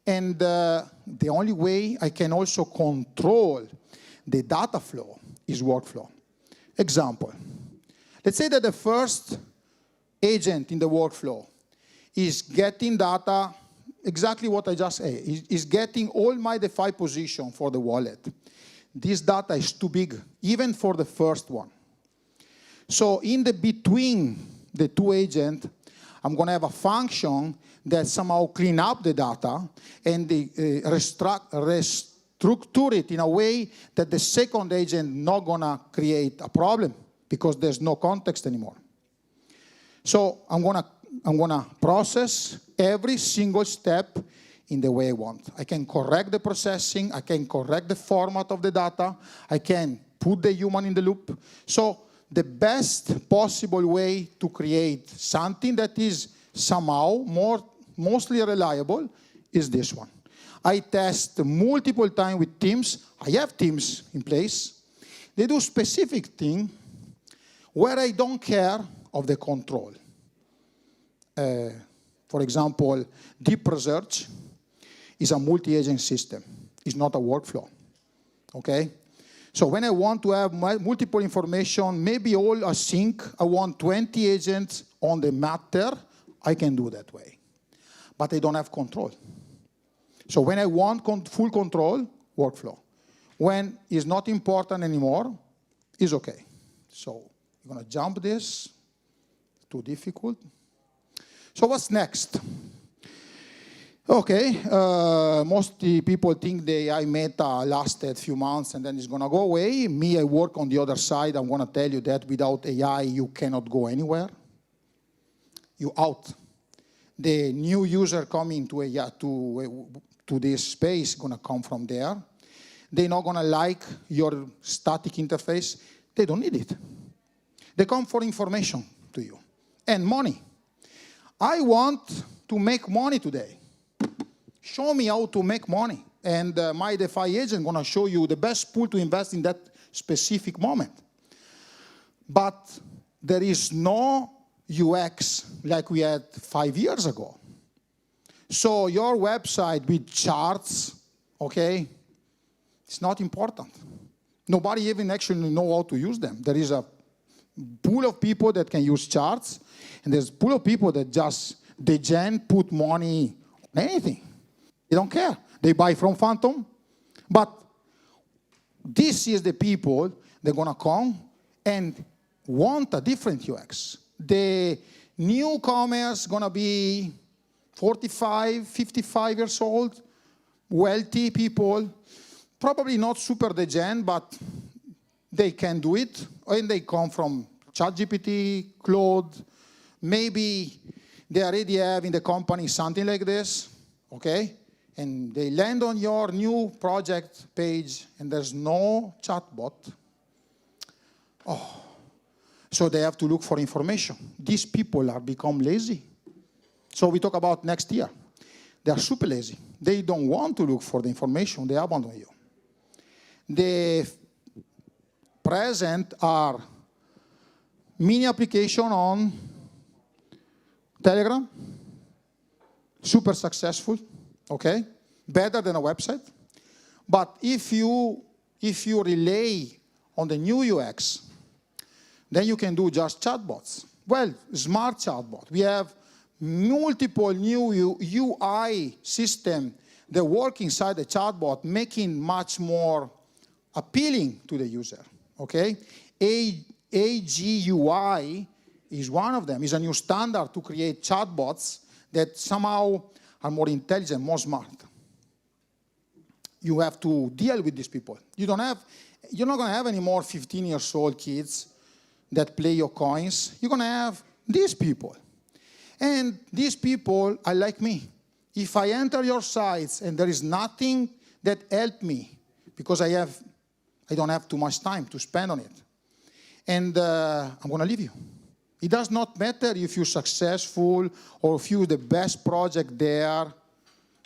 And the only way I can also control the data flow is workflow. Example, let's say that the first agent in the workflow is getting data exactly what I just said, is getting all my DeFi position for the wallet. This data is too big, even for the first one. So in the between the two agents, I'm going to have a function that somehow clean up the data and restructure it in a way that the second agent not going to create a problem because there's no context anymore. So I'm gonna process every single step in the way I want. I can correct the processing, I can correct the format of the data, I can put the human in the loop. So the best possible way to create something that is somehow mostly reliable is this one. I test multiple times with teams. I have teams in place. They do specific thing where I don't care of the control. For example, deep research is a multi-agent system. It's not a workflow, okay? So when I want to have multiple information, maybe all async, I want 20 agents on the matter, I can do that way. But I don't have control. So when I want full control, workflow. When it's not important anymore, it's okay. So I'm going to jump this. Too difficult. So what's next? Okay, most people think the AI meta lasted a few months and then it's going to go away. Me, I work on the other side. I'm going to tell you that without AI, you cannot go anywhere. You're out. The new user coming to AI, to this space going to come from there. They're not going to like your static interface. They don't need it. They come for information to you and money. I want to make money today. Show me how to make money. And my DeFi agent is going to show you the best pool to invest in that specific moment. But there is no UX like we had 5 years ago. So your website with charts, okay, it's not important. Nobody even actually know how to use them. There is a pool of people that can use charts, and there's a pool of people that just put money on anything. They don't care. They buy from Phantom. But this is the people that are going to come and want a different UX. The newcomers going to be 45, 55 years old, wealthy people, probably not super degen, but they can do it. And they come from ChatGPT, Claude. Maybe they already have in the company something like this, okay? And they land on your new project page, and there's no chatbot. Oh, so they have to look for information. These people are become lazy. So we talk about next year. They are super lazy. They don't want to look for the information. They abandon you. The present are mini application on Telegram, super successful, okay? Better than a website. But if you relay on the new UX, then you can do just chatbots. Well, smart chatbot. We have multiple new UI system that work inside the chatbot, making much more appealing to the user, okay? AGUI is one of them. It's a new standard to create chatbots that somehow are more intelligent, more smart. You have to deal with these people. You're not going to have any more 15-year-old kids that play your coins. You're going to have these people. And these people are like me. If I enter your sites and there is nothing that helps me, because I don't have too much time to spend on it, and I'm going to leave you. It does not matter if you're successful or if you're the best project there.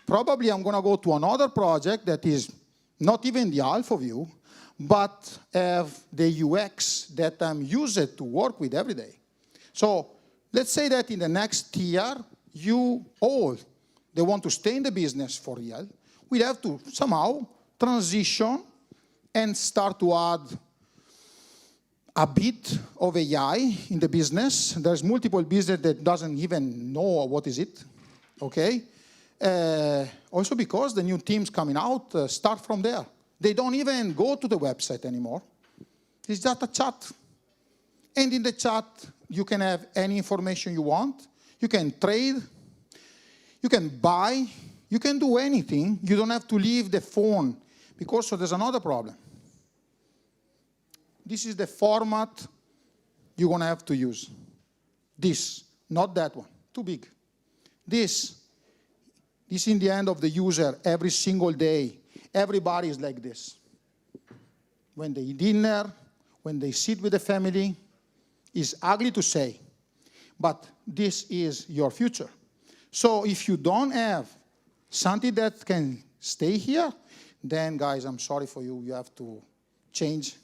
Probably I'm going to go to another project that is not even the half of you, but have the UX that I'm used to work with every day. So let's say that in the next year, you all, they want to stay in the business for real. We have to somehow transition and start to add a bit of AI in the business. There's multiple business that doesn't even know what is it, okay? Also because the new teams coming out start from there. They don't even go to the website anymore. It's just a chat. And in the chat, you can have any information you want. You can trade. You can buy. You can do anything. You don't have to leave the phone. Because so there's another problem. This is the format you're going to have to use. This, not that one. Too big. This in the hand of the user every single day. Everybody is like this. When they eat dinner, when they sit with the family, it's ugly to say, but this is your future. So if you don't have something that can stay here, then guys, I'm sorry for you, you have to change.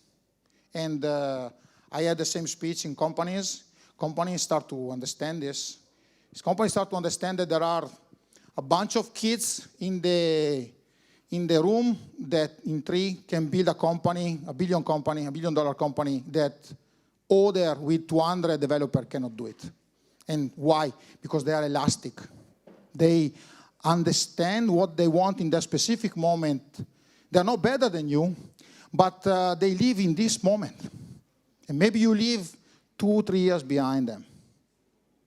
And I had the same speech in companies. Companies start to understand this. Companies start to understand that there are a bunch of kids in the room that in three can build a company, $1 billion company that other with 200 developers cannot do it. And why? Because they are elastic. They understand what they want in that specific moment. They're not better than you, but they live in this moment. And maybe you live 2-3 years behind them.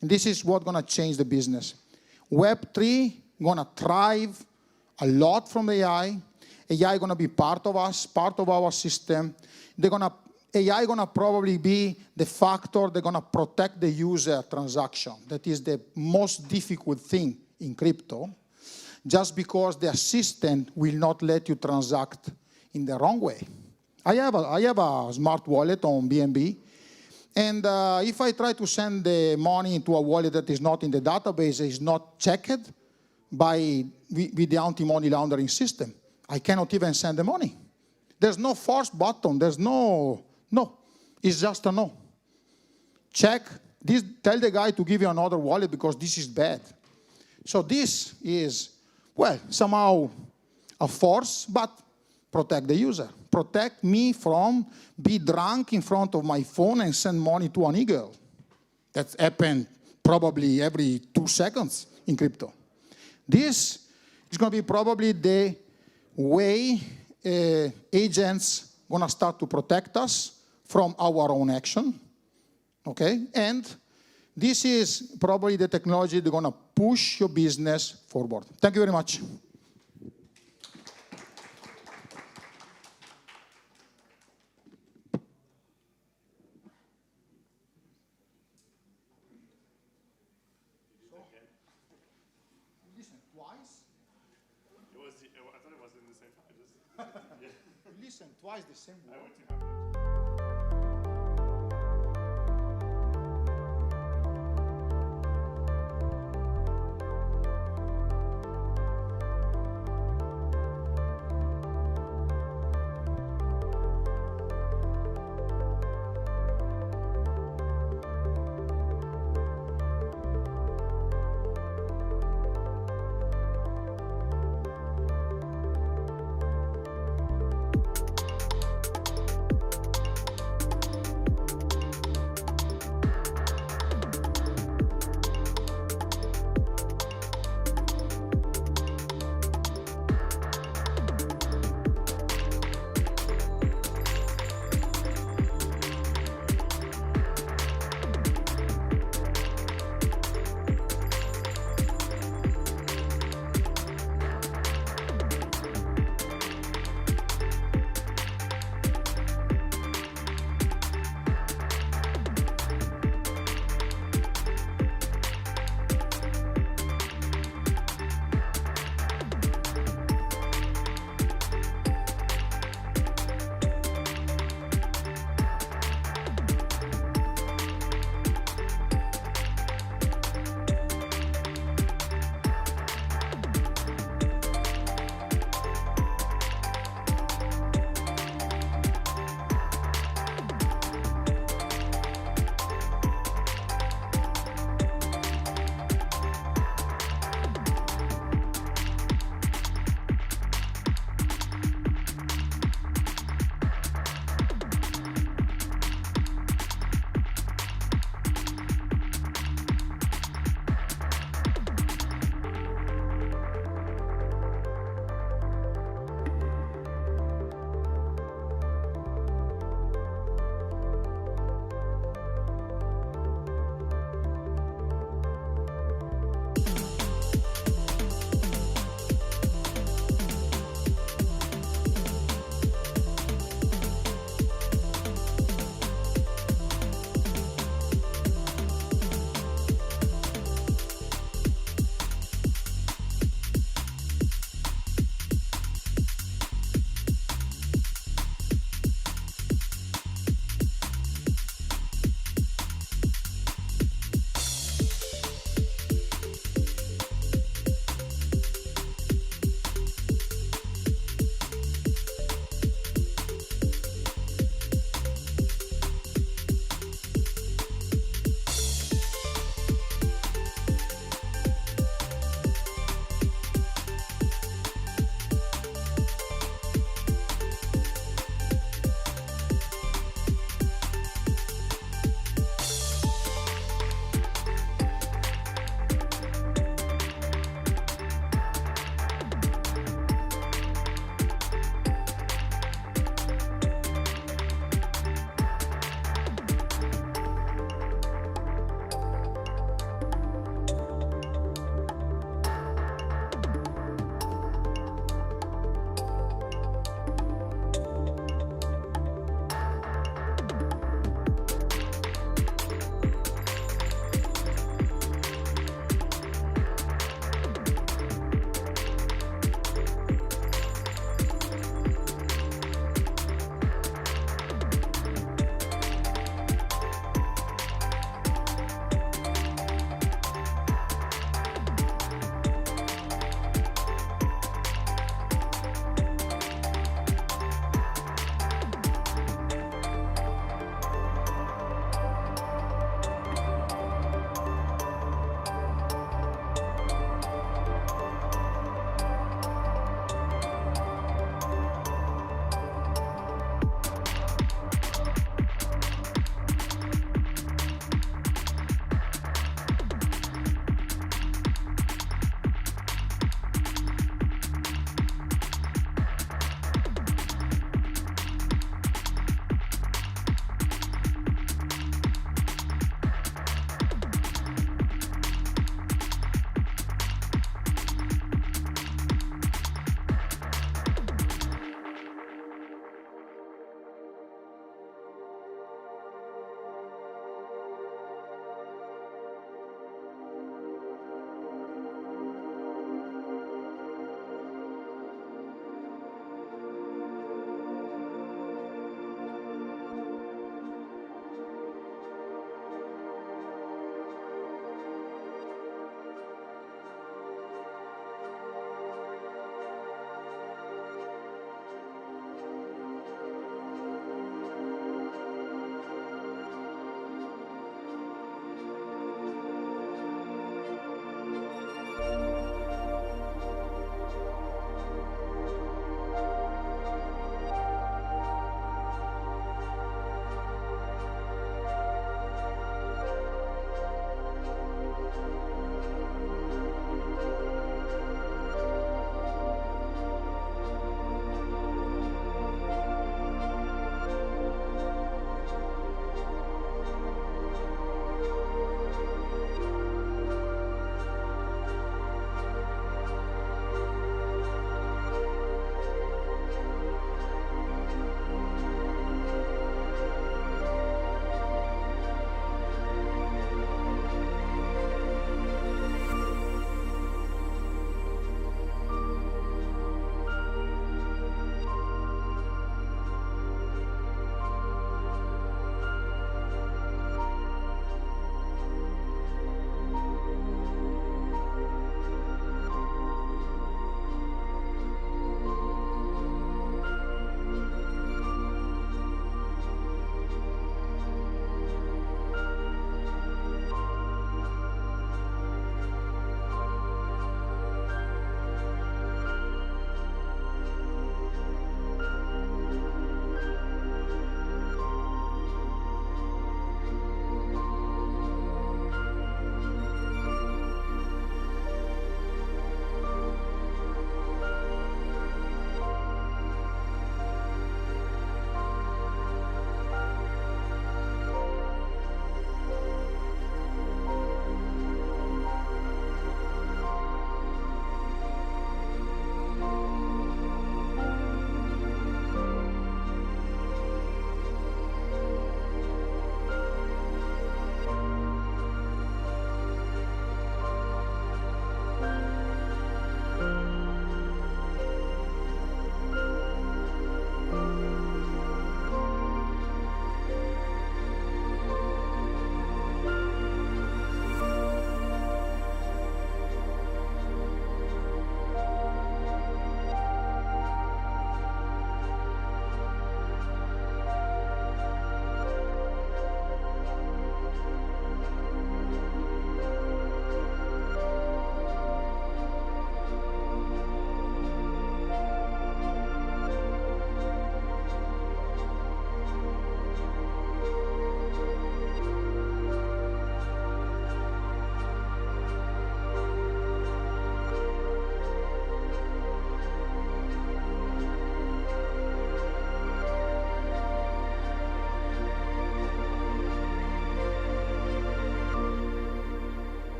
And this is what's going to change the business. Web3 going to thrive a lot from AI. AI going to be part of us, part of our system. AI going to probably be the factor that's going to protect the user transaction. That is the most difficult thing in crypto, just because the assistant will not let you transact in the wrong way. I have a smart wallet on BNB, and if I try to send the money into a wallet that is not in the database, is not checked with the anti-money laundering system, I cannot even send the money. There's no force button. There's no. It's just a no. Check. Tell the guy to give you another wallet because this is bad. So this is, well, somehow a force, but protect the user. Protect me from be drunk in front of my phone and send money to an e-girl. That's happened probably every 2 seconds in crypto. This is going to be probably the way agents going to start to protect us from our own action, okay? And this is probably the technology that's going to push your business forward. Thank you very much. Listen twice? I thought it was in the same time. Listen twice the same word.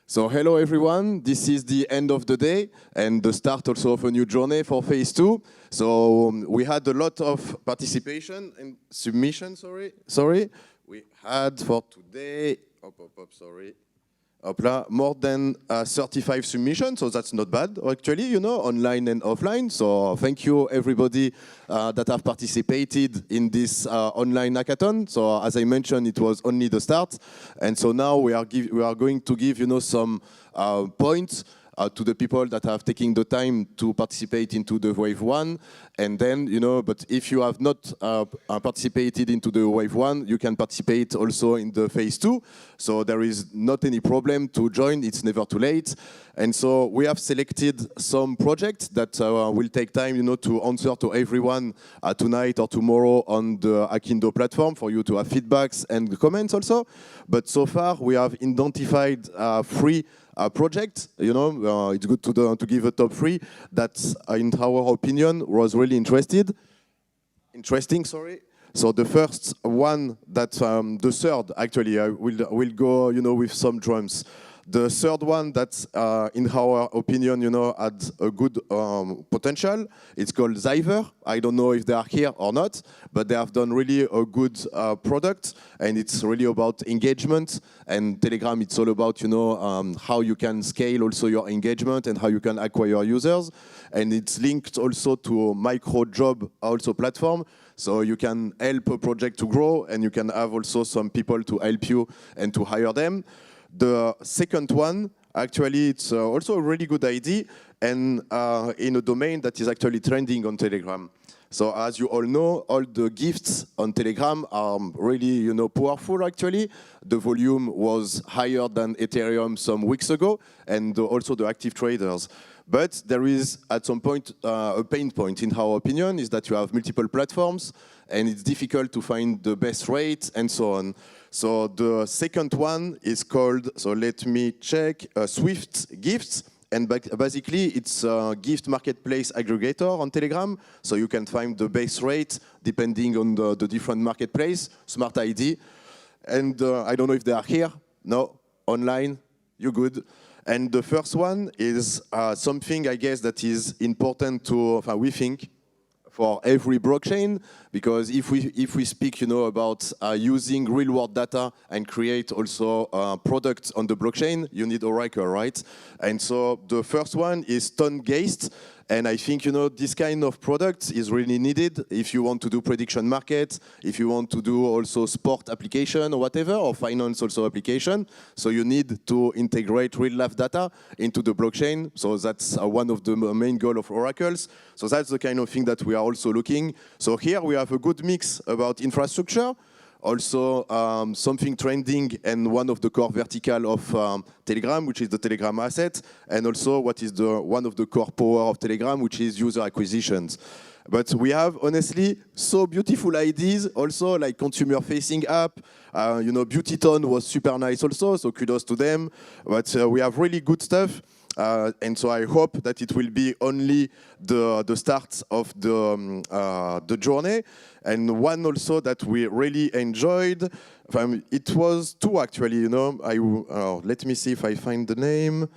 So hello everyone, this is the end of the day and the start also of a new journey for phase 2. So we had a lot of participation and submission, sorry. We had for today, more than 35 submissions, so that's not bad, actually, you know, online and offline. So thank you everybody that have participated in this online hackathon. So as I mentioned, it was only the start. And so now we are going to give, you know, some points to the people that have taken the time to participate into the wave 1. And then, you know, but if you have not participated into the wave 1, you can participate also in the phase 2. So there is not any problem to join, it's never too late. And so we have selected some projects that will take time, you know, to answer to everyone tonight or tomorrow on the Akindo platform for you to have feedbacks and comments also. But so far we have identified 3 project, you know, it's good to give a top 3 that, in our opinion, was really interesting. So the first one, that the third, actually, I will go, you know, with some drums. The third one that, in our opinion, you know, had a good potential. It's called Zyver. I don't know if they are here or not, but they have done really a good product, and it's really about engagement. And Telegram, it's all about, you know, how you can scale also your engagement and how you can acquire users. And it's linked also to micro job also platform. So you can help a project to grow, and you can have also some people to help you and to hire them. The second one, Actually, it's also a really good idea, and in a domain that is actually trending on Telegram. So as you all know, all the gifts on Telegram are really, powerful actually. The volume was higher than Ethereum some weeks ago, and also the active traders. But there is, at some point, a pain point, in our opinion, is that you have multiple platforms, and it's difficult to find the best rate, and so on. So the second one is called, so let me check, Swift Gifts. And basically, it's a gift marketplace aggregator on Telegram, so you can find the base rate depending on the different marketplace. Smart ID. And I don't know if they are here. No? Online? You're good. And the first one is something, I guess, that is important to, we think, for every blockchain, because if we speak, about using real-world data and create also products on the blockchain, you need Oracle, right? And so the first one is toncoin. And I think, this kind of product is really needed if you want to do prediction market, if you want to do also sport application or whatever, or finance also application. So you need to integrate real-life data into the blockchain. So that's one of the main goals of Oracles. So that's the kind of thing that we are also looking. So here we have a good mix about infrastructure, also something trending and one of the core vertical of Telegram, which is the Telegram asset, and also what is one of the core power of Telegram, which is user acquisitions. But we have, honestly, so beautiful ideas, also like consumer-facing app. IdeaTON was super nice also, so kudos to them. But we have really good stuff. And so I hope that it will be only the start of the journey. And one also that we really enjoyed, it was two actually, let me see if I find the name.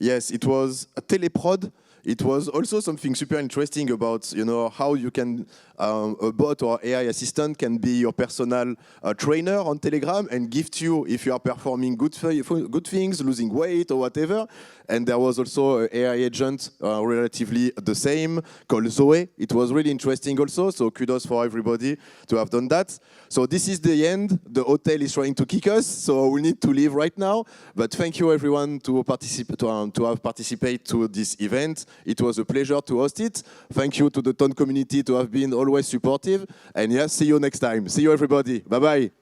Yes, it was a Teleprod. It was also something super interesting about, how you can, a bot or AI assistant can be your personal trainer on Telegram and gift you if you are performing good things, losing weight or whatever. And there was also an AI agent, relatively the same, called Zoe. It was really interesting also, so kudos for everybody to have done that. So this is the end. The hotel is trying to kick us, so we need to leave right now. But thank you everyone to have participated to this event. It was a pleasure to host it. Thank you to the TON community to have been always supportive. And yes, see you next time. See you everybody. Bye-bye.